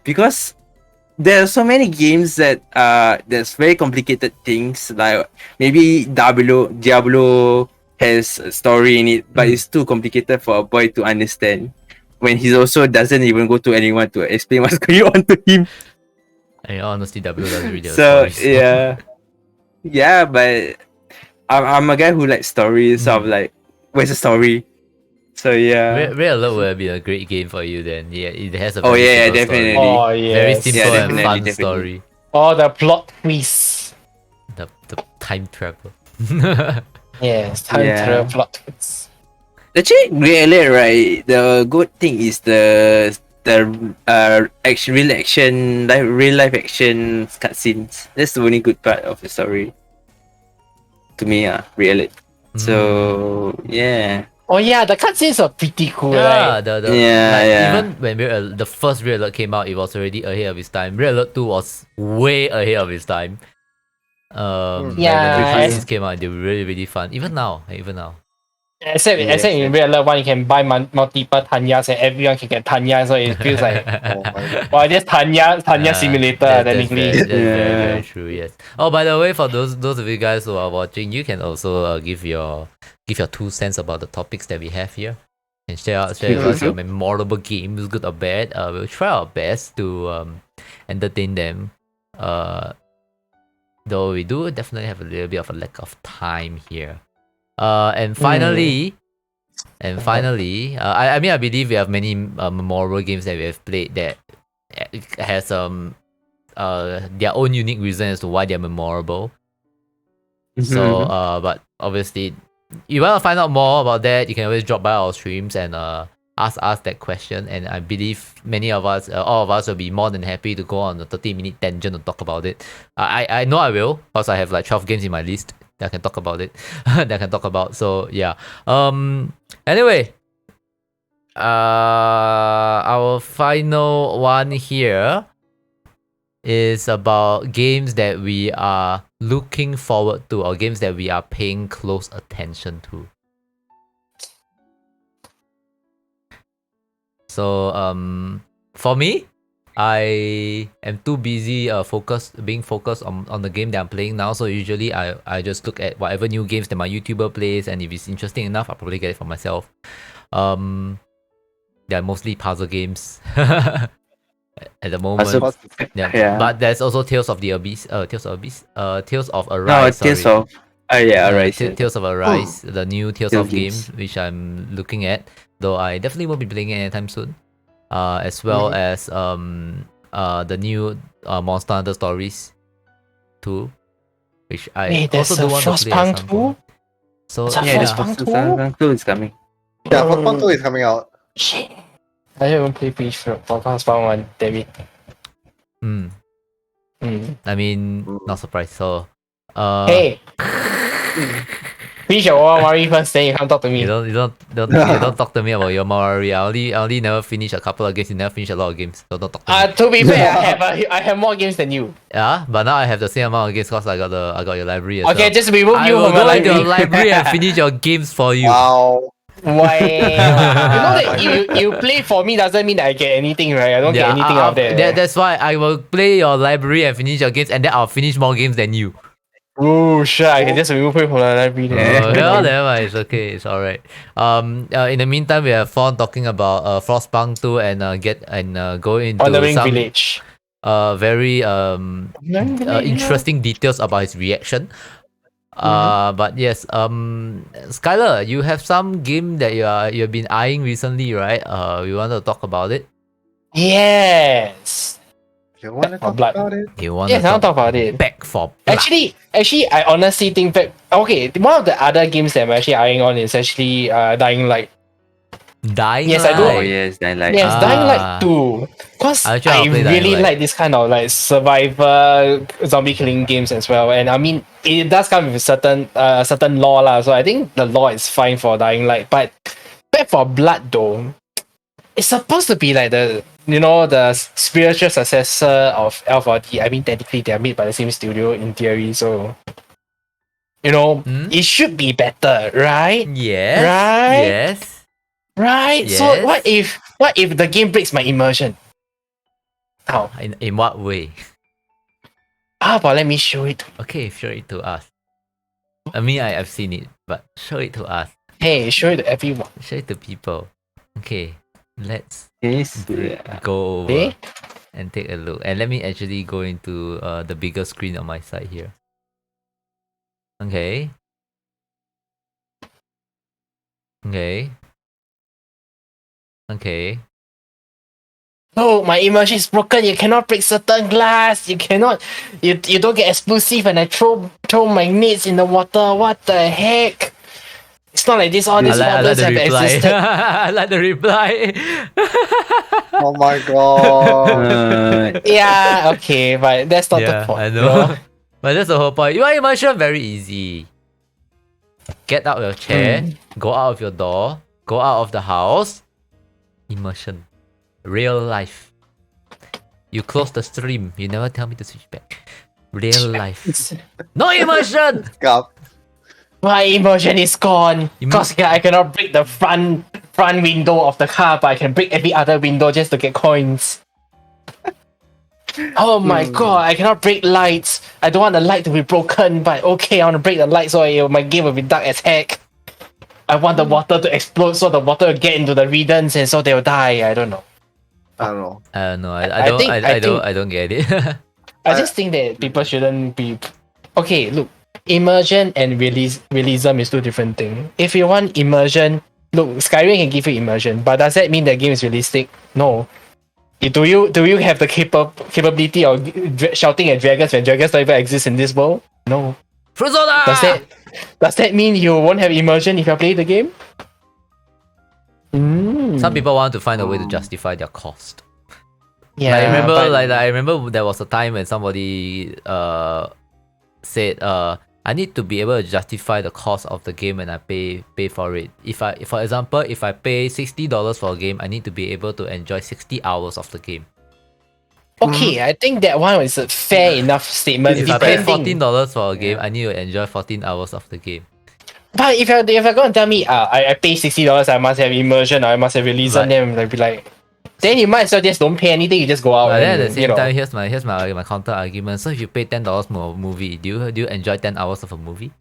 Because there are so many games that there's very complicated things, like maybe Diablo has a story in it, but it's too complicated for a boy to understand when he also doesn't even go to anyone to explain what's going on to him. And honestly, W doesn't read the So stories. yeah, but I'm a guy who likes stories, so I'm like, where's the story? So yeah. Red Alert would have been a great game for you then. Yeah, it has a Oh, very yeah, simple definitely. story. Oh, Very yes. simple Yeah, and definitely, fun definitely. story. Oh, the plot twist. The time travel. Yes, time Yeah. travel plot twist. Actually, really, right? The good thing is the real life action cutscenes. That's the only good part of the story. To me, really. So yeah. Oh yeah, the cutscenes are pretty cool, Yeah, right? like, even when the first Red Alert came out, it was already ahead of its time. Red Alert 2 was way ahead of its time. When the Yeah, cutscenes came out, they were really, really fun. Even now. Except in Red Alert 1, you can buy multiple Tanyas and everyone can get Tanya, so it feels like Oh my god. well, this Tanya simulator technically. That's very, Yeah. very true. Yes. Oh, by the way, for those of you guys who are watching, you can also give your 2 cents about the topics that we have here, and share with us your memorable games, good or bad. We'll try our best to entertain them. Though we do definitely have a little bit of a lack of time here. And finally, I mean, I believe we have many memorable games that we have played that has their own unique reason as to why they're memorable. So but obviously, you want to find out more about that, you can always drop by our streams and ask us that question, and I believe many of us, all of us, will be more than happy to go on a 30-minute tangent to talk about it. I know I will, because I have like 12 games in my list that I can talk about it. So yeah. Anyway, our final one here is about games that we are looking forward to, or games that we are paying close attention to. So for me, I am too busy being focused on the game that I'm playing now. So usually I just look at whatever new games that my YouTuber plays, and if it's interesting enough, I'll probably get it for myself. They're mostly puzzle games at the moment. Yeah. But there's also Tales of Arise. No, Sorry. Tales of. Yeah, alright. Tales of Arise, the new Tales Tales of game, which I'm looking at. Though I definitely won't be playing it anytime soon. As well as the new Monster Hunter Stories 2, which I Wait, also do want to play at some point. So There's a yeah, Frostpunk 2? 2 is coming. Yeah, Frostpunk 2 is coming out. Shit. I haven't played Frostpunk 1, damn it. I mean, not surprised. So Hey! Finish your Owamari first, then you come talk to me. you don't talk to me about your Mawari. I only never finish a couple of games. You never finish a lot of games. So don't talk to me. To be fair, I have more games than you. Yeah, but now I have the same amount of games because I got your library. As Okay, well. just remove I you will from your go into library. your library and finish your games for you. Wow. Why? You know that you play for me doesn't mean that I get anything, right? I don't get anything out there. That's why I will play your library and finish your games, and then I'll finish more games than you. Oh, sure, I can just remove you from the library then. Yeah, never mind. It's okay. It's alright. In the meantime, we have fun talking about Frostpunk 2 and go into Wandering some Village. very interesting details about his reaction. But yes, Skylar, you have some game that you've been eyeing recently, right? We want to talk about it. Yes. You wanna talk blood. about it? You want Yes, I want to talk about it. back for blood. Actually, I honestly think that okay, one of the other games that I'm actually eyeing on is actually Dying Light. Dying Yes, I do. Oh Light. yes, then like Yes, Dying Ah. Light 2. Because Actually, I I'll play Dying really Light. like this kind of like survivor zombie killing games as well. And I mean, it does come with certain law lah. So I think the law is fine for Dying Light. But Back for Blood though, it's supposed to be like the spiritual successor of L4D. I mean, technically they are made by the same studio in theory. So Hmm? it should be better, right? Yes. Right? Yes. Right. Yes. So what if the game breaks my immersion? How? In what way? How about let me show it to you? Okay, show it to us. I mean, I've seen it, but show it to us. Hey, show it to everyone. Show it to people. Okay, let's yes, go over Okay? and take a look. And let me actually go into the bigger screen on my side here. Okay. Okay. Okay. Oh, my immersion is broken. You cannot break certain glass. You cannot. You don't get explosive when I throw magnets in the water. What the heck? It's not like this. All these I like models the have reply. existed. I like the reply. Oh my god. Yeah. Okay, but that's not the Yeah, point. I you know. But that's the whole point. Your immersion very easy. Get out of your chair, go out of your door, go out of the house. Immersion. Real life. You close the stream, you never tell me to switch back. Real life. No immersion! Scarf. My immersion is gone. Because I cannot break the front window of the car, but I can break every other window just to get coins. Oh my god, I cannot break lights. I don't want the light to be broken, but okay, I want to break the light so my game will be dark as heck. I want the water to explode so the water will get into the Redens and so they'll die. I don't know. I don't know. No, I think- I don't get it. I just think that people shouldn't be. Okay, look, immersion and realism is two different things. If you want immersion, look, Skyrim can give you immersion, but does that mean the game is realistic? No. Do you have the capability of shouting at dragons when dragons don't even exist in this world? No. Fruzola! Does that mean you won't have immersion if you play the game? Some people want to find a way to justify their cost. Yeah, I remember there was a time when somebody said I need to be able to justify the cost of the game when I pay for it. For example, if I pay $60 for a game, I need to be able to enjoy 60 hours of the game. Okay, I think that one is a fair enough statement. If I pay depending- $14 for a game, I need to enjoy 14 hours of the game. But if you're going to tell me, I pay $60, I must have immersion, or I must have realism, Right. then I'll be like, then you might as well just don't pay anything. You just go out. But then at and, the same time, here's my counter argument. So if you pay $10 for a movie, do you enjoy 10 hours of a movie?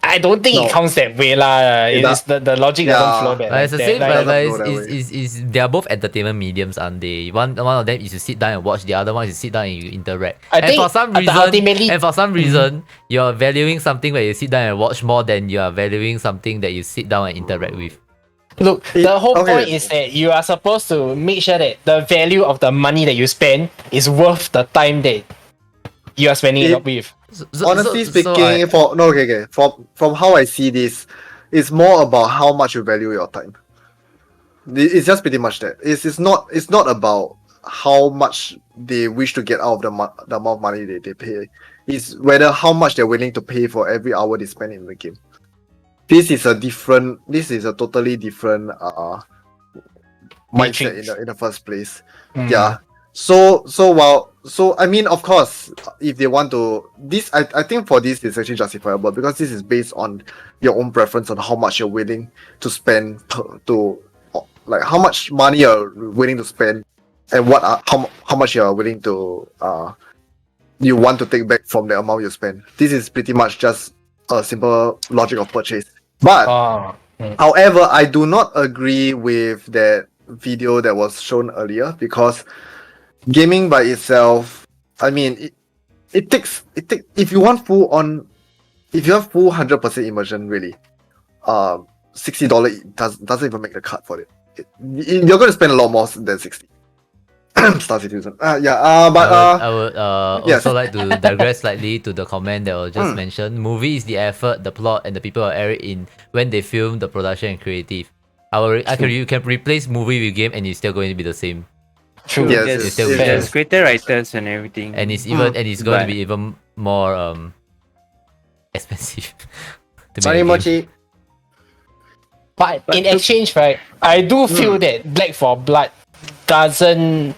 I don't think No. it counts that way lah. It It's the logic Yeah. doesn't flow that. But it's the that- same, like- but doesn't go that it's they are both entertainment mediums, aren't they? One of them is to sit down and watch, the other one is to sit down and you interact. I and think for some ultimately- reason, you're valuing something where you sit down and watch more than you are valuing something that you sit down and interact with. Look, the whole Okay. point is that you are supposed to make sure that the value of the money that you spend is worth the time that you are spending it It- with. Honestly speaking, from how I see this, it's more about how much you value your time. It's just pretty much that. It's not about how much they wish to get out of the amount of money they pay. It's whether how much they're willing to pay for every hour they spend in the game. This is a totally different mindset Matrix. in the first place. Mm. Yeah. So I mean, of course, if they want to, I think for this is actually justifiable because this is based on your own preference on how much you're willing to spend like how much money you're willing to spend and how much you're willing to you want to take back from the amount you spend. This is pretty much just a simple logic of purchase. But Ah. however, I do not agree with that video that was shown earlier because gaming by itself, I mean, it takes if you have full 100% immersion, really, $60 doesn't even make the cut for it. you're going to spend a lot more than 60. Star Citizen. But I would yes. also like to digress slightly to the comment that was just Mm. mentioned. Movie is the effort, the plot, and the people who are in when they film the production and creative. You can replace movie with game and it's still going to be the same. True. Yes, There's, it's still there's fair. greater writers and everything. And it's even and it's going to But- be even more expensive. to make Sorry, a game. Mochi. But in exchange, right, I do feel that Black for Blood doesn't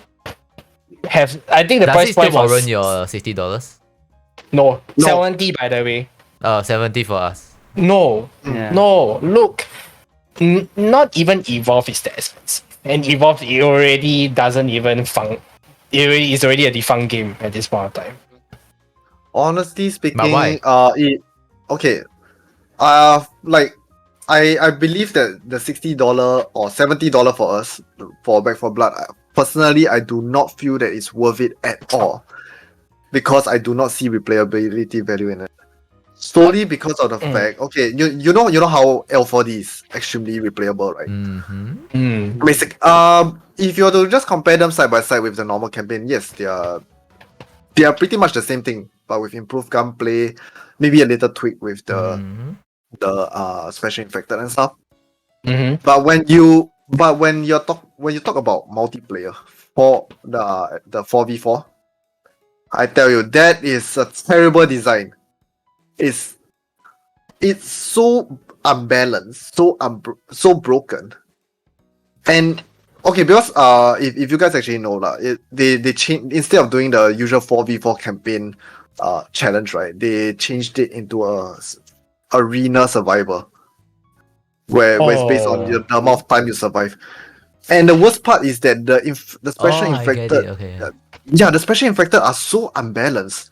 have. I think the Does price it still point was warrant your $60? no, No. 70 by the way. 70 for us. No, Yeah. no. Look, not even Evolve is that expensive, and Evolve it already doesn't even fun. Is already a defunct game at this point of time. Honestly speaking, why? Okay, like I believe that the $60 or $70 for us for Back for Blood, personally, I do not feel that it's worth it at all because I do not see replayability value in it. Solely because of the fact, okay, you know how L4D is extremely replayable, right? Mm-hmm. Basic. If you were to just compare them side by side with the normal campaign, yes, they are pretty much the same thing, but with improved gunplay, maybe a little tweak with the special infected and stuff. Mm-hmm. But when you talk about multiplayer for the 4v4, I tell you that is a terrible design. It's so unbalanced, so broken. And okay, because if you guys actually know they changed, instead of doing the usual 4v4 campaign challenge, right? They changed it into a arena survivor, where it's based on the amount of time you survive. And the worst part is that the special I get infected, it. Okay. the special infected are so unbalanced.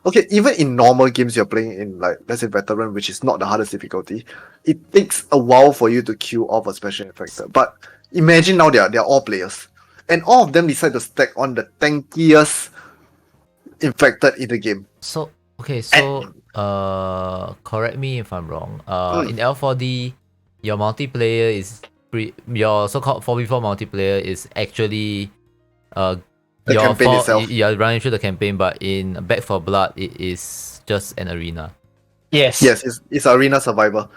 Okay, even in normal games you're playing in, like, let's say veteran, which is not the hardest difficulty, it takes a while for you to kill off a special infected. But imagine now they're all players, and all of them decide to stack on the tankiest infected in the game. So correct me if I'm wrong. In L4D, your multiplayer is your so-called 4v4 multiplayer is actually The campaign itself. you're running through the campaign, but in Back for Blood it is just an arena. Yes. Yes, it's arena survivor.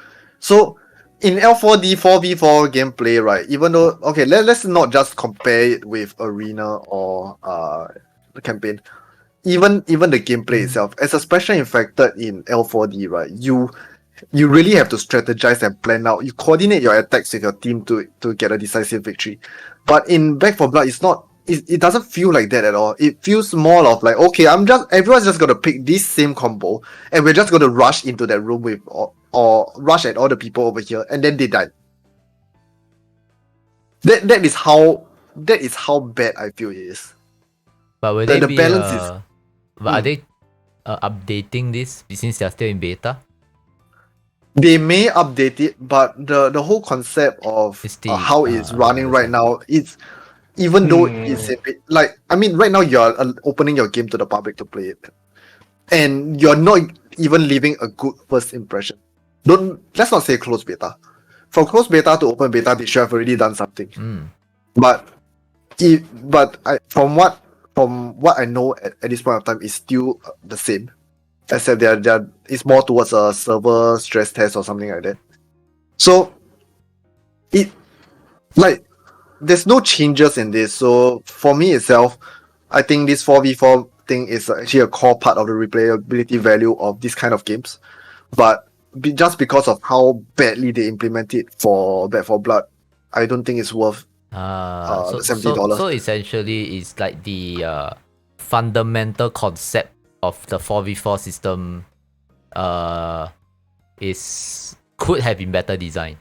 So in L4D 4v4 gameplay, right? Even though, okay, let's not just compare it with arena or the campaign. Even the gameplay itself, as a special infected in L4D, right? You really have to strategize and plan out. You coordinate your attacks with your team to get a decisive victory. But in Back for Blood, it's not. It doesn't feel like that at all. It feels more of like, okay, everyone's just gonna pick this same combo, and we're just gonna rush into that room with or rush at all the people over here, and then they die. That is how bad I feel it is. But will The they be balance is- but are they updating this since they're still in beta? They may update it, but the whole concept of It's the- how it's running right now, it's even though it's a bit, like, I mean, right now you're opening your game to the public to play it, and you're not even leaving a good first impression. Let's not say closed beta. From closed beta to open beta, they should have already done something. But from what I know at this point of time, is still the same, except it's more towards a server stress test or something like that. So there's no changes in this. So for me itself, I think this 4v4 thing is actually a core part of the replayability value of this kind of games. But just because of how badly they implement it for Back 4 Blood, I don't think it's worth So $70. So essentially, it's like the fundamental concept of the 4v4 system could have been better designed.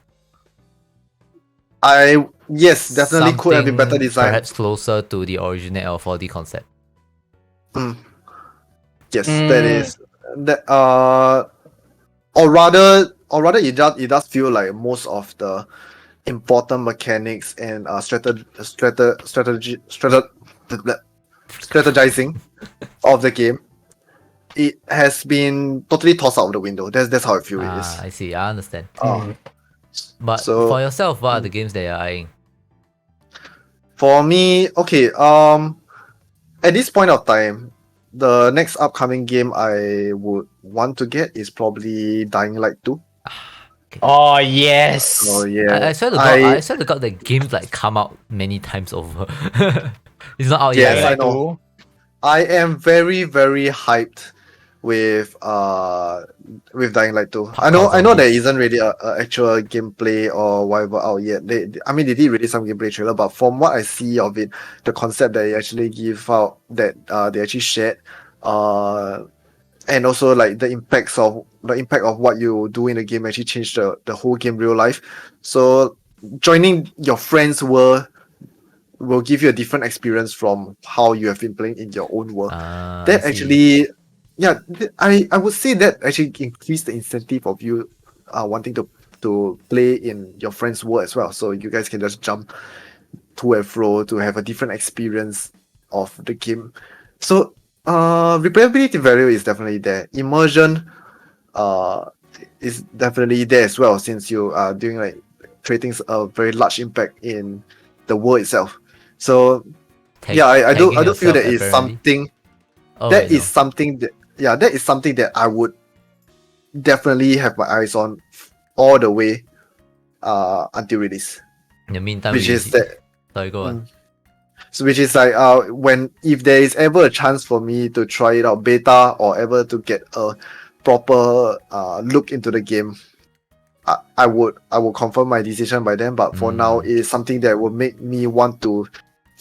Yes, definitely could have been better Something designed. Perhaps closer to the original L4D concept. Yes, that is that. Or rather, it does feel like most of the important mechanics and strategizing of the game, it has been totally tossed out of the window. That's how I feel it is. I see. I understand. Oh. But So- for yourself, what are the games that you're eyeing? For me, okay. At this point of time, the next upcoming game I would want to get is probably Dying Light 2. Oh yes. Oh yeah. I swear to God, I swear to God, the games like come out many times over. It's not out Yes, yet. I Right? know. I am very very hyped with Dying Light 2. I know Popcorn there zombies. isn't really a actual gameplay or whatever out yet. I mean they did release some gameplay trailer, but from what I see of it, the concept that they actually give out that they actually shared, and also like the impact of what you do in the game actually changed the whole game real life. So joining your friends' world will give you a different experience from how you have been playing in your own world. I That see. actually, yeah, I would say that actually increase the incentive of you wanting to play in your friend's world as well. So you guys can just jump to and fro to have a different experience of the game. So replayability value is definitely there. Immersion is definitely there as well, since you are doing like creating a very large impact in the world itself. So yeah, I do Tagging feel that yourself, is apparently. something Oh, that wait, is no. something that that is something that I would definitely have my eyes on all the way until release. In the meantime, Which we, is that sorry, go on. so which is like when if there is ever a chance for me to try it out beta or ever to get a proper look into the game, I would confirm my decision by then. But for now, it is something that will make me want to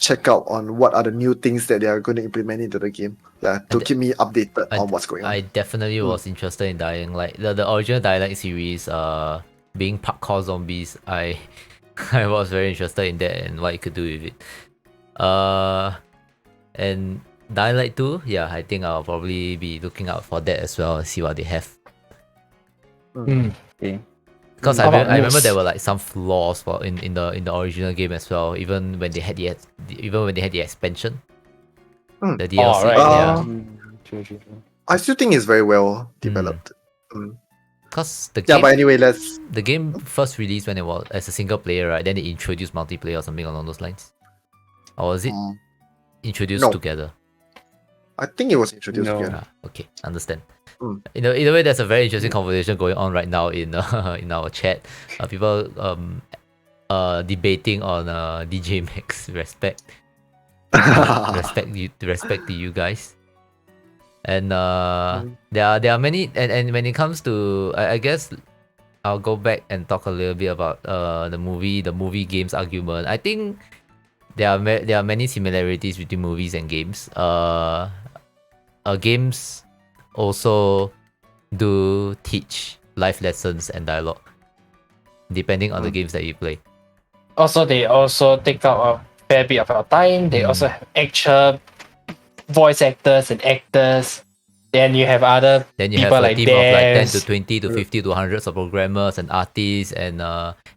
check out on what are the new things that they are going to implement into the game. Yeah, to And keep me updated I- on what's going on. I definitely was interested in Dying Light. The original Dying Light series, being parkour zombies, I I was very interested in that and what you could do with it. And Dying Light 2, yeah, I think I'll probably be looking out for that as well, see what they have. Mm. Okay. Because How about I remember news? there were like some flaws for in the original game as well, even when they had the expansion. Hmm. The DLC, right. yeah. True, true, true. I still think it's very well developed. Because the Yeah, game but anyway, let's. the game first released when it was as a single player, right? Then they introduced multiplayer or something along those lines. Or was it Um, introduced no. together? I think it was introduced No. again. Okay, understand. Mm. Either way, there's a very interesting conversation going on right now in in our chat. People debating on DJ Max respect respect to you guys. And there are many and when it comes to I guess I'll go back and talk a little bit about the movie games argument. I think there are many similarities between movies and games. Games also do teach life lessons and dialogue depending on the games that you play. Also, they also take up a fair bit of our time. They also have actual voice actors and actors. Then you have other Then you have people a like team of like 10 to devs. 20 to 50 to hundreds of programmers and artists and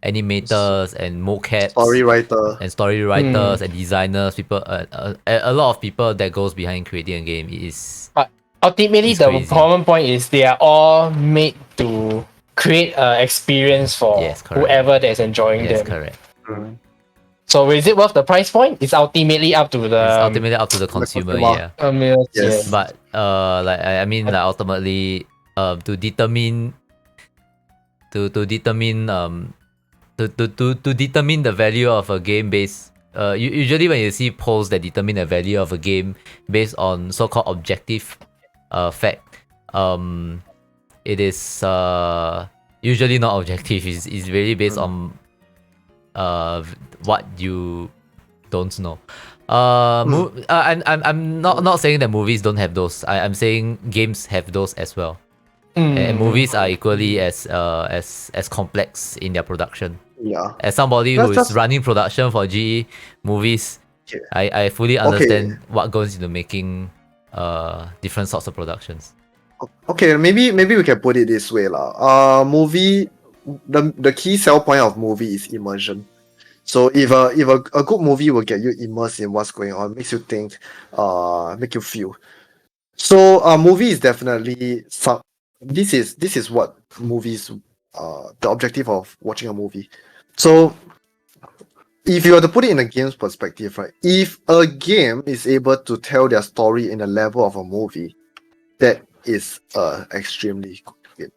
animators and mocaps Story writer. and story writers and designers. People, a lot of people that goes behind creating a game. It is Ultimately, It's the crazy. common point is they are all made to create an experience for Yes, correct. whoever that is enjoying yes, them. correct. True. So is it worth the price point? It's ultimately up to the It's ultimately up to the consumer. consumer. Yeah. Yes. But like I mean like ultimately to determine to determine to determine the value of a game based usually when you see polls that determine the value of a game based on so-called objective fact, it is usually not objective. It's really based on what you don't know. I'm not saying that movies don't have those. I'm saying games have those as well. And movies are equally as complex in their production. Yeah. As somebody That's who is just- running production for GE movies, Okay. I fully understand what goes into making different sorts of productions. Okay, maybe we can put it this way lah. Movie, the key sell point of movie is immersion. So if a good movie will get you immersed in what's going on, makes you think, make you feel. So movie is definitely some. This is what movies. The objective of watching a movie. So if you were to put it in a game's perspective, right? If a game is able to tell their story in a level of a movie, that is extremely good game.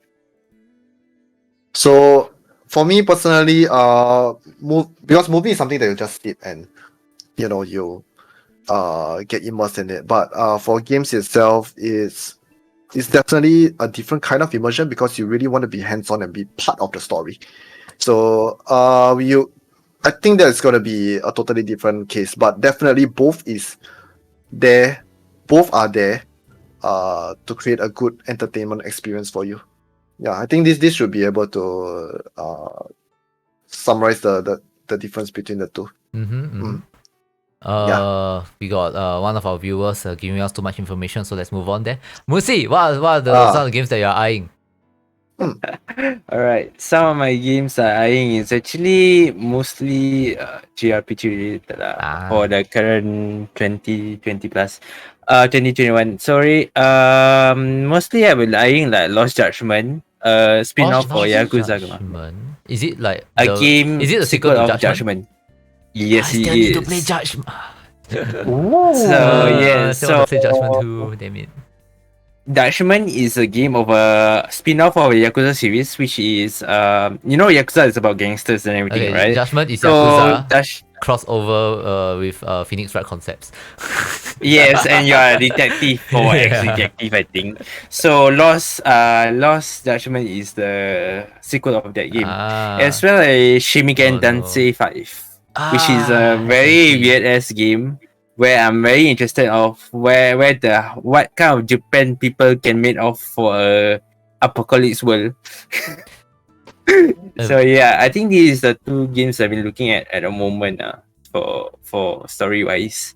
So for me personally, because movie is something that you just sit and you get immersed in it. But for games itself, it's definitely a different kind of immersion because you really want to be hands-on and be part of the story. So I think that's gonna be a totally different case, but definitely both are there to create a good entertainment experience for you. Yeah, I think this should be able to summarize the difference between the two. We got one of our viewers giving us too much information, so let's move on there. Musi, what are some of the games that you're eyeing? Alright, some of my games are eyeing is actually mostly JRPG related for the current 2020 plus 2021. Sorry, mostly I will eyeing like Lost Judgment, spin-off for Yakuza. Is it like A game? Is it a sequel to of Judgment? Yes, I it still need to is. play Judgment. So yeah, still want to play Judgment too. Damn it. Judgment is a game of a spin-off of a Yakuza series, which is Yakuza is about gangsters and everything, right? Judgment is So Yakuza crossover with Phoenix Wright concepts. yes, and you are a detective or ex-detective, I think. So Lost Judgment is the sequel of that game, as well as Shimiken Dansei 5, which is a very weird ass game where I'm very interested of what kind of Japan people can make of for a apocalypse world. So yeah, I think these are the two games I've been looking at the moment for story wise.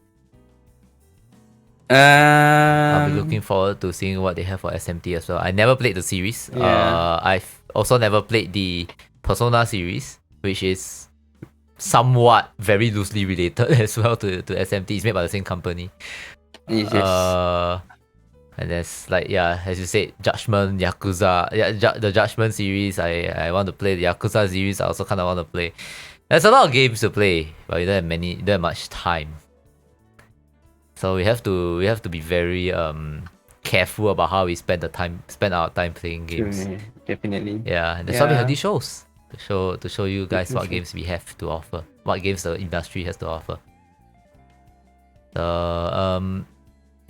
I'll be looking forward to seeing what they have for SMT as well. I never played the series. I've also never played the Persona series, which is somewhat very loosely related as well to SMT. It's made by the same company. Yes. And there's as you said, Judgment, Yakuza. The Judgment series I want to play. The Yakuza series I also kind of want to play. There's a lot of games to play, but we don't have much time. So we have to be very careful about how we spend our time playing games. Definitely. Yeah, that's why we have these shows to show you guys what games we have to offer, what games the industry has to offer. So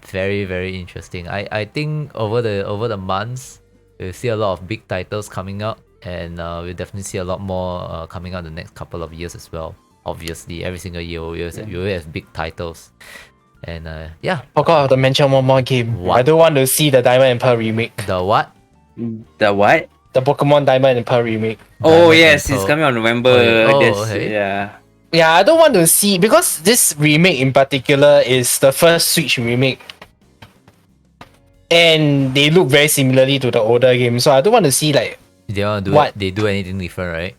very, very interesting. I think over the months we'll see a lot of big titles coming out, and we'll definitely see a lot more coming out the next couple of years as well. Obviously, every single year we will have big titles. And Forgot to mention one more game. What? I don't want to see the Diamond and Pearl remake. the what? The what? The Pokemon Diamond and Pearl remake. Oh Diamond yes, and it's Pearl. coming on November. Okay. Yeah. Yeah, I don't want to see because this remake in particular is the first Switch remake. And they look very similarly to the older game, so I don't want to see like They want to What? do anything different, right?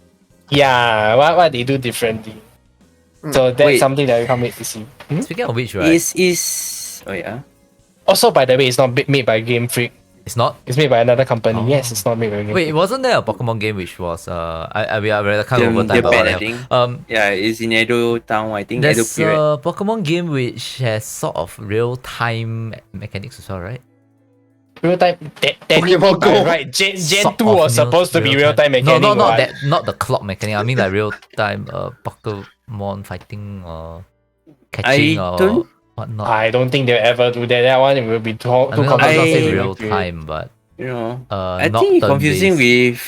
what they do differently. So that's Wait. something that we can't wait to see. Speaking of which, right? Is oh yeah. Also, by the way, it's not made by Game Freak. It's not. It's made by another company. Oh. Yes, it's not made by Game Wait, Freak. wasn't there a Pokemon game which was we are kind of over time, but Japan, I whatever. think. Yeah, it's in Edo Town, I think. Edo There's period. a Pokemon game which has sort of real time mechanics as well, right? Real time. Technically, Pokemon by Go. right. Gen Sort 2 of was supposed to be real time No, mechanic. not what? that, not the clock mechanic. I mean like real time Pokemon fighting or catching I or don't- whatnot. I don't think they'll ever do that. That one will be too I mean, not complicated. say I- real time, but You know. not I think it's confusing turn-based.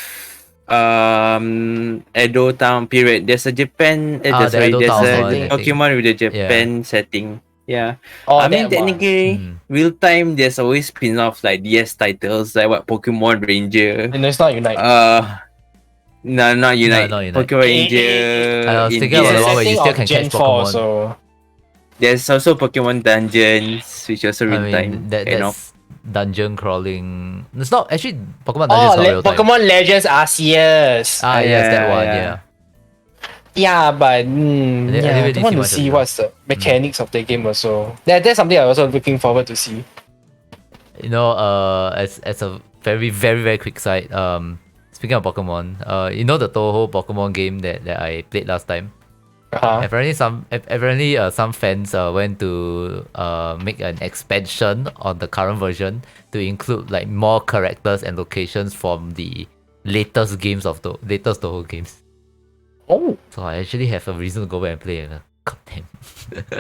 with Edo Town period. There's a Japan the there's Edo a Town one, I think. Pokemon with the Japan setting. Yeah. Oh, I mean that one. technically real time there's always spin-offs like DS titles like what Pokemon Ranger. And it's not Unite. No, not Unite. not Unite. Pokemon Ranger. I was in thinking about the DS. one where you Setting still of can Gen catch 4, Pokemon. so There's also Pokemon Dungeons, which also I real mean, time. that's dungeon crawling. It's not actually Pokemon oh, Dungeon is not real time. Pokemon Legends Arceus. Yes, that Yeah, one. yeah. Yeah. Yeah, but I didn't I really don't want see to much of see it. what's the mechanics of the game also. That's something I'm also looking forward to see. You know, as a very, very, very quick side, speaking of Pokemon, you know the Toho Pokemon game that I played last time? Apparently some fans went to make an expansion on the current version to include like more characters and locations from the latest Toho games. Oh, So I actually have a reason to go back and play. God damn.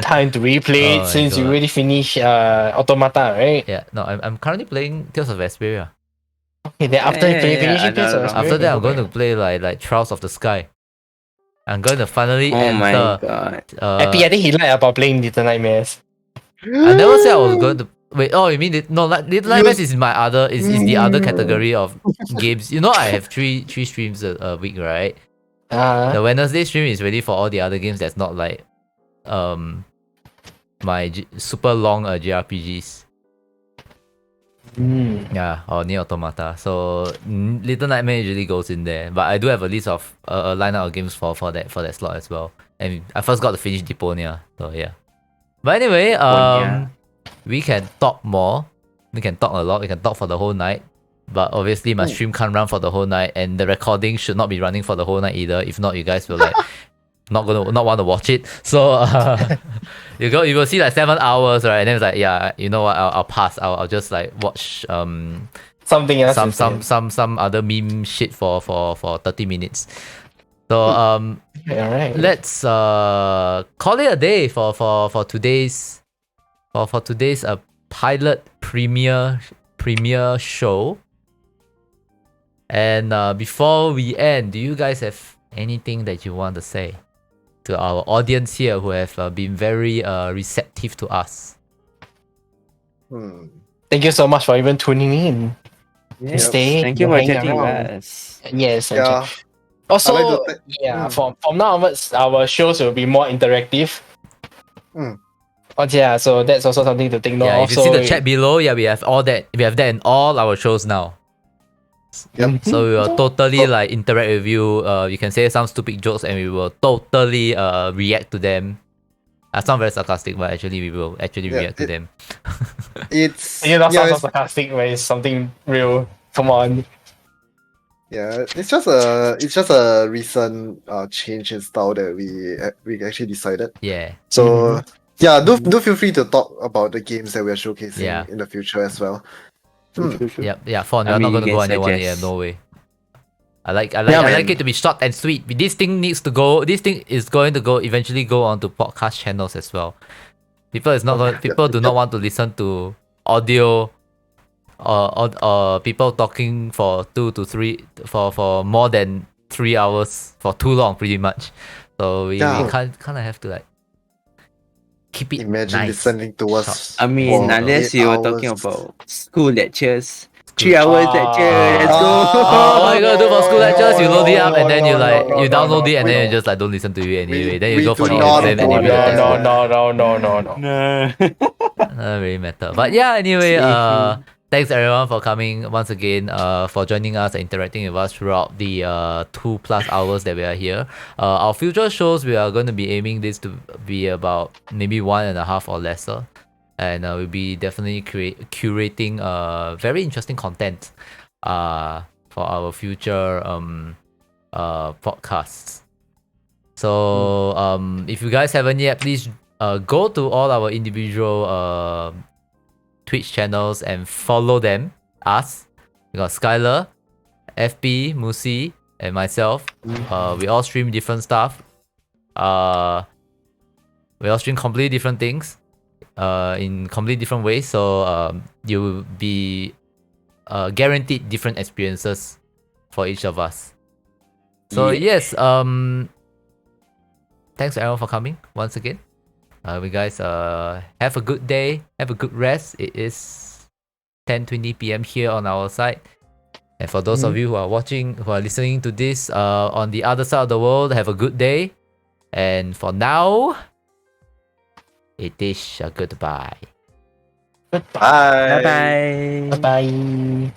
time to replay Oh it my since you God. already finished Automata, right? Yeah, no, I'm currently playing Tales of Vesperia. Okay, then after Yeah, you yeah, finish yeah, it, Tales of I know. Vesperia, After that, you I'm go going to back. play like Trials of the Sky. I'm going to finally Oh my enter. god. Happy, I think he liked about playing Little Nightmares. I never said I was going to wait. Oh, you mean no? Little Nightmares is my other is the other category of games. You know, I have three streams a week, right? The Wednesday stream is really for all the other games that's not like my super long JRPGs. Yeah, or Nier Automata. So Little Nightmare usually goes in there, but I do have a list of a lineup of games for that slot as well. And I first got to finish Deponia, so yeah. But anyway, we can talk more. We can talk a lot. We can talk for the whole night. But obviously, my stream can't run for the whole night, and the recording should not be running for the whole night either. If not, you guys will like not want to watch it. So you will see like 7 hours, right? And then it's like, yeah, you know what? I'll pass. I'll just like watch Something else. some other meme shit for 30 minutes. So Alright. let's call it a day for today's pilot premiere show. And before we end, do you guys have anything that you want to say to our audience here who have been very receptive to us? Thank you so much for even tuning in. Yep. Stay. Thank you for hang chatting with around. us. Yes. Yeah. Also, I'd like to from now onwards, our shows will be more interactive. Yeah, so that's also something to take note Yeah, of. if you see the chat below, yeah, we have all that. We have that in all our shows now. Yep. So we will totally like interact with you. You can say some stupid jokes and we will totally react to them. I sound very sarcastic, but actually we will actually react to them. It's You're not yeah, so it's, sarcastic when it's something real. Come on. yeah, it's just a recent change in style that we actually decided. Yeah. So yeah, do feel free to talk about the games that we are showcasing Yeah. in the future as well. Yep. Yeah. Fawn, I you're not mean, gonna you go can anywhere near. suggest. No way. I like man. it to be short and sweet. This thing needs to go. This thing is going to go eventually go on to podcast channels as well. People do not want to listen to audio or people talking for 2 to 3 for more than 3 hours for too long, pretty much. So we Yeah. kind of have to like keep it Imagine nice. listening to us. I mean, for unless 8 you were hours. talking about school lectures. 3 hours lecture, let's go. Oh, what you gonna do for school lectures? You load it up and then you like no, you no, download no. it and We- then you just like don't listen to it anyway. Then you we go for do the not exam and you do read the that. textbook. No. No. Doesn't really matter. But yeah, anyway, thanks everyone for coming once again, for joining us and interacting with us throughout the 2+ hours that we are here. Our future shows, we are going to be aiming this to be about maybe 1.5 or lesser. And we'll be definitely curating very interesting content for our future podcasts. So if you guys haven't yet, please go to all our individual Twitch channels and follow them. Us, we got Skylar, FB, Musi, and myself. We all stream different stuff. We all stream completely different things in completely different ways. So you will be guaranteed different experiences for each of us. So yes, thanks everyone for coming once again. We guys have a good day, have a good rest. It is 10:20 p.m. here on our side. And for those of you who are listening to this on the other side of the world, have a good day. And for now, it is a goodbye. Bye. Bye-bye. Bye.